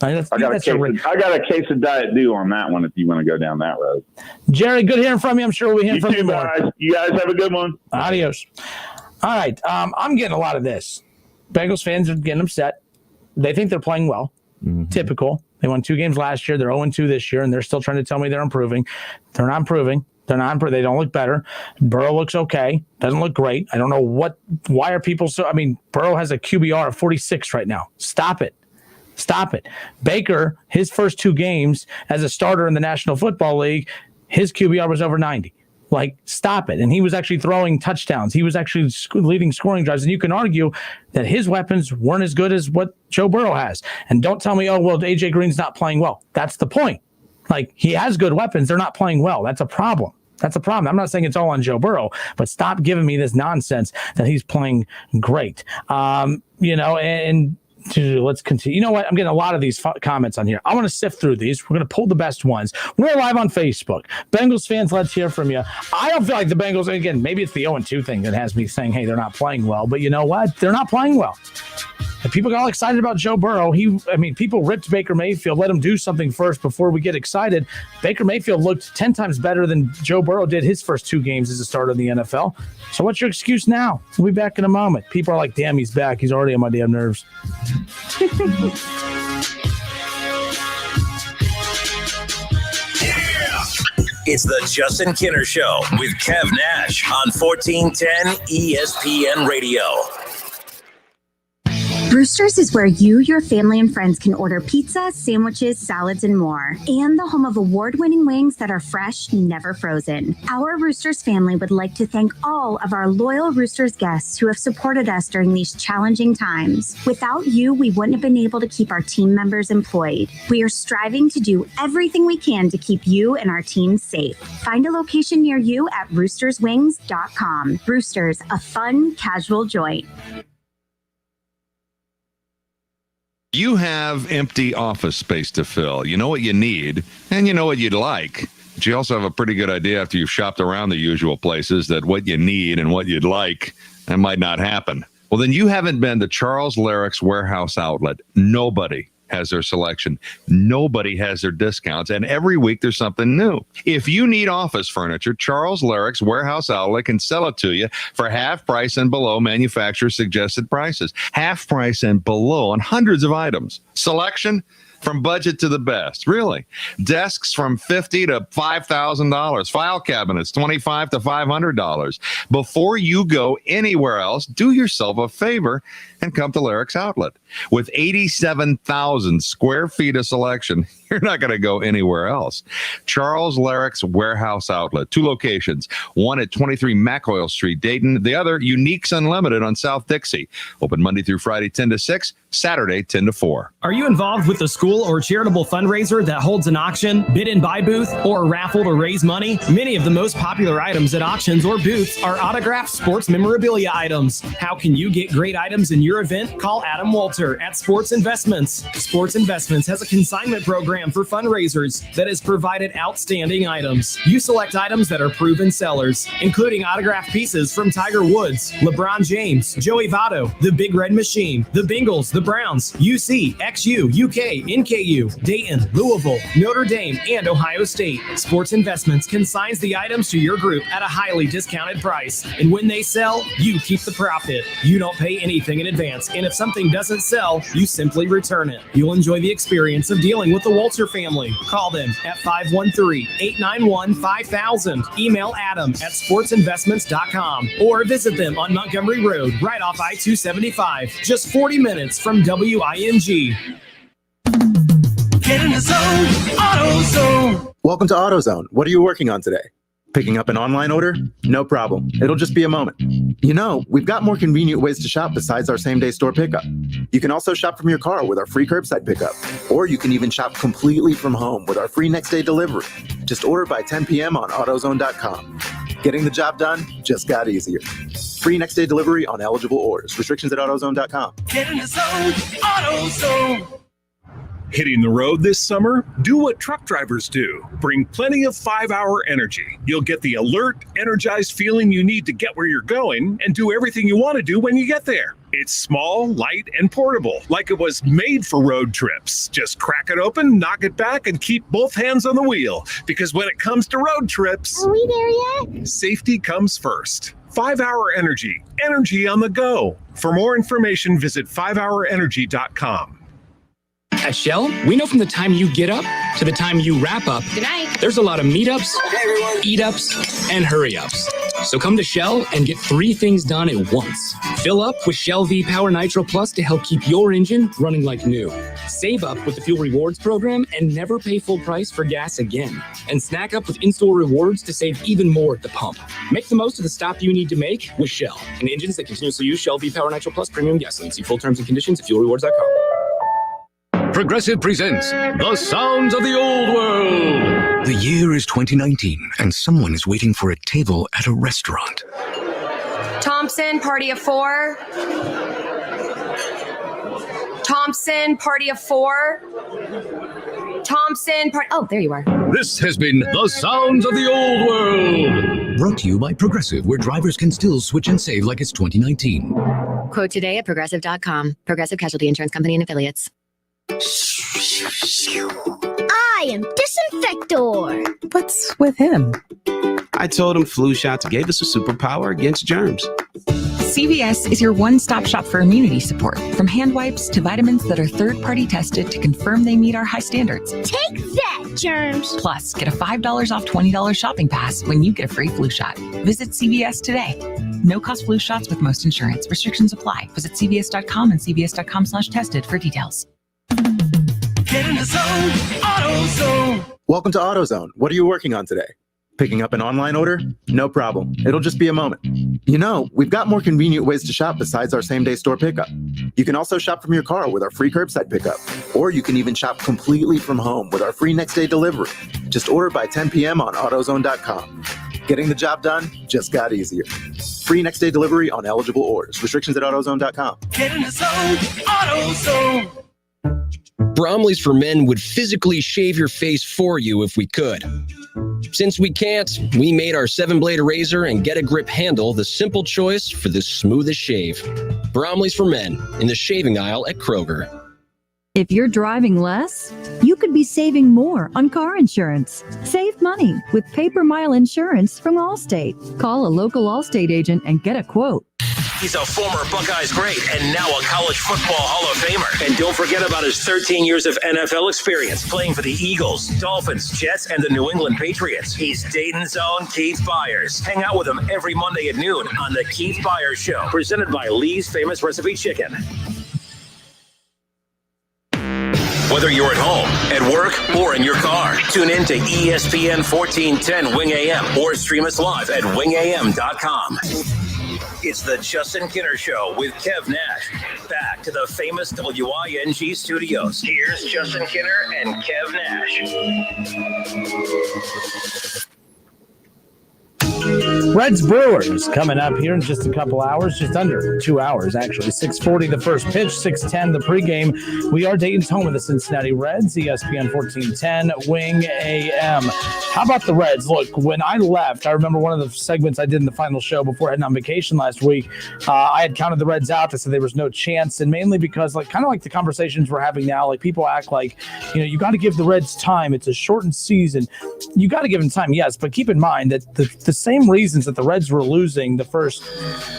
I got a case of Diet Dew on that one if you want to go down that road. Jerry, good hearing from you. I'm sure we'll be hearing from you more. Guys. You guys have a good one. Adios. All right. I'm getting a lot of this. Bengals fans are getting upset. They think they're playing well. Mm-hmm. Typical. They won 2 games last year. They're 0-2 this year, and they're still trying to tell me they're improving. They're not improving. They don't look better. Burrow looks okay. Doesn't look great. I don't know why are people so. I mean, Burrow has a QBR of 46 right now. Stop it. Baker, his first 2 games as a starter in the National Football League, his QBR was over 90. Like, stop it. And he was actually throwing touchdowns. He was actually leading scoring drives. And you can argue that his weapons weren't as good as what Joe Burrow has. And don't tell me, AJ Green's not playing well. That's the point. Like, he has good weapons. They're not playing well. That's a problem. That's a problem. I'm not saying it's all on Joe Burrow, but stop giving me this nonsense that he's playing great. Let's continue. You know what? I'm getting a lot of these comments on here. I want to sift through these. We're going to pull the best ones. We're live on Facebook. Bengals fans, let's hear from you. I don't feel like the Bengals, again, maybe it's the 0-2 thing that has me saying, hey, they're not playing well. But you know what? They're not playing well. And people got all excited about Joe Burrow. People ripped Baker Mayfield, let him do something first before we get excited. Baker Mayfield looked 10 times better than Joe Burrow did his first 2 games as a starter in the NFL. So what's your excuse now? We'll be back in a moment. People are like, damn, he's back. He's already on my damn nerves. It's the Justin Kinner Show with Kev Nash on 1410 ESPN Radio. Roosters is where you, your family, and friends can order pizza, sandwiches, salads, and more. And the home of award-winning wings that are fresh, never frozen. Our Roosters family would like to thank all of our loyal Roosters guests who have supported us during these challenging times. Without you, we wouldn't have been able to keep our team members employed. We are striving to do everything we can to keep you and our team safe. Find a location near you at roosterswings.com. Roosters, a fun, casual joint. You have empty office space to fill. You know what you need, and you know what you'd like. But you also have a pretty good idea after you've shopped around the usual places that what you need and what you'd like, that might not happen. Well, then you haven't been to Charles Larrick's Warehouse Outlet. Nobody has their selection. Nobody has their discounts. And every week there's something new. If you need office furniture, Charles Larrick's Warehouse Outlet can sell it to you for half price and below manufacturer suggested prices. Half price and below on hundreds of items. Selection from budget to the best, really. Desks from $50 to $5,000. File cabinets, $25 to $500. Before you go anywhere else, do yourself a favor and come to Larrick's Outlet. With 87,000 square feet of selection, you're not going to go anywhere else. Charles Larrick's Warehouse Outlet. 2 locations. One at 23 McOil Street, Dayton. The other, Uniques Unlimited on South Dixie. Open Monday through Friday, 10 to 6. Saturday, 10 to 4. Are you involved with a school or charitable fundraiser that holds an auction, bid and buy booth, or a raffle to raise money? Many of the most popular items at auctions or booths are autographed sports memorabilia items. How can you get great items in your event? Call Adam Walter at Sports Investments. Sports Investments has a consignment program for fundraisers that has provided outstanding items. You select items that are proven sellers, including autographed pieces from Tiger Woods, LeBron James, Joey Votto, the Big Red Machine, the Bengals, the Browns, UC, XU, UK, NKU, Dayton, Louisville, Notre Dame, and Ohio State. Sports Investments consigns the items to your group at a highly discounted price. And when they sell, you keep the profit. You don't pay anything in advance. And if something doesn't sell, you simply return it. You'll enjoy the experience of dealing with the Walter family. Call them at 513-891-5000. Email Adam at sportsinvestments.com or visit them on Montgomery Road, right off I-275. Just 40 minutes from WING. Get in the zone, AutoZone. Welcome to AutoZone. What are you working on today? Picking up an online order? No problem. It'll just be a moment. You know, we've got more convenient ways to shop besides our same-day store pickup. You can also shop from your car with our free curbside pickup. Or you can even shop completely from home with our free next-day delivery. Just order by 10 p.m. on AutoZone.com. Getting the job done just got easier. Free next-day delivery on eligible orders. Restrictions at AutoZone.com. Get in the zone, AutoZone. Hitting the road this summer? Do what truck drivers do. Bring plenty of 5-Hour Energy. You'll get the alert, energized feeling you need to get where you're going and do everything you want to do when you get there. It's small, light, and portable, like it was made for road trips. Just crack it open, knock it back, and keep both hands on the wheel. Because when it comes to road trips, are we there yet? Safety comes first. 5-Hour Energy. Energy on the go. For more information, visit 5hourenergy.com. At Shell, we know from the time you get up to the time you wrap up, Good night. There's a lot of meetups, eat-ups, and hurry-ups. So come to Shell and get 3 things done at once. Fill up with Shell V Power Nitro Plus to help keep your engine running like new. Save up with the Fuel Rewards program and never pay full price for gas again. And snack up with in-store rewards to save even more at the pump. Make the most of the stop you need to make with Shell and engines that continuously use Shell V Power Nitro Plus premium gasoline. See full terms and conditions at fuelrewards.com. Progressive presents The Sounds of the Old World. The year is 2019, and someone is waiting for a table at a restaurant. Thompson, party of 4. Thompson, party of 4. Thompson, oh, there you are. This has been The Sounds of the Old World. Brought to you by Progressive, where drivers can still switch and save like it's 2019. Quote today at Progressive.com. Progressive Casualty Insurance Company and Affiliates. I am Disinfector. What's with him? I told him flu shots gave us a superpower against germs. CVS is your one-stop shop for immunity support, from hand wipes to vitamins that are third-party tested to confirm they meet our high standards. Take that, germs. Plus, get a $5 off $20 shopping pass when you get a free flu shot. Visit CVS today. No-cost flu shots with most insurance. Restrictions apply. Visit CVS.com and CVS.com/tested for details. Get in the zone, AutoZone. Welcome to AutoZone. What are you working on today? Picking up an online order? No problem. It'll just be a moment. You know, we've got more convenient ways to shop besides our same-day store pickup. You can also shop from your car with our free curbside pickup. Or you can even shop completely from home with our free next-day delivery. Just order by 10 p.m. on AutoZone.com. Getting the job done just got easier. Free next-day delivery on eligible orders. Restrictions at AutoZone.com. Get in the zone, AutoZone. Bromley's for Men would physically shave your face for you if we could. Since we can't, we made our 7-blade razor and Get a Grip handle the simple choice for the smoothest shave. Bromley's for Men in the shaving aisle at Kroger. If you're driving less, you could be saving more on car insurance. Save money with pay-per-mile insurance from Allstate. Call a local Allstate agent and get a quote. He's a former Buckeyes great and now a college football Hall of Famer. And don't forget about his 13 years of NFL experience playing for the Eagles, Dolphins, Jets, and the New England Patriots. He's Dayton's own Keith Byers. Hang out with him every Monday at noon on the Keith Byers Show, presented by Lee's Famous Recipe Chicken. Whether you're at home, at work, or in your car, tune in to ESPN 1410 Wing AM or stream us live at wingam.com. It's the Justin Kinner Show with Kev Nash. Back to the famous WING studios. Here's Justin Kinner and Kev Nash. Reds Brewers coming up here in just a couple hours, just under 2 hours, actually. 6:40 the first pitch, 6:10 the pregame. We are Dayton's home of the Cincinnati Reds, ESPN 1410 Wing AM. How about the Reds? Look, when I left, I remember one of the segments I did in the final show before heading on vacation last week. I had counted the Reds out. I said there was no chance, and mainly because, kind of like the conversations we're having now, people act like, you got to give the Reds time. It's a shortened season. You got to give them time, yes, but keep in mind that the same reasons that the Reds were losing the first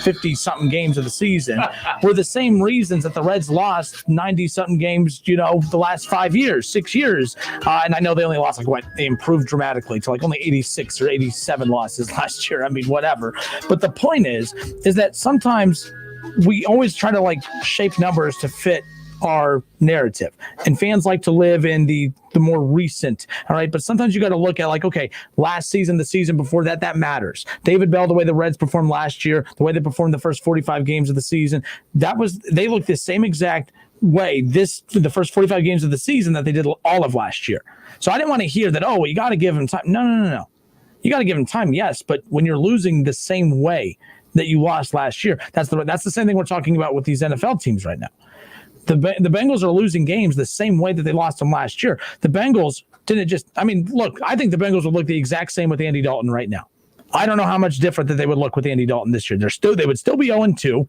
50-something games of the season were the same reasons that the Reds lost 90-something games, the last 6 years. And I know they only lost, they improved dramatically to only 86 or 87 losses last year. I mean, whatever. But the point is that sometimes we always try to shape numbers to fit our narrative, and fans like to live in the more recent. All right. But sometimes you got to look at okay, last season, the season before that matters. David Bell, the way the Reds performed last year, the way they performed the first 45 games of the season, they looked the same exact way the first 45 games of the season that they did all of last year. So I didn't want to hear that, you got to give them time. No. You got to give them time. Yes. But when you're losing the same way that you lost last year, that's the same thing we're talking about with these NFL teams right now. The Bengals are losing games the same way that they lost them last year. The Bengals didn't look, I think the Bengals would look the exact same with Andy Dalton right now. I don't know how much different that they would look with Andy Dalton this year. They would still be 0-2.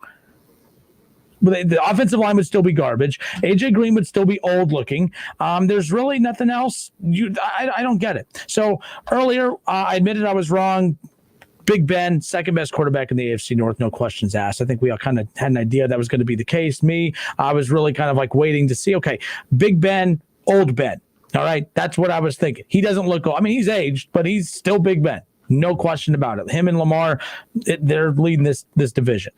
But the offensive line would still be garbage. AJ Green would still be old looking. There's really nothing else. I don't get it. So earlier, I admitted I was wrong. Big Ben, second best quarterback in the AFC North, no questions asked. I think we all kind of had an idea that was going to be the case. I was really kind of waiting to see, Big Ben, old Ben. All right, that's what I was thinking. He doesn't look old. I mean, he's aged, but he's still Big Ben. No question about it. Him and Lamar, they're leading this division.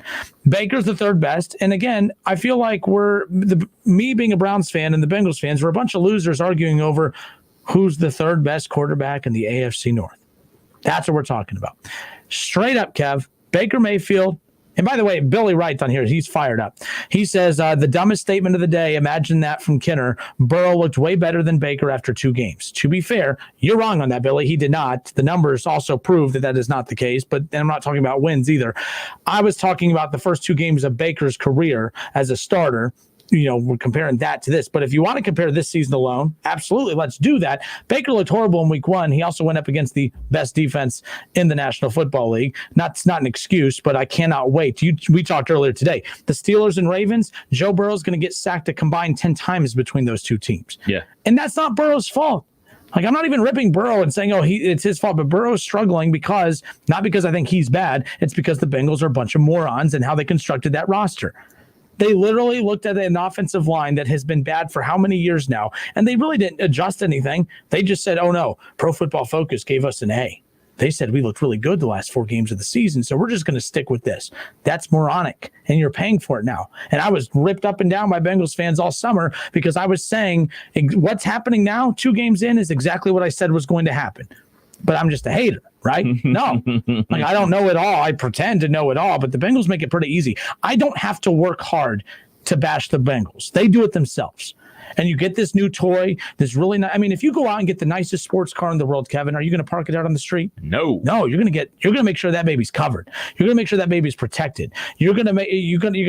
Baker's the third best. And again, I feel like me being a Browns fan and the Bengals fans, we're a bunch of losers arguing over who's the third best quarterback in the AFC North. That's what we're talking about. Straight up, Kev, Baker Mayfield And by the way, Billy writes on here, he's fired up. He says, the dumbest statement of the day, imagine that from Kinner. Burrow looked way better than Baker after 2 games. To be fair, you're wrong on that, Billy. He did not. The numbers also prove that that is not the case, but I'm not talking about wins either. I was talking about the first 2 games of Baker's career as a starter. We're comparing that to this. But if you want to compare this season alone, absolutely, let's do that. Baker looked horrible in week 1. He also went up against the best defense in the National Football League. It's not an excuse, but I cannot wait. We talked earlier today. The Steelers and Ravens, Joe Burrow is going to get sacked a combined 10 times between those 2 teams. Yeah. And that's not Burrow's fault. I'm not even ripping Burrow and saying, it's his fault, but Burrow is struggling not because I think he's bad. It's because the Bengals are a bunch of morons and how they constructed that roster. They literally looked at an offensive line that has been bad for how many years now, and they really didn't adjust anything. They just said, oh, no, Pro Football Focus gave us an A. They said we looked really good the last 4 games of the season, so we're just going to stick with this. That's moronic, and you're paying for it now. And I was ripped up and down by Bengals fans all summer because I was saying what's happening now, 2 games in, is exactly what I said was going to happen. But I'm just a hater, right? No. I don't know it all. I pretend to know it all, but the Bengals make it pretty easy. I don't have to work hard to bash the Bengals. They do it themselves. And you get this new toy, this really nice. If you go out and get the nicest sports car in the world, Kevin, are you going to park it out on the street? No. You're going to make sure that baby's covered. You're going to make sure that baby's protected. You're going to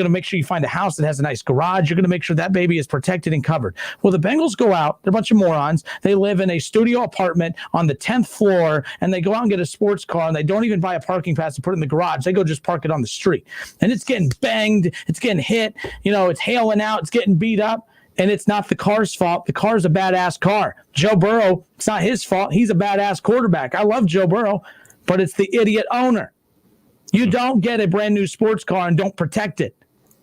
make sure you find a house that has a nice garage. You're going to make sure that baby is protected and covered. Well, the Bengals go out. They're a bunch of morons. They live in a studio apartment on the 10th floor, and they go out and get a sports car, and they don't even buy a parking pass to put it in the garage. They go just park it on the street. And it's getting banged. It's getting hit. It's hailing out. It's getting beat up. And it's not the car's fault. The car's a badass car. Joe Burrow, it's not his fault. He's a badass quarterback. I love Joe Burrow, but it's the idiot owner. You don't get a brand new sports car and don't protect it.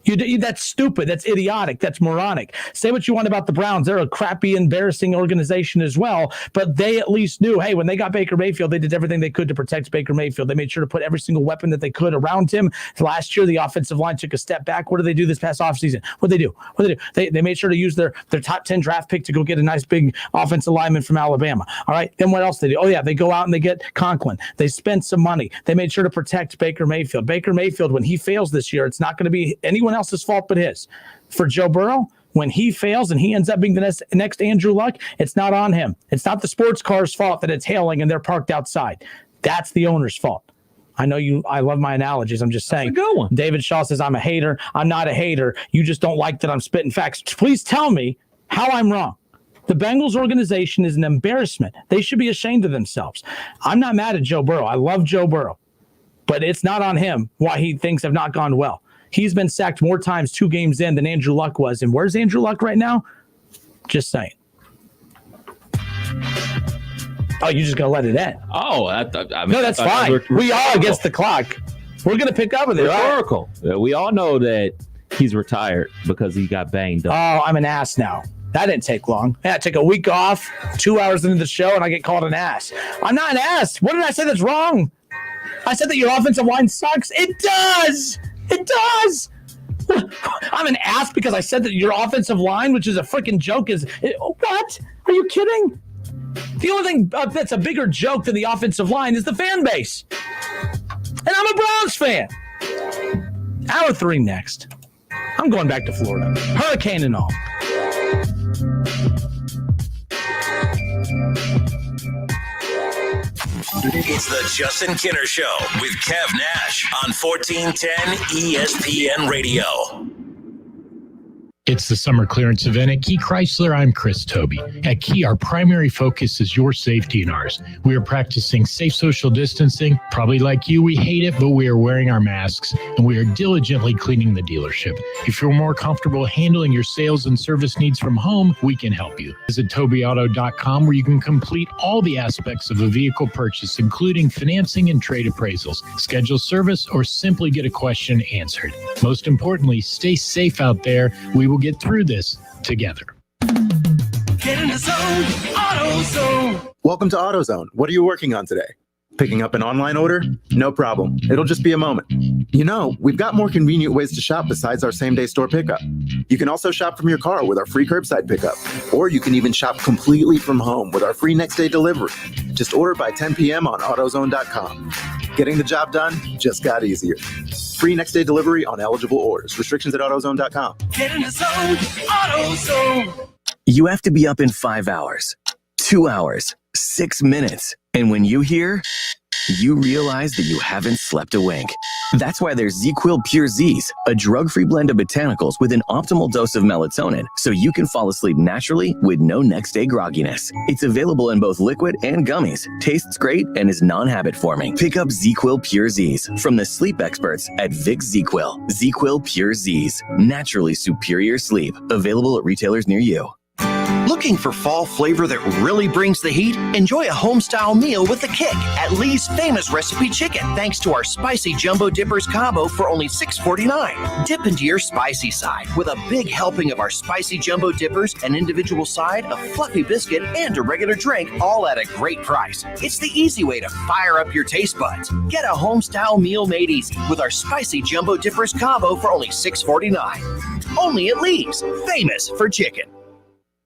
That's stupid. That's idiotic. That's moronic. Say what you want about the Browns. They're a crappy, embarrassing organization as well, but they at least knew, hey, when they got Baker Mayfield, they did everything they could to protect Baker Mayfield. They made sure to put every single weapon that they could around him. Last year, the offensive line took a step back. What did they do this past offseason? What did they do? They made sure to use their top 10 draft pick to go get a nice big offensive lineman from Alabama. All right. Then what else did they do? Oh, yeah, they go out and they get Conklin. They spend some money. They made sure to protect Baker Mayfield. Baker Mayfield, when he fails this year, it's not going to be anyone else's fault but his. For Joe Burrow, when he fails and he ends up being the next Andrew Luck, it's not on him. It's not the sports car's fault that it's hailing and they're parked outside. That's the owner's fault. I know I love my analogies. I'm just saying. That's a good one. David Shaw says, I'm a hater. I'm not a hater. You just don't like that I'm spitting facts. Please tell me how I'm wrong. The Bengals organization is an embarrassment. They should be ashamed of themselves. I'm not mad at Joe Burrow. I love Joe Burrow. But it's not on him why things have not gone well. He's been sacked more times 2 games in than Andrew Luck was. And where's Andrew Luck right now? Just saying. Oh, you're just going to let it end? Oh, no, that's fine. We are against the clock. We're going to pick up with it. Rhetorical. Right? We all know that he's retired because he got banged up. Oh, I'm an ass now. That didn't take long. I took a week off, 2 hours into the show, and I get called an ass. I'm not an ass. What did I say that's wrong? I said that your offensive line sucks. It does. It does. I'm an ass because I said that your offensive line, which is a freaking joke, what? Are you kidding? The only thing that's a bigger joke than the offensive line is the fan base. And I'm a Browns fan. Hour 3 next. I'm going back to Florida. Hurricane and all. It's the Justin Kinner Show with Kev Nash on 1410 ESPN Radio. It's the summer clearance event at Key Chrysler. I'm Chris Toby. At Key, our primary focus is your safety and ours. We are practicing safe social distancing. Probably like you, we hate it, but we are wearing our masks, and we are diligently cleaning the dealership. If you're more comfortable handling your sales and service needs from home, we can help you. Visit TobyAuto.com, where you can complete all the aspects of a vehicle purchase, including financing and trade appraisals, schedule service, or simply get a question answered. Most importantly, stay safe out there. We will get through this together. Get in the zone, AutoZone. Welcome to AutoZone. What are you working on today? Picking up an online order? No problem. It'll just be a moment. We've got more convenient ways to shop besides our same-day store pickup. You can also shop from your car with our free curbside pickup. Or you can even shop completely from home with our free next-day delivery. Just order by 10 p.m. on AutoZone.com. Getting the job done just got easier. Free next day delivery on eligible orders. Restrictions at AutoZone.com. Get in the zone, AutoZone. You have to be up in 5 hours, 2 hours, 6 minutes. And when you hear, you realize that you haven't slept a wink. That's why there's ZzzQuil Pure Z's, a drug-free blend of botanicals with an optimal dose of melatonin, so you can fall asleep naturally with no next-day grogginess. It's available in both liquid and gummies, tastes great, and is non-habit forming. Pick up ZzzQuil Pure Z's from the sleep experts at Vicks ZzzQuil. ZzzQuil Pure Z's, naturally superior sleep. Available at retailers near you. Looking for fall flavor that really brings the heat? Enjoy a home-style meal with a kick at Lee's Famous Recipe Chicken, thanks to our Spicy Jumbo Dippers combo for only $6.49. Dip into your spicy side with a big helping of our Spicy Jumbo Dippers, an individual side, a fluffy biscuit, and a regular drink, all at a great price. It's the easy way to fire up your taste buds. Get a home-style meal made easy with our Spicy Jumbo Dippers combo for only $6.49. Only at Lee's, famous for chicken.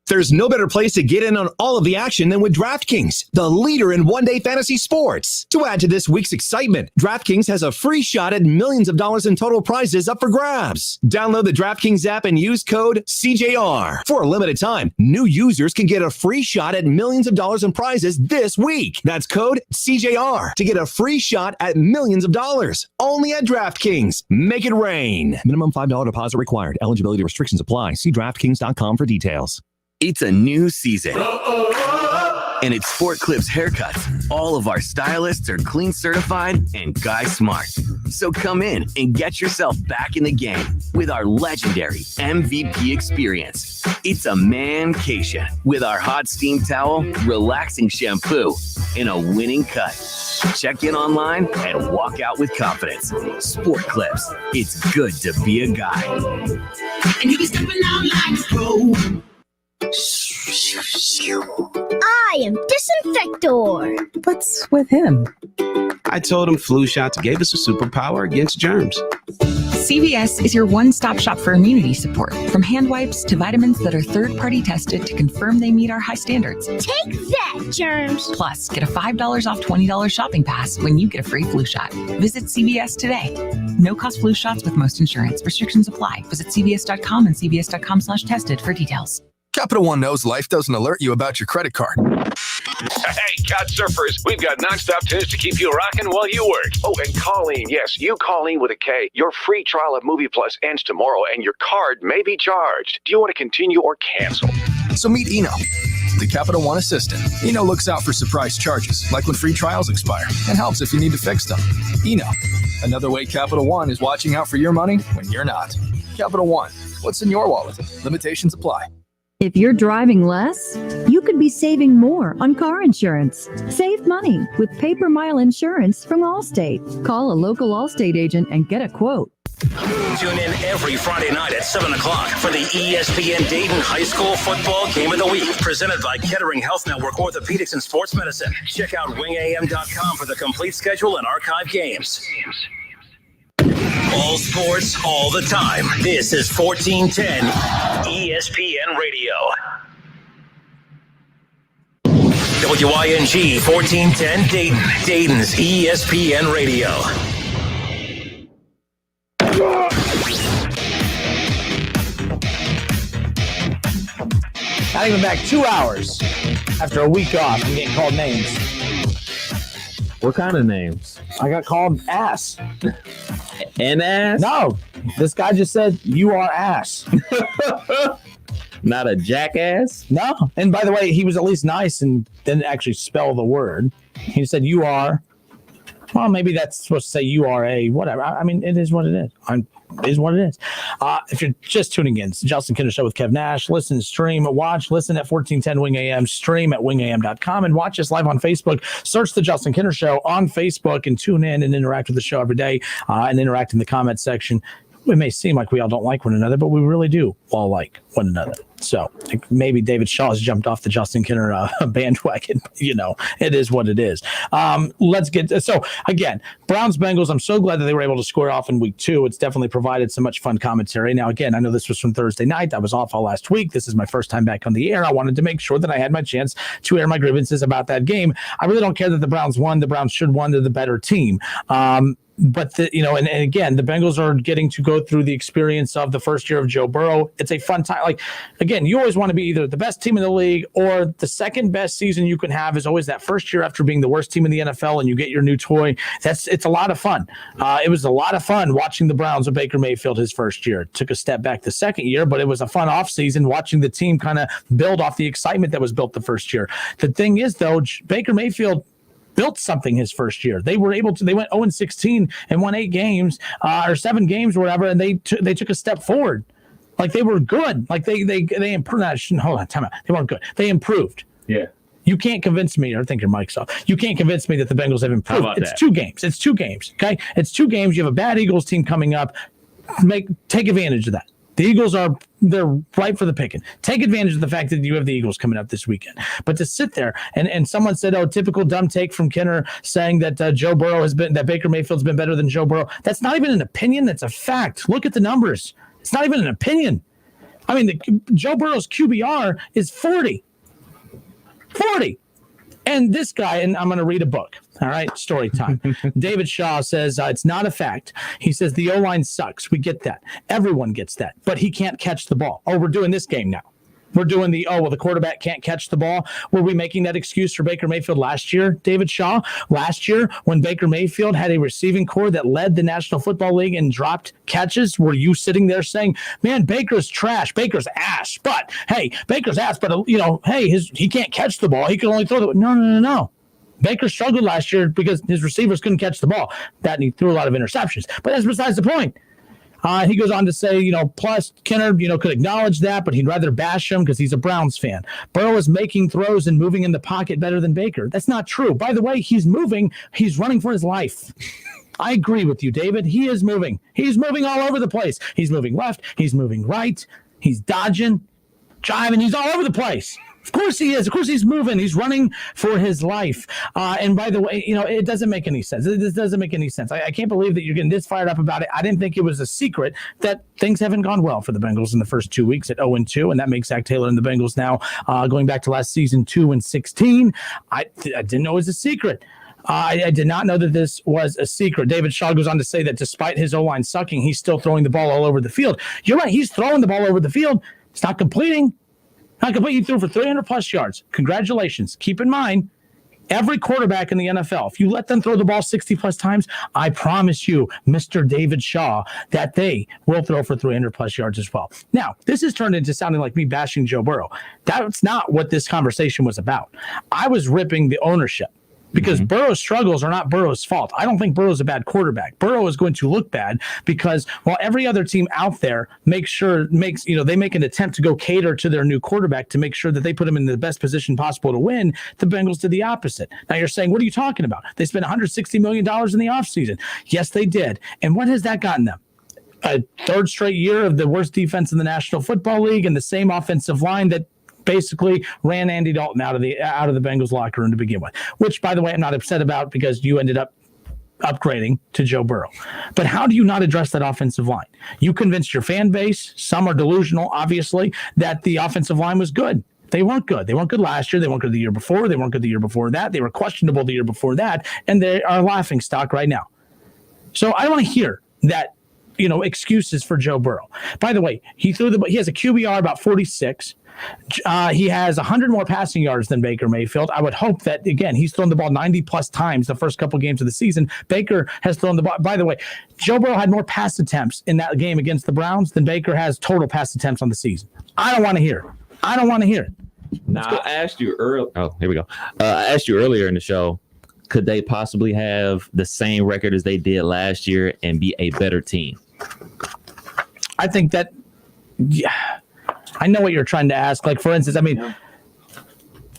There's no better place to get in on all of the action than with DraftKings, the leader in one-day fantasy sports. To add to this week's excitement, DraftKings has a free shot at millions of dollars in total prizes up for grabs. Download the DraftKings app and use code CJR. For a limited time, new users can get a free shot at millions of dollars in prizes this week. That's code CJR to get a free shot at millions of dollars. Only at DraftKings. Make it rain. Minimum $5 deposit required. Eligibility restrictions apply. See DraftKings.com for details. It's a new season, and it's Sport Clips haircuts. All of our stylists are clean certified and guy smart. So come in and get yourself back in the game with our legendary MVP experience. It's a mancation with our hot steam towel, relaxing shampoo, and a winning cut. Check in online and walk out with confidence. Sport Clips. It's good to be a guy. And you be stepping out like a pro. I am Disinfector. What's with him? I told him flu shots gave us a superpower against germs. CVS is your one-stop shop for immunity support, from hand wipes to vitamins that are third-party tested to confirm they meet our high standards. Take that, germs. Plus, get a $5 off $20 shopping pass when you get a free flu shot. Visit CVS today. No-cost flu shots with most insurance. Restrictions apply. Visit CVS.com and CVS.com/tested for details. Capital One knows life doesn't alert you about your credit card. Hey, Couch Surfers, we've got nonstop tunes to keep you rocking while you work. Oh, and Colleen, yes, you Colleen with a K. Your free trial of Movie Plus ends tomorrow, and your card may be charged. Do you want to continue or cancel? So meet Eno, the Capital One assistant. Eno looks out for surprise charges, like when free trials expire, and helps if you need to fix them. Eno, another way Capital One is watching out for your money when you're not. Capital One, what's in your wallet? Limitations apply. If you're driving less, you could be saving more on car insurance. Save money with pay-per mile insurance from Allstate. Call a local Allstate agent and get a quote. Tune in every Friday night at 7 o'clock for the ESPN Dayton High School Football Game of the Week, presented by Kettering Health Network Orthopedics and Sports Medicine. Check out wingam.com for the complete schedule and archive games. All sports, all the time. This is 1410 ESPN Radio. WYNG 1410 Dayton, Dayton's ESPN Radio. Not even back 2 hours after a week off. I'm getting called names. What kind of names? I got called ass. An ass? No, this guy just said you are ass. Not a jackass? No. And by the way, he was at least nice and didn't actually spell the word. He said you are. Well, maybe that's supposed to say you are a whatever. I mean, it is what it is. It is what it is. If you're just tuning in, it's the Justin Kinder Show with Kev Nash. Listen, stream, watch, listen at 1410 Wing AM, stream at wingam.com, and watch us live on Facebook. Search the Justin Kinder Show on Facebook and tune in and interact with the show every day and interact in the comment section. It may seem like we all don't like one another, but we really do all like one another. So maybe David Shaw has jumped off the Justin Kinner bandwagon. It is what it is. Let's get so again, Browns Bengals. I'm so glad that they were able to square off in week 2. It's definitely provided so much fun commentary. Now, again, I know this was from Thursday night. I was off all last week. This is my first time back on the air. I wanted to make sure that I had my chance to air my grievances about that game. I really don't care that the Browns won. The Browns should won. They're the better team. But and again, the Bengals are getting to go through the experience of the first year of Joe Burrow. It's a fun time. Like, again, you always want to be either the best team in the league or the second best season you can have is always that first year after being the worst team in the NFL and you get your new toy. It's a lot of fun. It was a lot of fun watching the Browns with Baker Mayfield his first year. It took a step back the second year, but it was a fun offseason watching the team kind of build off the excitement that was built the first year. The thing is, though, Baker Mayfield built something his first year. They went 0-16 and won 8 games or 7 games or whatever, and they took a step forward. Like, they were good. Like, they improved. Hold on, time out. They weren't good. They improved. Yeah. You can't convince me, or I think your mic's off. You can't convince me that the Bengals have improved. How about it's that? 2 games. It's 2 games. Okay, it's 2 games. You have a bad Eagles team coming up. Take advantage of that. The Eagles they're ripe for the picking. Take advantage of the fact that you have the Eagles coming up this weekend. But to sit there and someone said, typical dumb take from Kinner saying that that Baker Mayfield's been better than Joe Burrow. That's not even an opinion. That's a fact. Look at the numbers. It's not even an opinion. I mean, Joe Burrow's QBR is 40. 40. And this guy, and I'm going to read a book. All right, story time. David Shaw says it's not a fact. He says the O-line sucks. We get that. Everyone gets that. But he can't catch the ball. We're doing this game now. We're doing the quarterback can't catch the ball. Were we making that excuse for Baker Mayfield last year, David Shaw? Last year, when Baker Mayfield had a receiving core that led the National Football League and dropped catches, were you sitting there saying, man, Baker's trash, Baker's ass. But, hey, Baker's ass, but, he can't catch the ball. He can only throw the ball. No. Baker struggled last year because his receivers couldn't catch the ball. And he threw a lot of interceptions. But that's besides the point. He goes on to say, plus Kinner, could acknowledge that, but he'd rather bash him because he's a Browns fan. Burrow is making throws and moving in the pocket better than Baker. That's not true. By the way, he's moving. He's running for his life. I agree with you, David. He is moving. He's moving all over the place. He's moving left. He's moving right. He's dodging, jiving. He's all over the place. Of course he is. Of course he's moving. He's running for his life. And by the way, it doesn't make any sense. This doesn't make any sense. I can't believe that you're getting this fired up about it. I didn't think it was a secret that things haven't gone well for the Bengals in the first 2 weeks at 0-2, and that makes Zach Taylor and the Bengals now going back to last season 2-16. I didn't know it was a secret. I did not know that this was a secret. David Shaw goes on to say that despite his O-line sucking, he's still throwing the ball all over the field. You're right. He's throwing the ball over the field. It's not completing. Not completely threw for 300-plus yards. Congratulations. Keep in mind, every quarterback in the NFL, if you let them throw the ball 60-plus times, I promise you, Mr. David Shaw, that they will throw for 300-plus yards as well. Now, this has turned into sounding like me bashing Joe Burrow. That's not what this conversation was about. I was ripping the ownership. Because Burrow's struggles are not Burrow's fault. I don't think Burrow's a bad quarterback. Burrow is going to look bad because while every other team out there they make an attempt to go cater to their new quarterback to make sure that they put him in the best position possible to win, the Bengals did the opposite. Now you're saying, what are you talking about? They spent $160 million in the offseason. Yes, they did. And what has that gotten them? A third straight year of the worst defense in the National Football League and the same offensive line that basically ran Andy Dalton out of the Bengals locker room to begin with, which, by the way, I'm not upset about because you ended up upgrading to Joe Burrow. But how do you not address that offensive line? You convinced your fan base, some are delusional, obviously, that the offensive line was good. They weren't good. They weren't good last year. They weren't good the year before. They weren't good the year before that. They were questionable the year before that, and they are laughing stock right now. So I want to hear that, excuses for Joe Burrow. By the way, he has a QBR about 46. He has 100 more passing yards than Baker Mayfield. I would hope that, again, he's thrown the ball 90-plus times the first couple games of the season. Baker has thrown the ball. By the way, Joe Burrow had more pass attempts in that game against the Browns than Baker has total pass attempts on the season. I don't want to hear it. Now, I asked you earlier. Oh, here we go. I asked you earlier in the show, could they possibly have the same record as they did last year and be a better team? I think that, I know what you're trying to ask. Like, for instance,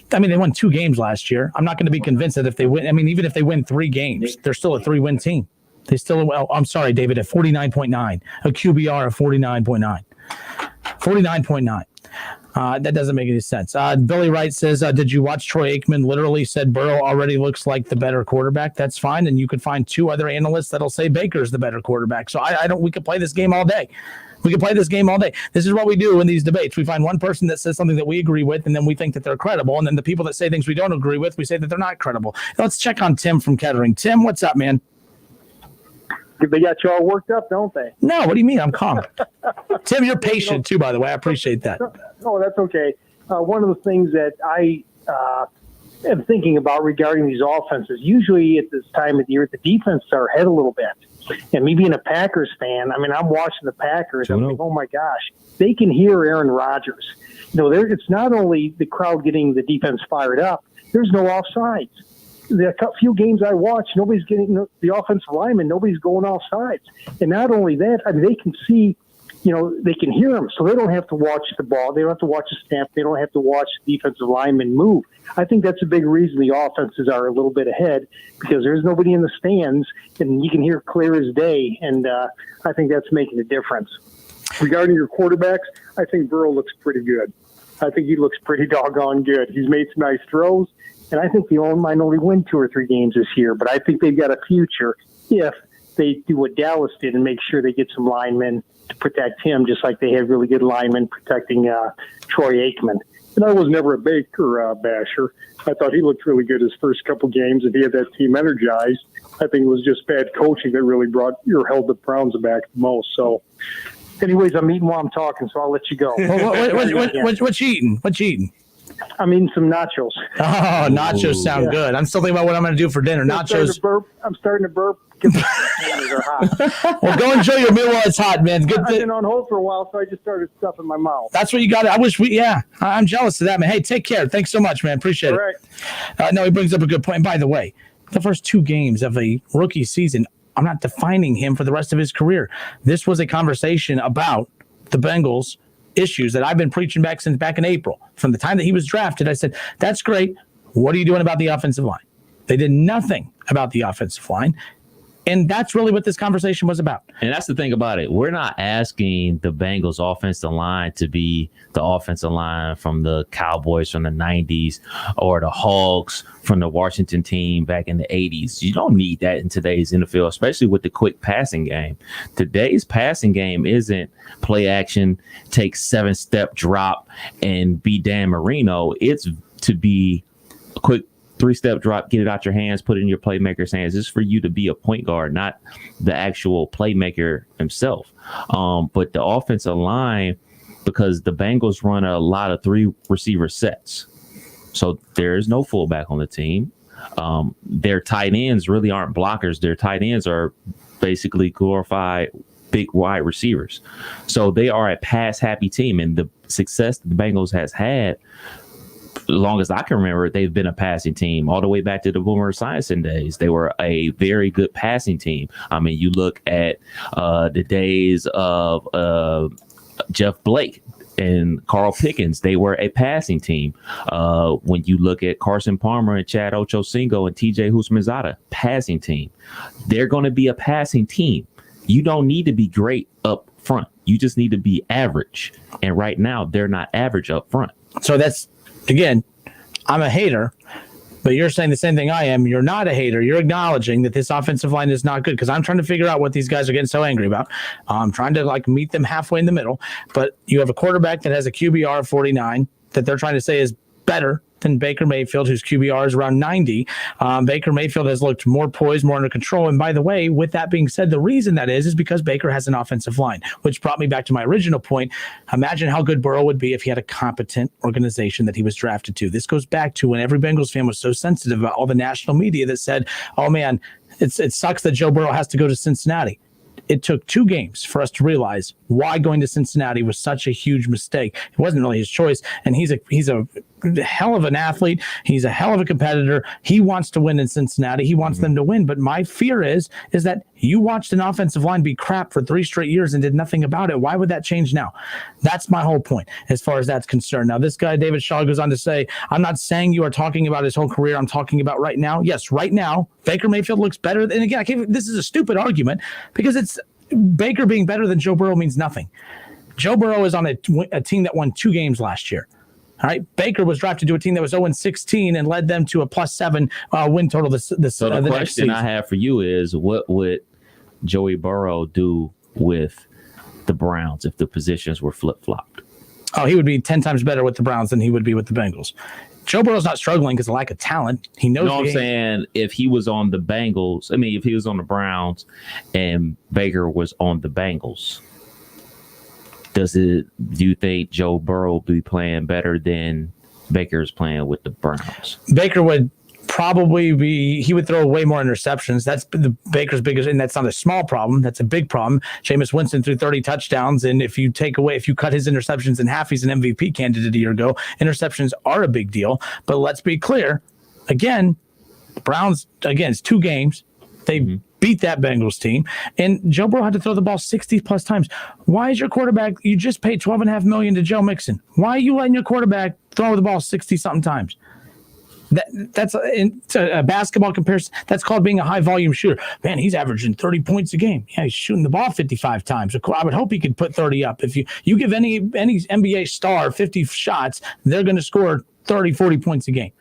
they won 2 games last year. I'm not going to be convinced that if they win, even if they win 3 games, they're still a 3-win team. I'm sorry, David, at 49.9, a QBR of 49.9. 49.9. That doesn't make any sense. Billy Wright says, did you watch Troy Aikman literally said Burrow already looks like the better quarterback? That's fine. And you could find 2 other analysts that'll say Baker's the better quarterback. So we could play this game all day. This is what we do in these debates. We find one person that says something that we agree with, and then we think that they're credible. And then the people that say things we don't agree with, we say that they're not credible. Let's check on Tim from Kettering. Tim, what's up, man? They got you all worked up, don't they? No, what do you mean? I'm calm. Tim, you're patient too, by the way. I appreciate that. Oh, that's okay. One of the things that I am thinking about regarding these offenses, usually at this time of the year, the defense are ahead a little bit. And me being a Packers fan, I mean, I'm watching the Packers. I'm like, oh my gosh, they can hear Aaron Rodgers. It's not only the crowd getting the defense fired up. There's no offsides. The few games I watch, nobody's getting the offensive lineman. Nobody's going off sides. And not only that, I mean, they can see, they can hear them, so they don't have to watch the ball. They don't have to watch the snap. They don't have to watch the defensive lineman move. I think that's a big reason the offenses are a little bit ahead, because there's nobody in the stands, and you can hear clear as day. And I think that's making a difference. Regarding your quarterbacks, I think Burrow looks pretty good. I think he looks pretty doggone good. He's made some nice throws. And I think might only win 2 or 3 games this year, but I think they've got a future if they do what Dallas did and make sure they get some linemen to protect him, just like they had really good linemen protecting Troy Aikman. And I was never a Baker basher. I thought he looked really good his first couple games, and he had that team energized. I think it was just bad coaching that really held the Browns back the most. So, anyways, I'm eating while I'm talking, so I'll let you go. What you eating? What you eating? I'm eating some nachos. Oh, nachos sound good. I'm still thinking about what I'm going to do for dinner. Nachos. I'm starting to burp. They're hot. Well, go enjoy your meal while it's hot, man. Good. I've been on hold for a while, so I just started stuffing my mouth. That's what you got. I wish I'm jealous of that, man. Hey, take care. Thanks so much, man. Appreciate it. All right. No, he brings up a good point. And by the way, the first 2 games of a rookie season, I'm not defining him for the rest of his career. This was a conversation about the Bengals issues that I've been preaching since back in April. From the time that he was drafted, I said, that's great. What are you doing about the offensive line? They did nothing about the offensive line. And that's really what this conversation was about. And that's the thing about it. We're not asking the Bengals offensive line to be the offensive line from the Cowboys from the 90s or the Hogs from the Washington team back in the 80s. You don't need that in today's NFL, especially with the quick passing game. Today's passing game isn't play action, take 7-step drop, and be Dan Marino. It's to be a quick 3-step drop, get it out your hands, put it in your playmaker's hands. This is for you to be a point guard, not the actual playmaker himself. But the offensive line, because the Bengals run a lot of 3 receiver sets, so there's no fullback on the team. Their tight ends really aren't blockers. Their tight ends are basically glorified big wide receivers. So they are a pass-happy team, and the success that the Bengals has had, as long as I can remember, they've been a passing team all the way back to the Boomer Esiason days. They were a very good passing team. I mean, you look at the days of Jeff Blake and Carl Pickens, they were a passing team. When you look at Carson Palmer and Chad Ochocinco and TJ Houshmandzadeh, passing team. They're going to be a passing team. You don't need to be great up front. You just need to be average. And right now, they're not average up front. So that's, again, I'm a hater, but you're saying the same thing I am. You're not a hater. You're acknowledging that this offensive line is not good, because I'm trying to figure out what these guys are getting so angry about. I'm trying to meet them halfway in the middle, but you have a quarterback that has a QBR of 49 that they're trying to say is better than Baker Mayfield, whose QBR is around 90. Baker Mayfield has looked more poised, more under control. And by the way, with that being said, the reason that is because Baker has an offensive line, which brought me back to my original point. Imagine how good Burrow would be if he had a competent organization that he was drafted to. This goes back to when every Bengals fan was so sensitive about all the national media that said, oh man, it sucks that Joe Burrow has to go to Cincinnati. It took 2 games for us to realize why going to Cincinnati was such a huge mistake. It wasn't really his choice, and he's a hell of an athlete. He's a hell of a competitor. He wants to win in Cincinnati. He wants them to win. But my fear is that you watched an offensive line be crap for 3 straight years and did nothing about it. Why would that change now? That's my whole point as far as that's concerned. Now, this guy, David Shaw, goes on to say, I'm not saying you are talking about his whole career. I'm talking about right now. Yes, right now, Baker Mayfield looks better. And again, this is a stupid argument because it's Baker being better than Joe Burrow means nothing. Joe Burrow is on a team that won 2 games last year. All right. Baker was drafted to a team that was 0-16 and led them to a +7 win total So the question I have for you is, what would Joey Burrow do with the Browns if the positions were flip-flopped? Oh, he would be 10 times better with the Browns than he would be with the Bengals. Joe Burrow's not struggling because of lack of talent. He knows. No, I'm saying if he was on the Bengals, if he was on the Browns and Baker was on the Bengals, do you think Joe Burrow would be playing better than Baker's playing with the Browns? Baker would probably he would throw way more interceptions. That's the Baker's biggest, and that's not a small problem. That's a big problem. Jameis Winston threw 30 touchdowns, and if you cut his interceptions in half, he's an MVP candidate a year ago. Interceptions are a big deal, but let's be clear. Again, Browns, it's 2 games. They beat that Bengals team, and Joe Burrow had to throw the ball 60+ times. Why is your quarterback, you just paid $12.5 million to Joe Mixon. Why are you letting your quarterback throw the ball 60-something times? That's a basketball comparison. That's called being a high-volume shooter. Man, he's averaging 30 points a game. Yeah, he's shooting the ball 55 times. I would hope he could put 30 up. If you give any NBA star 50 shots, they're going to score 30, 40 points a game.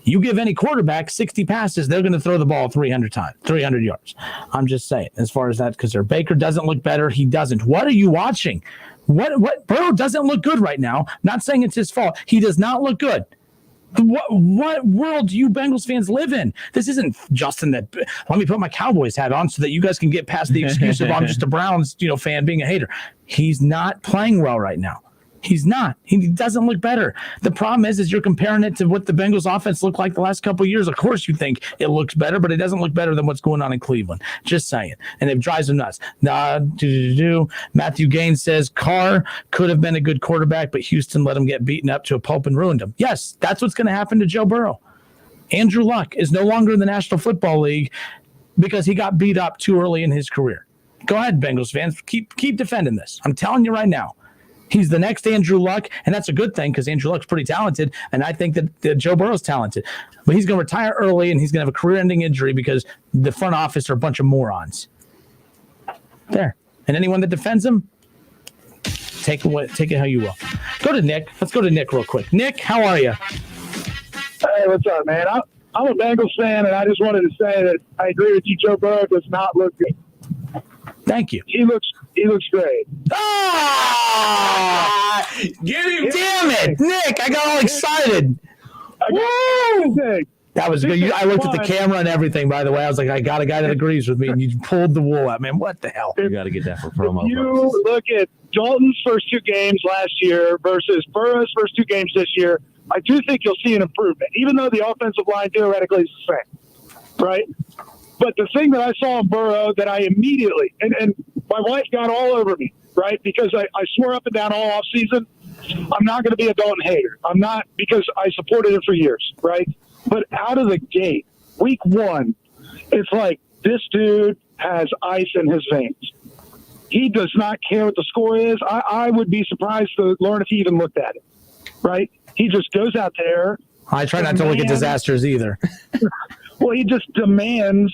You give any quarterback 60 passes, they're going to throw the ball 300 yards. I'm just saying, as far as that, because their Baker doesn't look better. He doesn't. What are you watching? What Burrow doesn't look good right now. Not saying it's his fault. He does not look good. What world do you Bengals fans live in? This isn't Justin that let me put my Cowboys hat on so that you guys can get past the excuse of I'm just a Browns fan being a hater. He's not playing well right now. He's not. He doesn't look better. The problem is you're comparing it to what the Bengals offense looked like the last couple of years. Of course you think it looks better, but it doesn't look better than what's going on in Cleveland. Just saying. And it drives him nuts. Matthew Gaines says Carr could have been a good quarterback, but Houston let him get beaten up to a pulp and ruined him. Yes, that's what's going to happen to Joe Burrow. Andrew Luck is no longer in the National Football League because he got beat up too early in his career. Go ahead, Bengals fans. Keep defending this. I'm telling you right now. He's the next Andrew Luck, and that's a good thing because Andrew Luck's pretty talented, and I think that Joe Burrow's talented. But he's going to retire early, and he's going to have a career-ending injury because the front office are a bunch of morons. There. And anyone that defends him, take it how you will. Go to Nick. Let's go to Nick real quick. Nick, how are you? Hey, what's up, man? I'm a Bengals fan, and I just wanted to say that I agree with you. Joe Burrow does not look good. Thank you. He looks great. Ah! Get him! Damn it, Nick! I got all excited. That was good. I looked at the camera and everything. By the way, I was like, I got a guy that agrees with me, and you pulled the wool out, man. What the hell? You got to get that for promo. If you look at Dalton's first 2 games last year versus Burrow's first 2 games this year, I do think you'll see an improvement, even though the offensive line theoretically is the same, right? But the thing that I saw in Burrow that I immediately, and my wife got all over me, right? Because I swore up and down all offseason, I'm not going to be a Dalton hater. I'm not, because I supported him for years, right? But out of the gate, week 1, it's like this dude has ice in his veins. He does not care what the score is. I would be surprised to learn if he even looked at it, right? He just goes out there. I try not to look at disasters either. Well, he just demands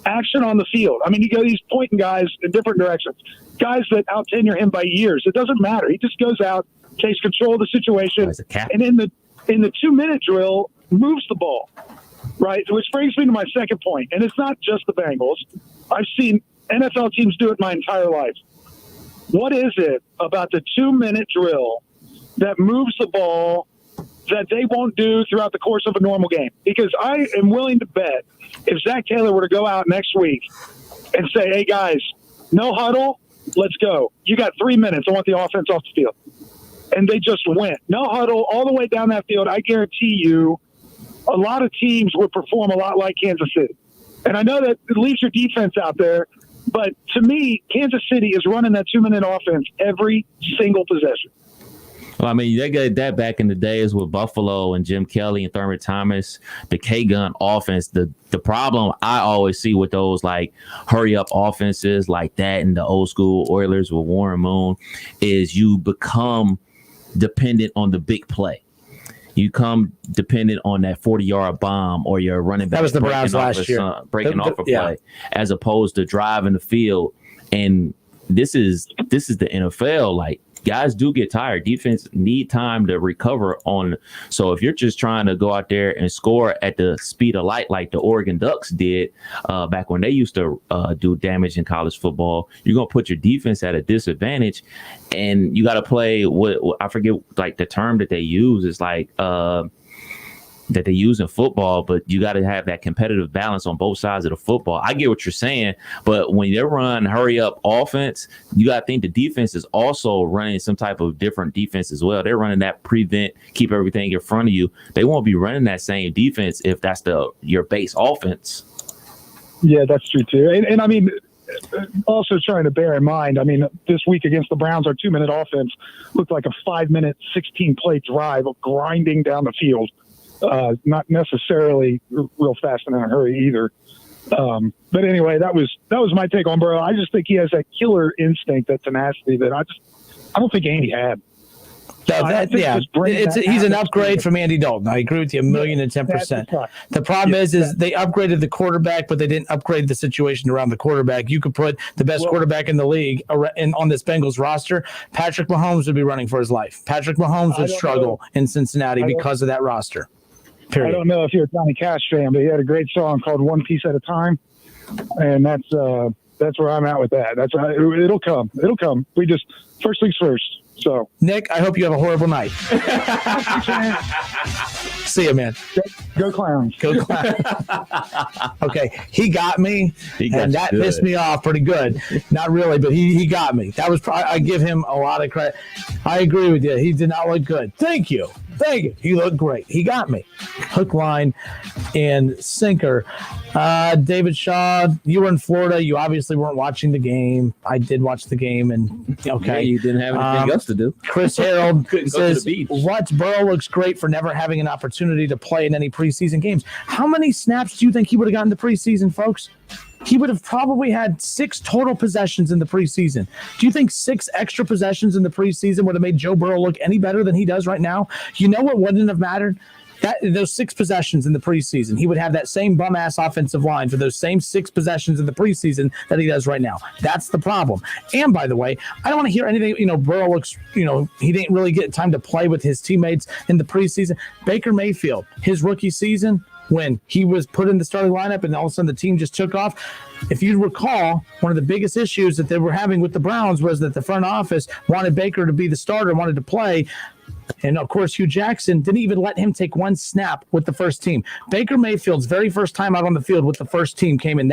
action on the field. I mean, he's pointing guys in different directions, guys that out-tenure him by years. It doesn't matter. He just goes out, takes control of the situation, and in the 2-minute drill, moves the ball, right? Which brings me to my second point, and it's not just the Bengals. I've seen NFL teams do it my entire life. What is it about the 2-minute drill that moves the ball that they won't do throughout the course of a normal game? Because I am willing to bet if Zach Taylor were to go out next week and say, hey, guys, no huddle, let's go. You got 3 minutes. I want the offense off the field. And they just went. No huddle all the way down that field. I guarantee you a lot of teams would perform a lot like Kansas City. And I know that it leaves your defense out there, but to me, Kansas City is running that 2-minute offense every single possession. Well, I mean, they got that back in the days with Buffalo and Jim Kelly and Thurman Thomas, the K-gun offense. The problem I always see with those like hurry-up offenses like that and the old school Oilers with Warren Moon is you become dependent on the big play. You come dependent on that 40-yard bomb or your running back. That was the Browns last year. Breaking off a play as opposed to driving the field and this is the NFL. Like, guys do get tired. Defense need time to recover on. So if you're just trying to go out there and score at the speed of light, like the Oregon Ducks did back when they used to do damage in college football, you're going to put your defense at a disadvantage. And you got to play what I forget, like the term that they use is like that they use in football, but you got to have that competitive balance on both sides of the football. I get what you're saying, but when they run hurry up offense, you got to think the defense is also running some type of different defense as well. They're running that prevent, keep everything in front of you. They won't be running that same defense if that's your base offense. Yeah, that's true too. And I mean, also trying to bear in mind, I mean, this week against the Browns, our 2-minute offense looked like a 5-minute, 16-play drive of grinding down the field. Not necessarily real fast and in a hurry either. But anyway, that was my take on Burrow. I just think he has that killer instinct, that tenacity that I don't think Andy had. He's an upgrade from Andy Dalton. I agree with you 1,010%. The problem is they upgraded the quarterback, but they didn't upgrade the situation around the quarterback. You could put the best quarterback in the league on this Bengals roster. Patrick Mahomes would be running for his life. Patrick Mahomes would struggle in Cincinnati because of that roster. Period. I don't know if you're a Johnny Cash fan, but he had a great song called "One Piece at a Time," and that's where I'm at with that. It'll come. It'll come. We just first things first. So, Nick, I hope you have a horrible night. See you, man. Go Clowns. Go Clowns. Okay, he got me, and that pissed me off pretty good. Not really, but he got me. That was I give him a lot of credit. I agree with you. He did not look good. Thank you. He looked great. He got me. Hook, line, and sinker. David Shaw, you were in Florida. You obviously weren't watching the game. I did watch the game, and okay. Yeah, you didn't have anything else to do. Chris Harold says, what? Burrow looks great for never having an opportunity to play in any preseason games. How many snaps do you think he would have gotten in the preseason, folks? He would have probably had 6 total possessions in the preseason. Do you think 6 extra possessions in the preseason would have made Joe Burrow look any better than he does right now? You know what wouldn't have mattered? Those 6 possessions in the preseason, he would have that same bum-ass offensive line for those same 6 possessions in the preseason that he does right now. That's the problem. And by the way, I don't want to hear anything, Burrow looks, he didn't really get time to play with his teammates in the preseason. Baker Mayfield, his rookie season, when he was put in the starting lineup and all of a sudden the team just took off. If you recall, one of the biggest issues that they were having with the Browns was that the front office wanted Baker to be the starter, wanted to play. And, of course, Hugh Jackson didn't even let him take 1 snap with the first team. Baker Mayfield's very first time out on the field with the first team came in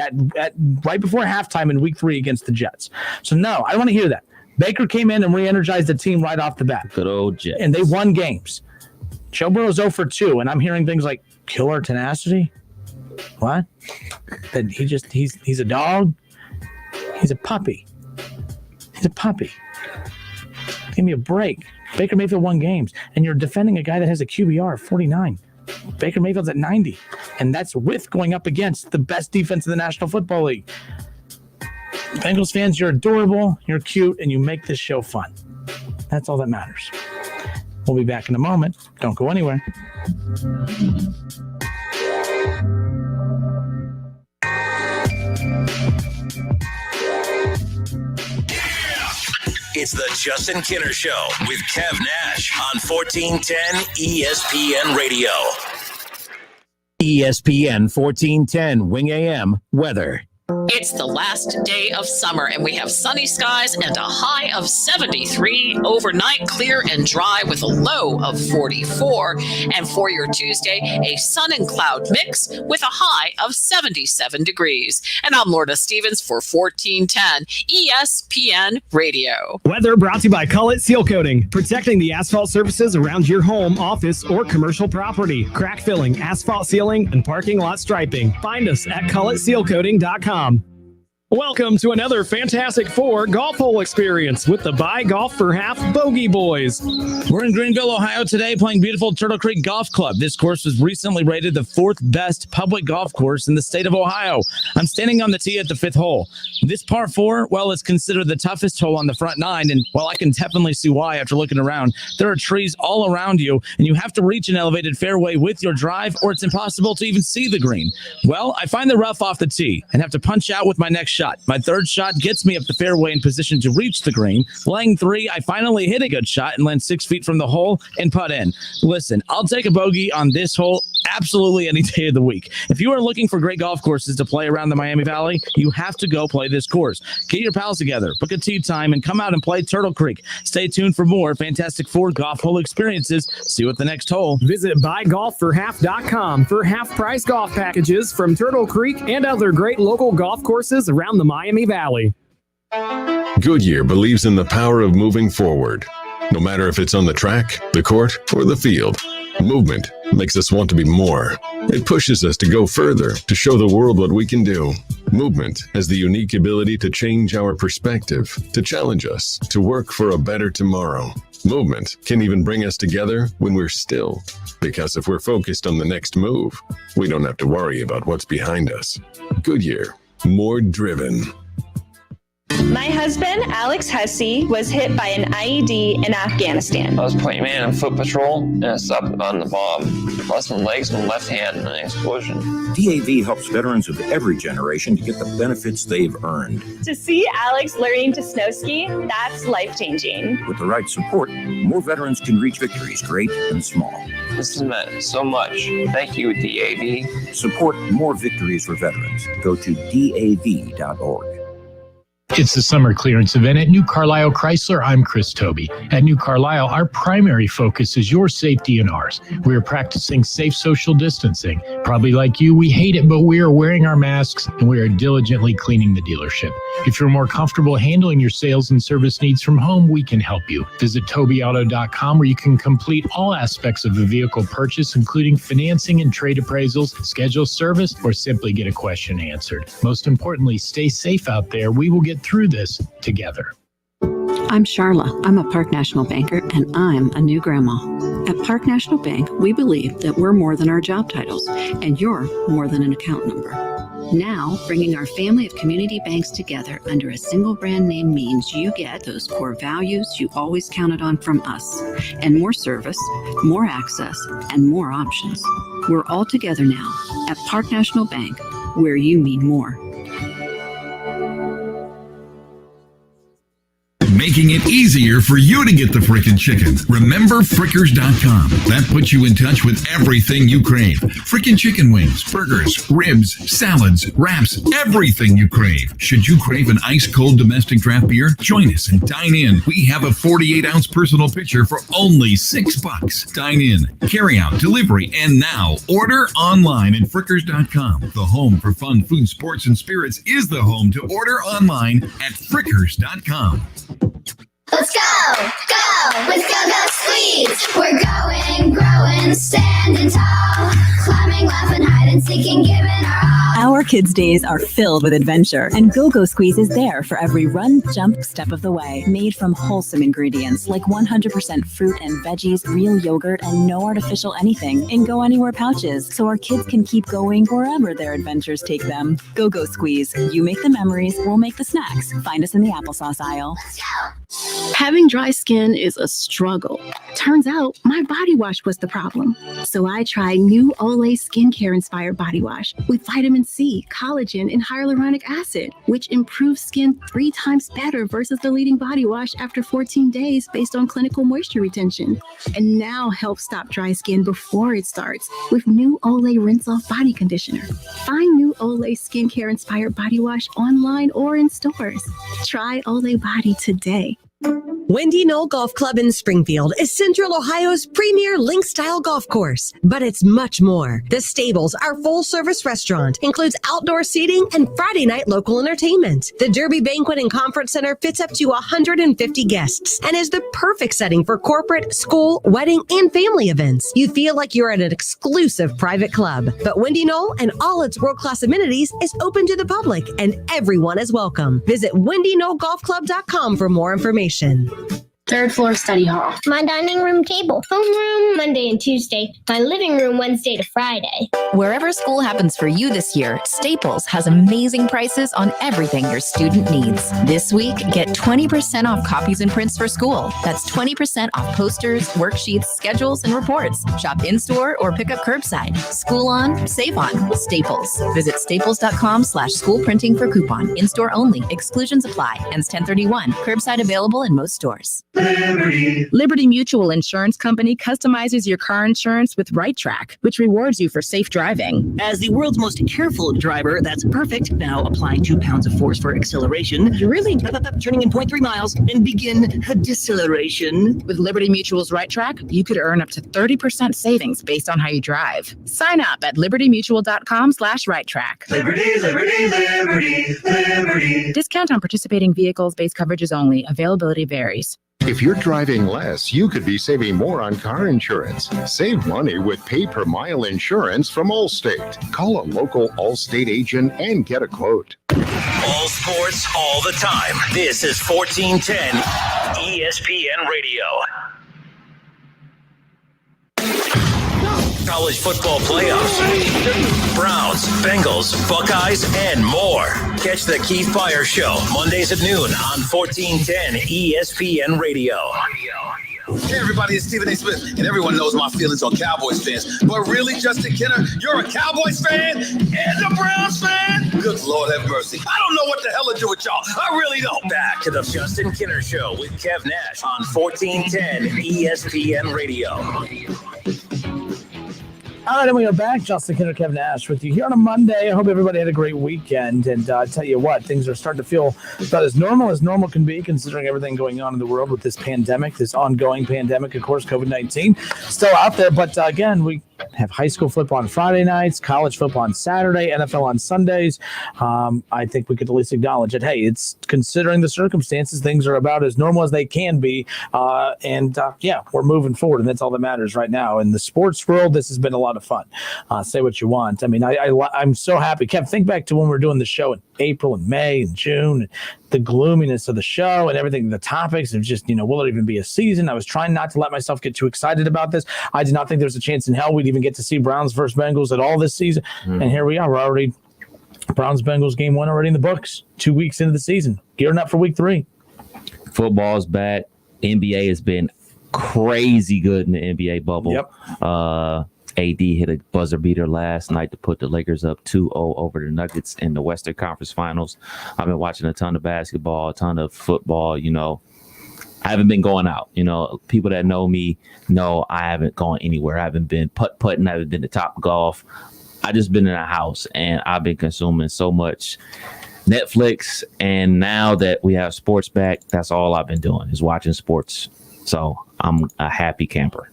right before halftime in Week 3 against the Jets. So, no, I don't want to hear that. Baker came in and re-energized the team right off the bat. Good old Jets. And they won games. Joe Burrow's 0 for 2, and I'm hearing things like killer tenacity. What? That he's a dog? He's a puppy. He's a puppy. Give me a break. Baker Mayfield won games, and you're defending a guy that has a QBR of 49. Baker Mayfield's at 90, and that's with going up against the best defense in the National Football League. Bengals fans, you're adorable, you're cute, and you make this show fun. That's all that matters. We'll be back in a moment. Don't go anywhere. It's the Justin Kinner Show with Kev Nash on 1410 ESPN Radio. ESPN 1410 Wing AM weather. It's the last day of summer, and we have sunny skies and a high of 73. Overnight, clear and dry with a low of 44. And for your Tuesday, a sun and cloud mix with a high of 77 degrees. And I'm Lorna Stevens for 1410 ESPN Radio. Weather brought to you by Cullet Seal Coating, protecting the asphalt surfaces around your home, office, or commercial property. Crack filling, asphalt sealing, and parking lot striping. Find us at culletsealcoating.com. Welcome to another Fantastic Four golf hole experience with the Buy Golf for Half Bogey Boys. We're in Greenville, Ohio today playing beautiful Turtle Creek Golf Club. This course was recently rated the 4th best public golf course in the state of Ohio. I'm standing on the tee at the 5th hole. This par 4, well, it's considered the toughest hole on the front 9, and while I can definitely see why after looking around, there are trees all around you, and you have to reach an elevated fairway with your drive, or it's impossible to even see the green. Well, I find the rough off the tee and have to punch out with my next shot. My third shot gets me up the fairway in position to reach the green. Playing 3, I finally hit a good shot and land 6 feet from the hole and putt in. Listen, I'll take a bogey on this hole absolutely any day of the week. If you are looking for great golf courses to play around the Miami Valley, you have to go play this course. Get your pals together, book a tee time, and come out and play Turtle Creek. Stay tuned for more Fantastic Four golf hole experiences. See you at the next hole. Visit buygolfforhalf.com for half-price golf packages from Turtle Creek and other great local golf courses around the Miami Valley. Goodyear believes in the power of moving forward. No matter if it's on the track, the court, or the field, movement makes us want to be more. It pushes us to go further, to show the world what we can do. Movement has the unique ability to change our perspective, to challenge us, to work for a better tomorrow. Movement can even bring us together when we're still. Because if we're focused on the next move, we don't have to worry about what's behind us. Goodyear, more driven. My husband, Alex Hussey, was hit by an IED in Afghanistan. I was playing man on foot patrol and I stopped on the bomb. Lost my legs and my left hand in an explosion. DAV helps veterans of every generation to get the benefits they've earned. To see Alex learning to snow ski, that's life-changing. With the right support, more veterans can reach victories great and small. This has meant so much. Thank you, DAV. Support more victories for veterans. Go to DAV.org. It's the summer clearance event at New Carlisle Chrysler. I'm Chris Toby. At New Carlisle, our primary focus is your safety and ours. We are practicing safe social distancing. Probably like you, we hate it, but we are wearing our masks and we are diligently cleaning the dealership. If you're more comfortable handling your sales and service needs from home, we can help you. Visit TobyAuto.com where you can complete all aspects of the vehicle purchase, including financing and trade appraisals, schedule service, or simply get a question answered. Most importantly, stay safe out there. We will get through this together. I'm Charla. I'm a Park National banker, and I'm a new grandma. At Park National Bank, we believe that we're more than our job titles, and you're more than an account number. Now, bringing our family of community banks together under a single brand name means you get those core values you always counted on from us, and more service, more access, and more options. We're all together now at Park National Bank, where you mean more. Making it easier for you to get the frickin' chicken. Remember Frickers.com. That puts you in touch with everything you crave. Frickin' chicken wings, burgers, ribs, salads, wraps, everything you crave. Should you crave an ice-cold domestic draft beer? Join us and dine in. We have a 48-ounce personal pitcher for only $6. Dine in, carry out, delivery, and now order online at Frickers.com. The home for fun, food, sports, and spirits is the home to order online at Frickers.com. Let's go, go, let's go squeeze. We're going, growing, standing tall, climbing, laughing, hide and seeking, giving our all. Our kids' days are filled with adventure, and Go-Go Squeeze is there for every run, jump, step of the way. Made from wholesome ingredients like 100% fruit and veggies, real yogurt, and no artificial anything in Go Anywhere pouches, so our kids can keep going wherever their adventures take them. Go-Go Squeeze. You make the memories, we'll make the snacks. Find us in the applesauce aisle. Let's go. Having dry skin is a struggle. Turns out my body wash was the problem. So I tried new Olay skincare inspired body wash with vitamin C, collagen, and hyaluronic acid, which improves skin 3 times better versus the leading body wash after 14 days based on clinical moisture retention. And now helps stop dry skin before it starts with new Olay Rinse Off Body Conditioner. Find new Olay skincare inspired body wash online or in stores. Try Olay Body today. Windy Knoll Golf Club in Springfield is Central Ohio's premier link-style golf course, but it's much more. The Stables, our full-service restaurant, includes outdoor seating and Friday night local entertainment. The Derby Banquet and Conference Center fits up to 150 guests and is the perfect setting for corporate, school, wedding, and family events. You feel like you're at an exclusive private club, but Windy Knoll and all its world-class amenities is open to the public, and everyone is welcome. Visit WindyKnollGolfClub.com for more information. Third floor study hall. My dining room table. Homeroom Monday and Tuesday. My living room Wednesday to Friday. Wherever school happens for you this year, Staples has amazing prices on everything your student needs. This week, get 20% off copies and prints for school. That's 20% off posters, worksheets, schedules, and reports. Shop in-store or pick up curbside. School on, save on. Staples. Visit staples.com/school printing for coupon. In-store only. Exclusions apply. Ends 10/31. Curbside available in most stores. Liberty Mutual Insurance Company customizes your car insurance with Right Track, which rewards you for safe driving. As the world's most careful driver, that's perfect. Now applying 2 pounds of force for acceleration. Really? Turning in 0.3 miles and begin deceleration. With Liberty Mutual's Right Track, you could earn up to 30% savings based on how you drive. Sign up at libertymutual.com/righttrack. Liberty, liberty, liberty, liberty. Discount on participating vehicles. Base coverages only. Availability varies. If you're driving less, you could be saving more on car insurance. Save money with pay-per-mile insurance from Allstate. Call a local Allstate agent and get a quote. All sports, all the time. This is 1410 ESPN Radio. College football playoffs, Browns, Bengals, Buckeyes, and more. Catch the Keith Byers Show Mondays at noon on 1410 ESPN Radio. Hey everybody, it's Stephen A. Smith, and everyone knows my feelings on Cowboys fans. But really, Justin Kenner, you're a Cowboys fan and a Browns fan? Good Lord have mercy. I don't know what the hell to do with y'all. I really don't. Back to the Justin Kenner Show with Kev Nash on 1410 ESPN Radio. All right, and we are back. Justin Kenner, Kev Nash with you here on a Monday. I hope everybody had a great weekend. And I tell you what, things are starting to feel about as normal can be, considering everything going on in the world with this pandemic, this ongoing pandemic, of course, COVID-19, still out there. But again, we have high school football on Friday nights, college football on Saturday, NFL on Sundays. I think we could at least acknowledge it. Hey, it's considering the circumstances, things are about as normal as they can be. Yeah, we're moving forward, and that's all that matters right now. In the sports world, this has been a lot of fun. Say what you want. I mean, I'm so happy. Kev, think back to when we were doing the show in April and May and June, the gloominess of the show and everything, the topics of just, will it even be a season? I was trying not to let myself get too excited about this. I did not think there was a chance in hell we'd even get to see Browns versus Bengals at all this season. And here we are. We're already Browns-Bengals game 1 already in the books, 2 weeks into the season, gearing up for week 3. Football's back. NBA has been crazy good in the NBA bubble. Yep. AD hit a buzzer beater last night to put the Lakers up 2-0 over the Nuggets in the Western Conference Finals. I've been watching a ton of basketball, a ton of football. I haven't been going out. People that know me know I haven't gone anywhere. I haven't been putt-putting. I haven't been to Topgolf. I just been in a house, and I've been consuming so much Netflix. And now that we have sports back, that's all I've been doing is watching sports. So I'm a happy camper.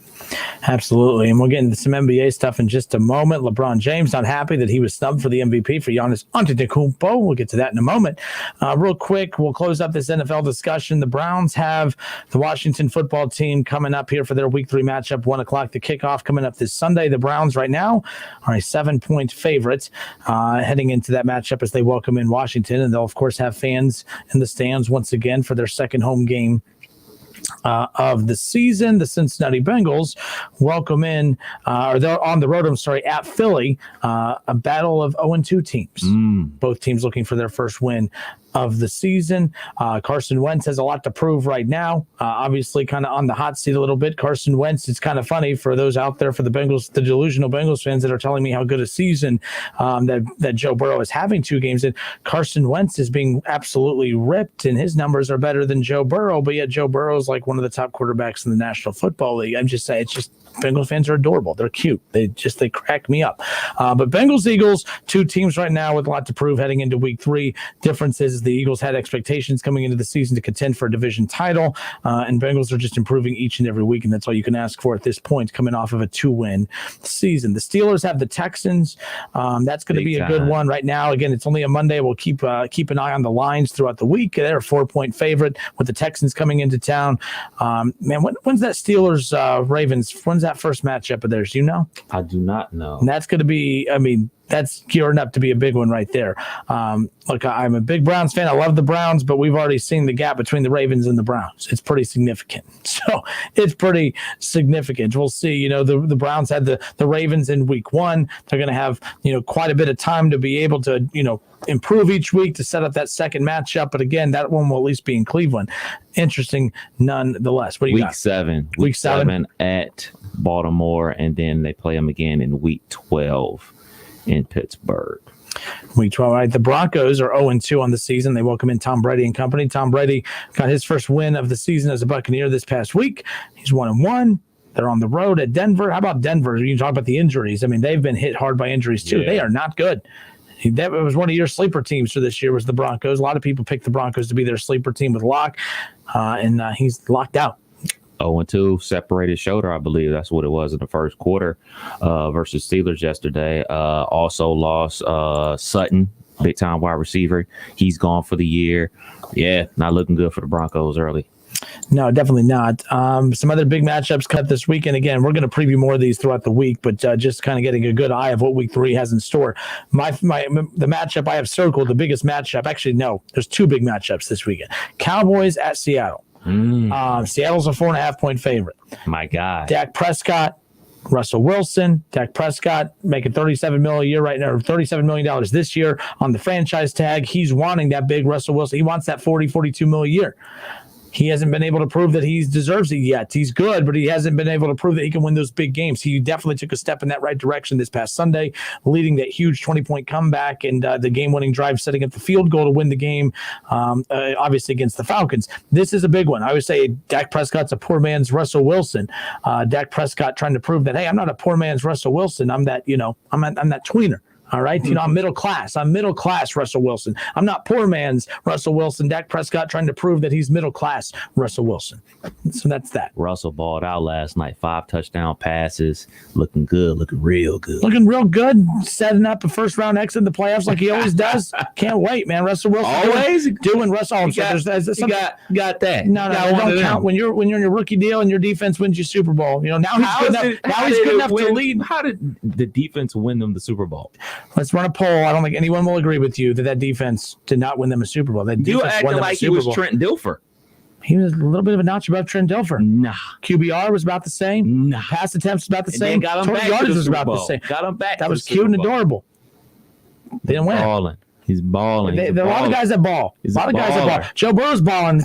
Absolutely. And we'll get into some NBA stuff in just a moment. LeBron James not happy that he was snubbed for the MVP for Giannis Antetokounmpo. We'll get to that in a moment. Real quick, we'll close up this NFL discussion. The Browns have the Washington football team coming up here for their week 3 matchup, 1 o'clock, the kickoff coming up this Sunday. The Browns right now are a 7-point favorite heading into that matchup as they welcome in Washington. And they'll, of course, have fans in the stands once again for their second home game of the season. The Cincinnati Bengals welcome in, or they're on the road, at Philly, a battle of 0-2 teams. Both teams looking for their first win of the season. Carson Wentz has a lot to prove right now. Obviously kind of on the hot seat a little bit. Carson Wentz, it's kind of funny for those out there, for the Bengals, the delusional Bengals fans that are telling me how good a season that Joe Burrow is having 2 games in. Carson Wentz is being absolutely ripped, and his numbers are better than Joe Burrow, but yet Joe Burrow is like one of the top quarterbacks in the National Football League. I'm just saying, it's just Bengals fans are adorable. They're cute. They crack me up. But Bengals, Eagles, 2 teams right now with a lot to prove heading into week 3. Difference is the Eagles had expectations coming into the season to contend for a division title, and Bengals are just improving each and every week, and that's all you can ask for at this point, coming off of a 2-win season. The Steelers have the Texans. That's going to be a good one right now. Again, it's only a Monday. We'll keep an eye on the lines throughout the week. They're a 4-point favorite with the Texans coming into town. When's that Steelers Ravens? When's that first matchup of theirs? Do you know? I do not know. And that's going to be, that's gearing up to be a big one right there. Look, I'm a big Browns fan. I love the Browns, but we've already seen the gap between the Ravens and the Browns. It's pretty significant. So it's pretty significant. We'll see. The Browns had the Ravens in week 1. They're going to have, quite a bit of time to be able to, improve each week to set up that second matchup. But again, that one will at least be in Cleveland. Interesting nonetheless. What do you got? Week 7 at Baltimore, and then they play them again in week 12 in Pittsburgh. Week 12, right? The Broncos are 0-2 on the season. They welcome in Tom Brady and company. Tom Brady got his first win of the season as a Buccaneer this past week. He's 1-1. They're on the road at Denver. How about Denver? You talk about the injuries. I mean, they've been hit hard by injuries too. Yeah. They are not good. That was one of your sleeper teams for this year was the Broncos. A lot of people picked the Broncos to be their sleeper team with Locke, and he's locked out. 0-2, separated shoulder, I believe that's what it was in the first quarter versus Steelers yesterday. Also lost Sutton, big-time wide receiver. He's gone for the year. Yeah, not looking good for the Broncos early. No, definitely not. Some other big matchups cut this weekend. Again, we're going to preview more of these throughout the week, but just kind of getting a good eye of what week 3 has in store. The matchup I have circled, the biggest matchup. Actually, no, there's 2 big matchups this weekend. Cowboys at Seattle. Seattle's a 4.5-point favorite. My God. Dak Prescott, Russell Wilson. Dak Prescott making $37 million a year right now, or $37 million this year on the franchise tag. He's wanting that big Russell Wilson. He wants that $42 million a year. He hasn't been able to prove that he deserves it yet. He's good, but he hasn't been able to prove that he can win those big games. He definitely took a step in that right direction this past Sunday, leading that huge 20-point comeback and the game-winning drive, setting up the field goal to win the game, obviously against the Falcons. This is a big one. I would say Dak Prescott's a poor man's Russell Wilson. Dak Prescott trying to prove that, hey, I'm not a poor man's Russell Wilson. I'm that, I'm that tweener. All right. I'm middle class. I'm middle class Russell Wilson. I'm not poor man's Russell Wilson. Dak Prescott trying to prove that he's middle class Russell Wilson. So that's that. Russell balled out last night. 5 touchdown passes. Looking good. Looking real good. Looking real good. Setting up a first round exit in the playoffs like he always does. Can't wait, man. Russell Wilson. Always doing Russell. You got that. No, don't count. When you're in your rookie deal and your defense wins you Super Bowl. Now he's good enough. Now he's good enough to lead. How did the defense win them the Super Bowl? Let's run a poll. I don't think anyone will agree with you that defense did not win them a Super Bowl. You acting like he was Trent Dilfer. He was a little bit of a notch above Trent Dilfer. Nah. QBR was about the same. Nah. Pass attempts about the same. Got him back yardage was about the same. Got him back. That was cute and adorable. They didn't win. He's balling. There are a lot of guys that ball. Joe Burrow's balling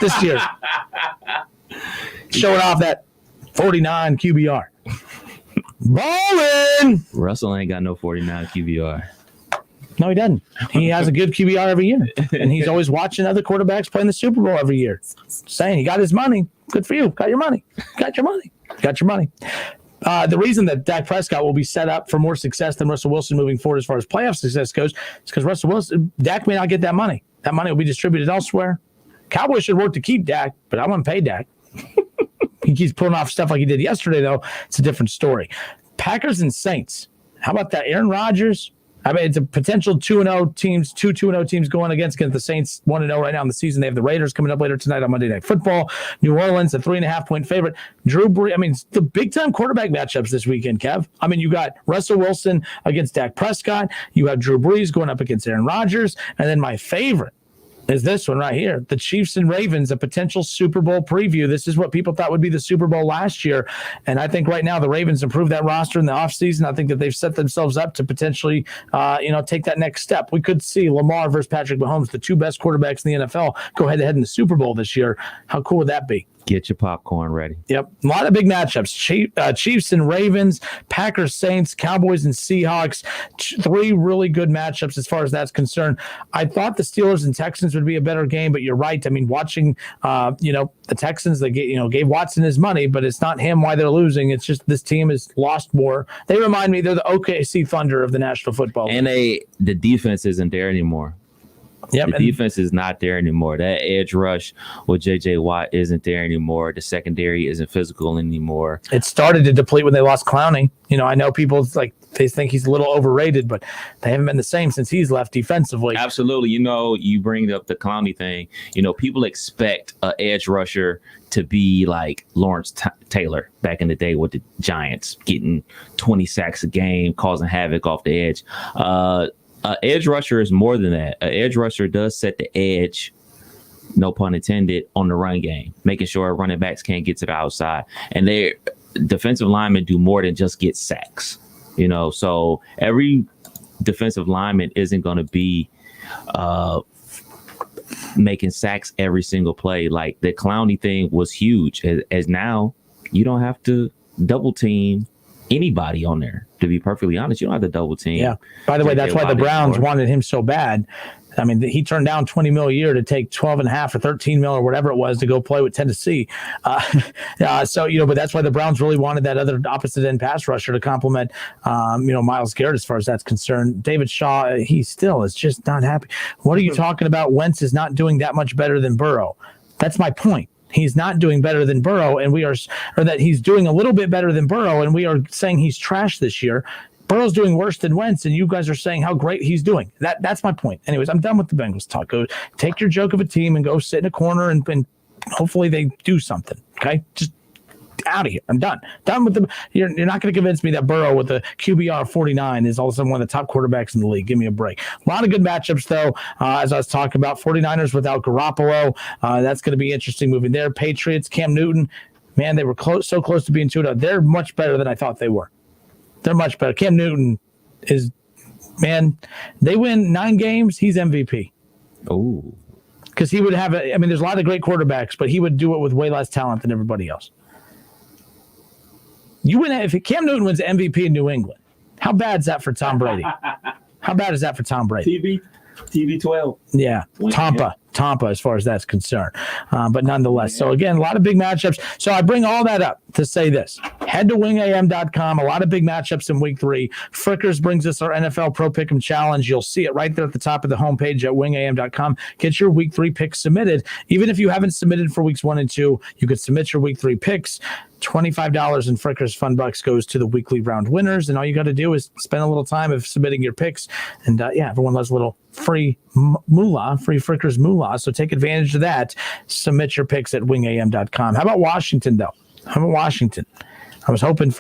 this year. Showing off that 49 QBR. Balling. Russell ain't got no 49 QBR. No, he doesn't. He has a good QBR every year, and he's always watching other quarterbacks playing the Super Bowl every year. Saying he got his money. Good for you. Got your money. Got your money. Got your money. The reason that Dak Prescott will be set up for more success than Russell Wilson moving forward as far as playoff success goes is because Dak may not get that money. That money will be distributed elsewhere. Cowboys should work to keep Dak, but I want to pay Dak. He keeps pulling off stuff like he did yesterday, though. It's a different story. Packers and Saints. How about that? Aaron Rodgers. I mean, it's a potential 2-0 teams, 2-2-0 teams going against the Saints 1-0 right now in the season. They have the Raiders coming up later tonight on Monday Night Football. New Orleans, a 3.5-point favorite. Drew Brees. I mean, the big-time quarterback matchups this weekend, Kev. I mean, you got Russell Wilson against Dak Prescott. You have Drew Brees going up against Aaron Rodgers. And then my favorite is this one right here. The Chiefs and Ravens, a potential Super Bowl preview. This is what people thought would be the Super Bowl last year. And I think right now the Ravens improved that roster in the offseason. I think that they've set themselves up to potentially, take that next step. We could see Lamar versus Patrick Mahomes, the 2 best quarterbacks in the NFL, go head-to-head in the Super Bowl this year. How cool would that be? Get your popcorn ready. Yep. A lot of big matchups. Chiefs and Ravens, Packers, Saints, Cowboys, and Seahawks. 3 really good matchups as far as that's concerned. I thought the Steelers and Texans would be a better game, but you're right. I mean, watching, the Texans, they gave Watson his money, but it's not him why they're losing. It's just this team has lost more. They remind me they're the OKC Thunder of the National Football League. And the defense isn't there anymore. Yep. The defense is not there anymore. That edge rush with J.J. Watt isn't there anymore. The secondary isn't physical anymore. It started to deplete when they lost Clowney. I know people they think he's a little overrated, but they haven't been the same since he's left defensively. Absolutely. You bring up the Clowney thing. People expect an edge rusher to be like Lawrence Taylor back in the day with the Giants, getting 20 sacks a game, causing havoc off the edge. An edge rusher is more than that. An edge rusher does set the edge, no pun intended, on the run game, making sure running backs can't get to the outside. And their defensive linemen do more than just get sacks. So every defensive lineman isn't going to be making sacks every single play. Like the Clowney thing was huge, as now you don't have to double team anybody on there. To be perfectly honest, you don't have to double team. Yeah. By the way, that's why the Browns wanted him so bad. I mean, he turned down $20 million a year to take $12.5 or $13 million or whatever it was to go play with Tennessee. But that's why the Browns really wanted that other opposite end pass rusher to complement, Myles Garrett as far as that's concerned. David Shaw, he still is just not happy. What are you talking about? Wentz is not doing that much better than Burrow. That's my point. He's not doing better than Burrow, or that he's doing a little bit better than Burrow, and we are saying he's trash this year. Burrow's doing worse than Wentz, and you guys are saying how great he's doing. That's my point. Anyways, I'm done with the Bengals talk. Go take your joke of a team and go sit in a corner and hopefully they do something. Okay, just out of here. I'm done. Done with them. You're not going to convince me that Burrow with a QBR of 49 is all of a sudden one of the top quarterbacks in the league. Give me a break. A lot of good matchups, though, as I was talking about. 49ers without Garoppolo. That's going to be interesting moving there. Patriots, Cam Newton. Man, they were so close to being 2-0. They're much better than I thought they were. They're much better. Cam Newton is, man, they win 9 games, he's MVP. Oh. Because he would have there's a lot of great quarterbacks, but he would do it with way less talent than everybody else. If Cam Newton wins MVP in New England, how bad is that for Tom Brady? How bad is that for Tom Brady? TB12. Yeah, Tampa, as far as that's concerned. But nonetheless, so again, a lot of big matchups. So I bring all that up to say this. Head to wingam.com. A lot of big matchups in week 3. Frickers brings us our NFL Pro Pick'em Challenge. You'll see it right there at the top of the homepage at wingam.com. Get your week 3 picks submitted. Even if you haven't submitted for weeks 1 and 2, you could submit your week 3 picks. $25 in Frickers Fun Bucks goes to the weekly round winners, and all you got to do is spend a little time of submitting your picks. And everyone loves a little free moolah, free Frickers moolah. So take advantage of that. Submit your picks at wingam.com. How about Washington, though? I was hoping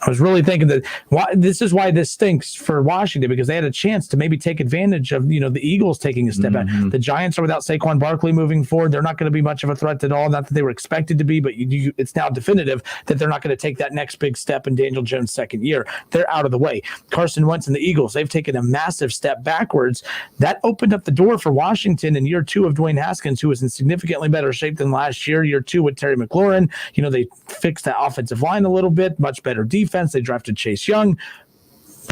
I was really thinking that this is why this stinks for Washington, because they had a chance to maybe take advantage of, the Eagles taking a step back. The Giants are without Saquon Barkley moving forward. They're not going to be much of a threat at all. Not that they were expected to be, but it's now definitive that they're not going to take that next big step in Daniel Jones' second year. They're out of the way. Carson Wentz and the Eagles, they've taken a massive step backwards. That opened up the door for Washington in year 2 of Dwayne Haskins, who was in significantly better shape than last year. Year 2 with Terry McLaurin. They fixed that offensive line a little bit, much better defense. They drafted Chase Young.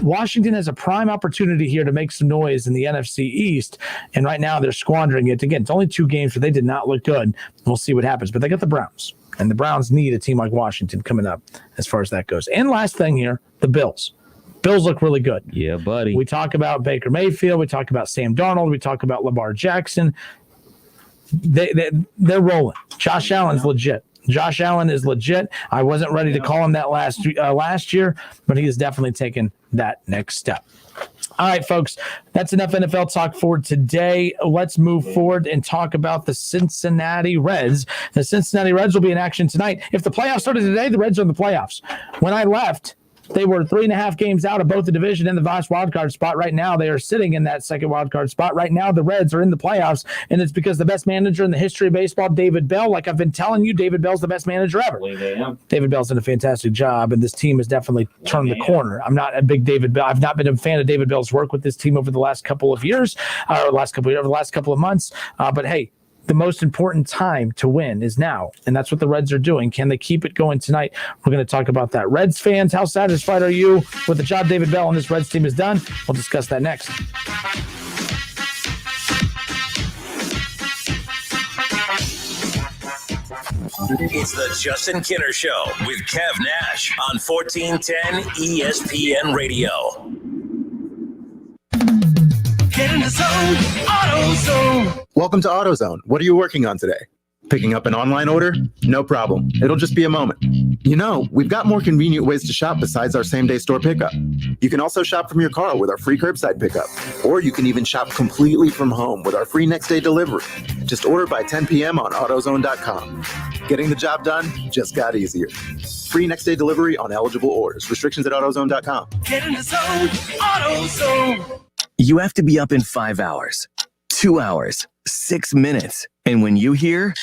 Washington has a prime opportunity here to make some noise in the NFC East, and right now they're squandering it. Again, it's only 2 games, but they did not look good. We'll see what happens, but they got the Browns, and the Browns need a team like Washington coming up as far as that goes. And last thing here, the Bills. Bills look really good. Yeah, buddy. We talk about Baker Mayfield. We talk about Sam Darnold. We talk about Lamar Jackson. They're rolling. Josh Allen's legit. Josh Allen is legit. I wasn't ready to call him that last year, but he has definitely taken that next step. All right, folks, that's enough NFL talk for today. Let's move forward and talk about the Cincinnati Reds. The Cincinnati Reds will be in action tonight. If the playoffs started today, the Reds are in the playoffs. When I left, they were 3.5 games out of both the division and the last wildcard spot. Right now, they are sitting in that second wildcard spot. Right now, the Reds are in the playoffs, and it's because the best manager in the history of baseball, David Bell, like I've been telling you, David Bell's the best manager ever. David Bell's done a fantastic job, and this team has definitely turned the corner. I'm not a big David Bell. I've not been a fan of David Bell's work with this team over the last couple of years, over the last couple of months. But hey, the most important time to win is now, and that's what the Reds are doing. Can they keep it going tonight? We're going to talk about that. Reds fans, how satisfied are you with the job David Bell and this Reds team has done? We'll discuss that next. It's the Justin Kinner Show with Kev Nash on 1410 ESPN Radio. Get in the zone, AutoZone. Welcome to AutoZone. What are you working on today? Picking up an online order? No problem. It'll just be a moment. You know, we've got more convenient ways to shop besides our same-day store pickup. You can also shop from your car with our free curbside pickup. Or you can even shop completely from home with our free next-day delivery. Just order by 10 p.m. on AutoZone.com. Getting the job done just got easier. Free next-day delivery on eligible orders. Restrictions at AutoZone.com. Get in the zone, AutoZone. You have to be up in 5 hours, 2 hours, 6 minutes. And when you hear,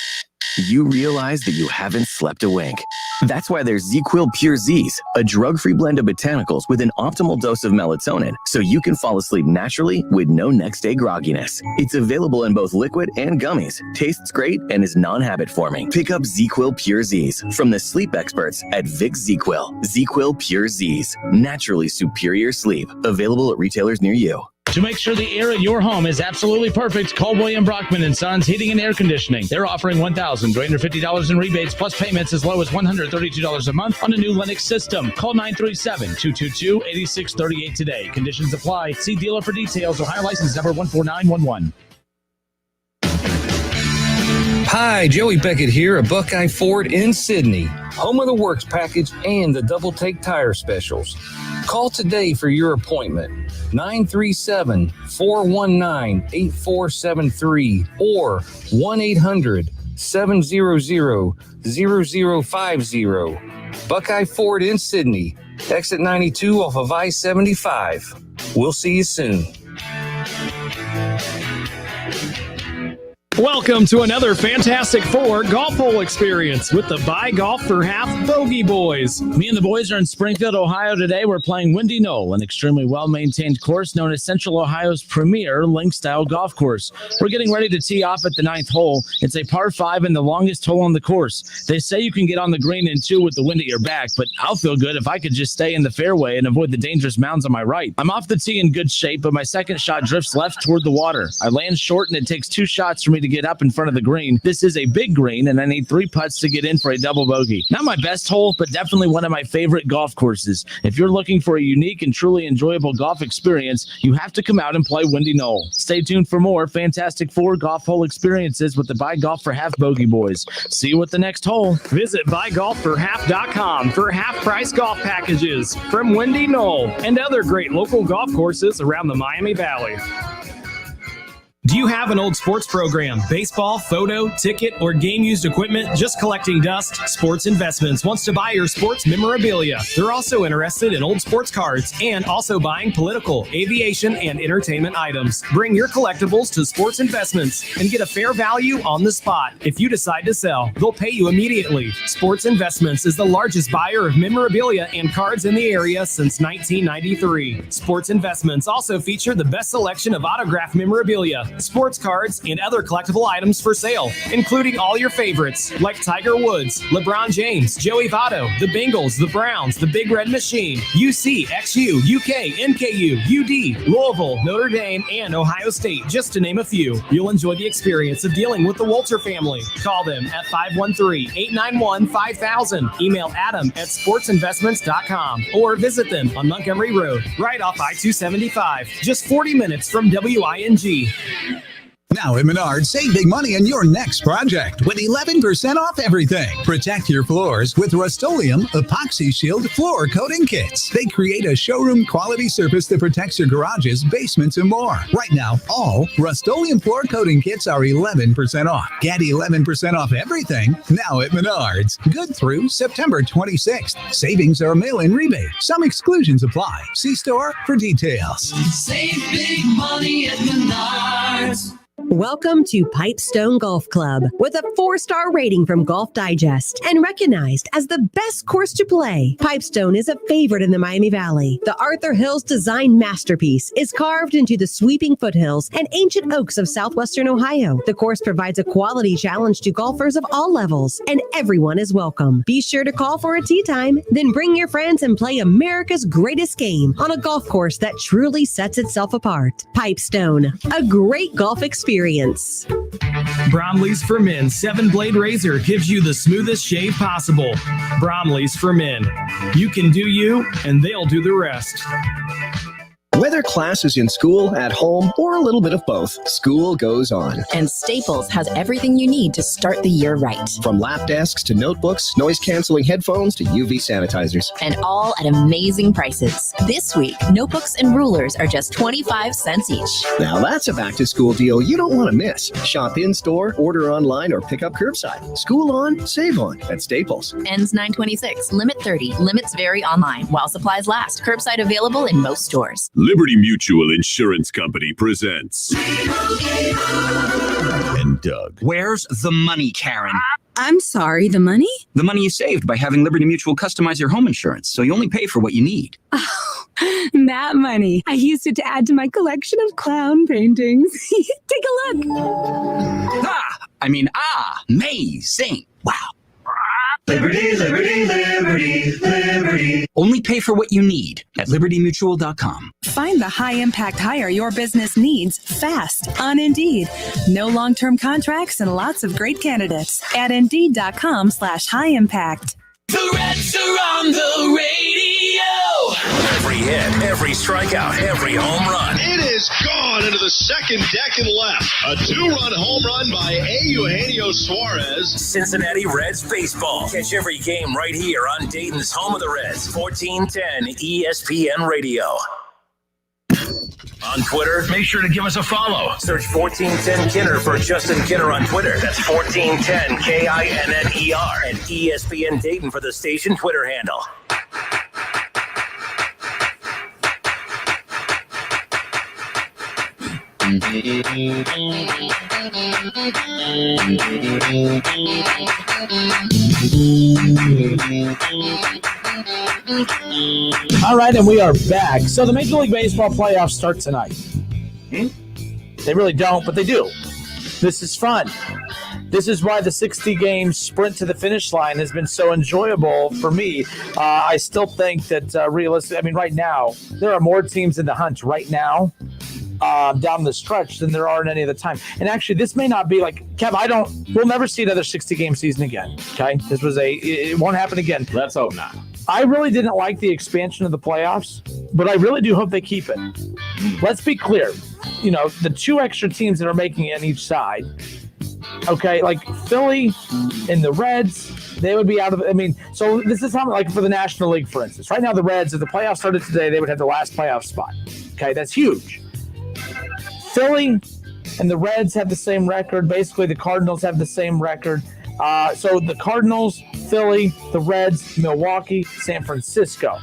you realize that you haven't slept a wink. That's why there's ZzzQuil Pure Z's, a drug-free blend of botanicals with an optimal dose of melatonin, so you can fall asleep naturally with no next-day grogginess. It's available in both liquid and gummies, tastes great, and is non-habit forming. Pick up ZzzQuil Pure Z's from the sleep experts at Vicks ZzzQuil. ZzzQuil Pure Z's, naturally superior sleep. Available at retailers near you. To make sure the air in your home is absolutely perfect, call William Brockman & Sons Heating and Air Conditioning. They're offering $1,350 in rebates plus payments as low as $132 a month on a new Lennox system. Call 937-222-8638 today. Conditions apply. See dealer for details. Ohio license number 14911. Hi, Joey Beckett here at Buckeye Ford in Sydney, home of the Works Package and the Double Take Tire Specials. Call today for your appointment, 937-419-8473 or 1-800-700-0050. Buckeye Ford in Sydney, exit 92 off of I-75. We'll see you soon. Welcome to another Fantastic Four golf hole experience with the Buy Golf for Half Bogey Boys. Me and the boys are in Springfield, Ohio today. We're playing Windy Knoll, an extremely well-maintained course known as Central Ohio's premier link-style golf course. We're getting ready to tee off at the 9th hole. It's a par 5 and the longest hole on the course. They say you can get on the green in 2 with the wind at your back, but I'll feel good if I could just stay in the fairway and avoid the dangerous mounds on my right. I'm off the tee in good shape, but my second shot drifts left toward the water. I land short, and it takes 2 shots for me to get up in front of the green. This is a big green, and I need 3 putts to get in for a double bogey. Not my best hole, but definitely one of my favorite golf courses. If you're looking for a unique and truly enjoyable golf experience, you have to come out and play Windy Knoll. Stay tuned for more Fantastic Four golf hole experiences with the Buy Golf for Half Bogey Boys. See you at the next hole. Visit buygolfforhalf.com for half-price golf packages from Windy Knoll and other great local golf courses around the Miami Valley. Do you have an old sports program, baseball, photo, ticket, or game-used equipment just collecting dust? Sports Investments wants to buy your sports memorabilia. They're also interested in old sports cards and also buying political, aviation, and entertainment items. Bring your collectibles to Sports Investments and get a fair value on the spot. If you decide to sell, they'll pay you immediately. Sports Investments is the largest buyer of memorabilia and cards in the area since 1993. Sports Investments also feature the best selection of autographed memorabilia, sports cards, and other collectible items for sale, including all your favorites like Tiger Woods, LeBron James, Joey Votto, the Bengals, the Browns, the Big Red Machine, UC, XU, UK, NKU, UD, Louisville, Notre Dame, and Ohio State, just to name a few. You'll enjoy the experience of dealing with the Wolter family. Call them at 513-891-5000. Email Adam at sportsinvestments.com or visit them on Montgomery Road, right off I-275, just 40 minutes from WING. Now at Menards, save big money on your next project with 11% off everything. Protect your floors with Rust-Oleum Epoxy Shield Floor Coating Kits. They create a showroom quality surface that protects your garages, basements, and more. Right now, all Rust-Oleum Floor Coating Kits are 11% off. Get 11% off everything now at Menards. Good through September 26th. Savings are a mail-in rebate. Some exclusions apply. See store for details. Save big money at Menards. Welcome to Pipestone Golf Club with a 4-star rating from Golf Digest and recognized as the best course to play. Pipestone is a favorite in the Miami Valley. The Arthur Hills design masterpiece is carved into the sweeping foothills and ancient oaks of southwestern Ohio. The course provides a quality challenge to golfers of all levels, and everyone is welcome. Be sure to call for a tee time, then bring your friends and play America's greatest game on a golf course that truly sets itself apart. Pipestone, a great golf experience. Bromley's for Men 7-blade razor gives you the smoothest shave possible. Bromley's for Men. You can do you, and they'll do the rest. Whether class is in school, at home, or a little bit of both, school goes on. And Staples has everything you need to start the year right. From lap desks to notebooks, noise-canceling headphones to UV sanitizers. And all at amazing prices. This week, notebooks and rulers are just 25 cents each. Now that's a back-to-school deal you don't want to miss. Shop in-store, order online, or pick up curbside. School on, save on at Staples. Ends 9/26. Limit 30. Limits vary online while supplies last. Curbside available in most stores. Liberty Mutual Insurance Company presents and Doug. Where's the money, Karen? I'm sorry, the money? The money you saved by having Liberty Mutual customize your home insurance, so you only pay for what you need. Oh, that money. I used it to add to my collection of clown paintings. Take a look. Amazing. Wow. Liberty, liberty, liberty, liberty. Only pay for what you need at libertymutual.com. Find the high-impact hire your business needs fast on Indeed. No long-term contracts and lots of great candidates at Indeed.com/high-impact. The Reds are on the radio. Every hit, every strikeout, every home run. It is gone into the second deck and left. A 2-run home run by Eugenio Suarez. Cincinnati Reds baseball. Catch every game right here on Dayton's home of the Reds, 1410 ESPN Radio. On Twitter, make sure to give us a follow. Search 1410 Kinner for Justin Kinner on Twitter. That's 1410 KINNER. And ESPN Dayton for the station Twitter handle. All right, and we are back. So the Major League Baseball playoffs start tonight. They really don't, but they do. This is fun. This is why the 60-game sprint to the finish line has been so enjoyable for me. I still think that right now, there are more teams in the hunt right now down the stretch than there are in any other time. And actually, this may not be like, Kev, we'll never see another 60-game season again, okay? It won't happen again. Let's hope not. I really didn't like the expansion of the playoffs, but I really do hope they keep it. Let's be clear. The 2 extra teams that are making it on each side, okay, like Philly and the Reds, they would be out of it. So this is how, like for the National League, for instance. Right now, the Reds, if the playoffs started today, they would have the last playoff spot. Okay, that's huge. Philly and the Reds have the same record. Basically, the Cardinals have the same record. So the Cardinals, Philly, the Reds, Milwaukee, San Francisco.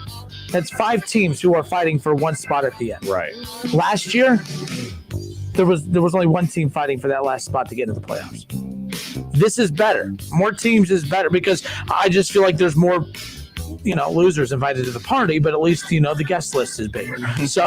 That's 5 teams who are fighting for one spot at the end. Right. Last year, there was only one team fighting for that last spot to get into the playoffs. This is better. More teams is better because I just feel like there's more losers invited to the party, but at least, the guest list is bigger. So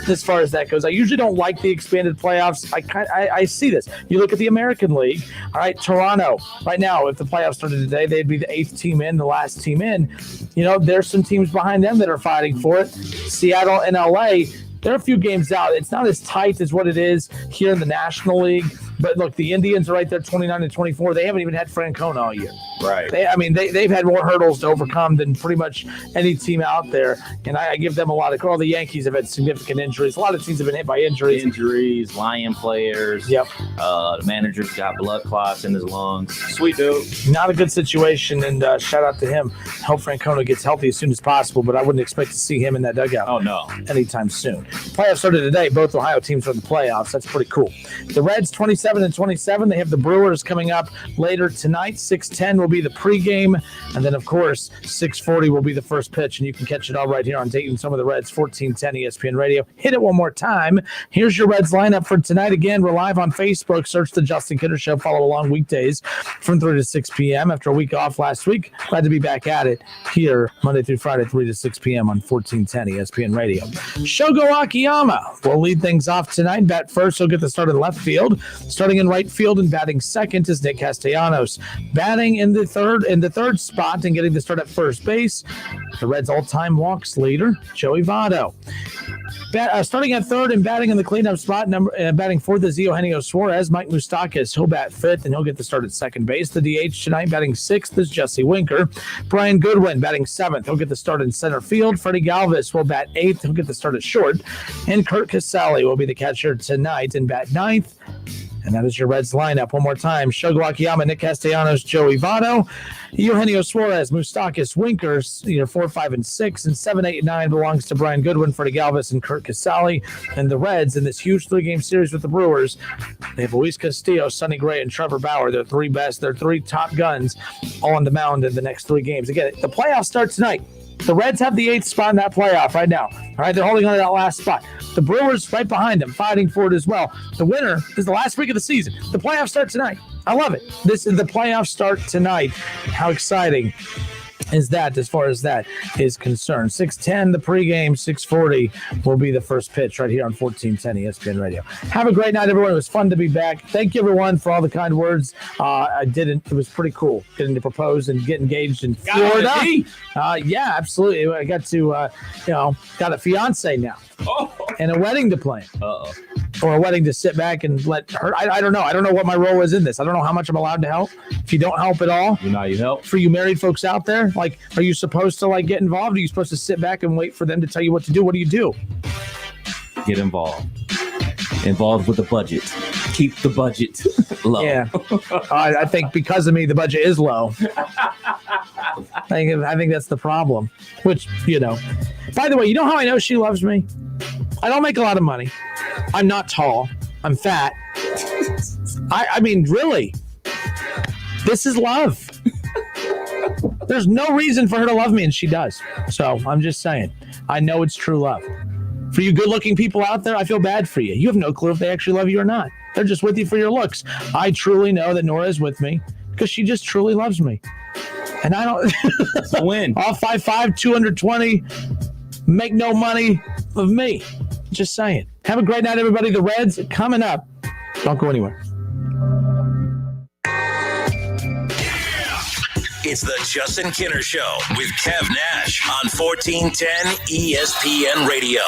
as far as that goes, I usually don't like the expanded playoffs. I see this. You look at the American League. All right, Toronto, right now, if the playoffs started today, they'd be the 8th team in, the last team in. There's some teams behind them that are fighting for it. Seattle and LA, they're a few games out. It's not as tight as what it is here in the National League. But look, the Indians are right there, 29-24. They haven't even had Francona all year. Right. They've had more hurdles to overcome than pretty much any team out there. And I give them a lot of credit. The Yankees have had significant injuries. A lot of teams have been hit by injuries. Lion players. Yep. The manager's got blood clots in his lungs. Sweet dude. Not a good situation, and shout out to him. Hope Francona gets healthy as soon as possible, but I wouldn't expect to see him in that dugout. Oh, no. Anytime soon. Playoffs started today. Both Ohio teams are in the playoffs. That's pretty cool. The Reds, 27-27. They have the Brewers coming up later tonight. 6:10 will be the pregame, and then, of course, 6:40 will be the first pitch, and you can catch it all right here on Dayton. Some of the Reds, 1410 ESPN Radio. Hit it one more time. Here's your Reds lineup for tonight. Again, we're live on Facebook. Search the Justin Kinner Show. Follow along weekdays from 3 to 6 p.m. After a week off last week, glad to be back at it here Monday through Friday, 3 to 6 p.m. on 1410 ESPN Radio. Shogo Akiyama will lead things off tonight. Bat first. He'll get the start in left field. Start Starting in right field and batting second is Nick Castellanos. Batting in the third spot and getting the start at first base, the Reds' all-time walks leader, Joey Votto. Starting at third and batting in the cleanup spot, batting fourth is Eugenio Suarez. Mike Moustakas, he'll bat fifth, and he'll get the start at second base. The DH tonight batting sixth is Jesse Winker. Brian Goodwin batting seventh. He'll get the start in center field. Freddie Galvis will bat eighth. He'll get the start at short. And Kurt Casale will be the catcher tonight and bat ninth. And that is your Reds lineup. One more time. Shogo Akiyama, Nick Castellanos, Joey Votto, Eugenio Suarez, Moustakas, Winkers, 4, 5, and 6, and 7, 8, and 9 belongs to Brian Goodwin, Freddie Galvis, and Kurt Casale. And the Reds in this huge 3-game series with the Brewers, they have Luis Castillo, Sonny Gray, and Trevor Bauer. They're three top guns all on the mound in the next 3 games. Again, the playoffs start tonight. The Reds have the 8th spot in that playoff right now. All right, they're holding on to that last spot. The Brewers right behind them, fighting for it as well. The winner is the last week of the season. The playoffs start tonight. I love it. This is the playoffs start tonight. How exciting is that as far as that is concerned? 6:10 the pregame, 6:40 will be the first pitch right here on 1410 ESPN Radio. Have a great night, everyone. It was fun to be back. Thank you, everyone, for all the kind words. It was pretty cool getting to propose and get engaged in Florida. Yeah, absolutely. I got to, got a fiance now. And a wedding to plan. Or a wedding to sit back and let her. I don't know. I don't know what my role is in this. I don't know how much I'm allowed to help. If you don't help at all, you help. For you married folks out there, like, are you supposed to get involved? Are you supposed to sit back and wait for them to tell you what to do? What do you do? Get involved. Involved with the budget. Keep the budget low. Yeah. I think because of me, the budget is low. I think that's the problem. Which, by the way, you know how I know she loves me? I don't make a lot of money. I'm not tall. I'm fat. I mean, really. This is love. There's no reason for her to love me, and she does. So I'm just saying. I know it's true love. For you good-looking people out there, I feel bad for you. You have no clue if they actually love you or not. They're just with you for your looks. I truly know that Nora is with me because she just truly loves me. And I don't... It's a win. All 5'5", 220, make no money of me. Just saying. Have a great night, everybody. The Reds coming up. Don't go anywhere. It's the Justin Kinner Show with Kev Nash on 1410 ESPN Radio.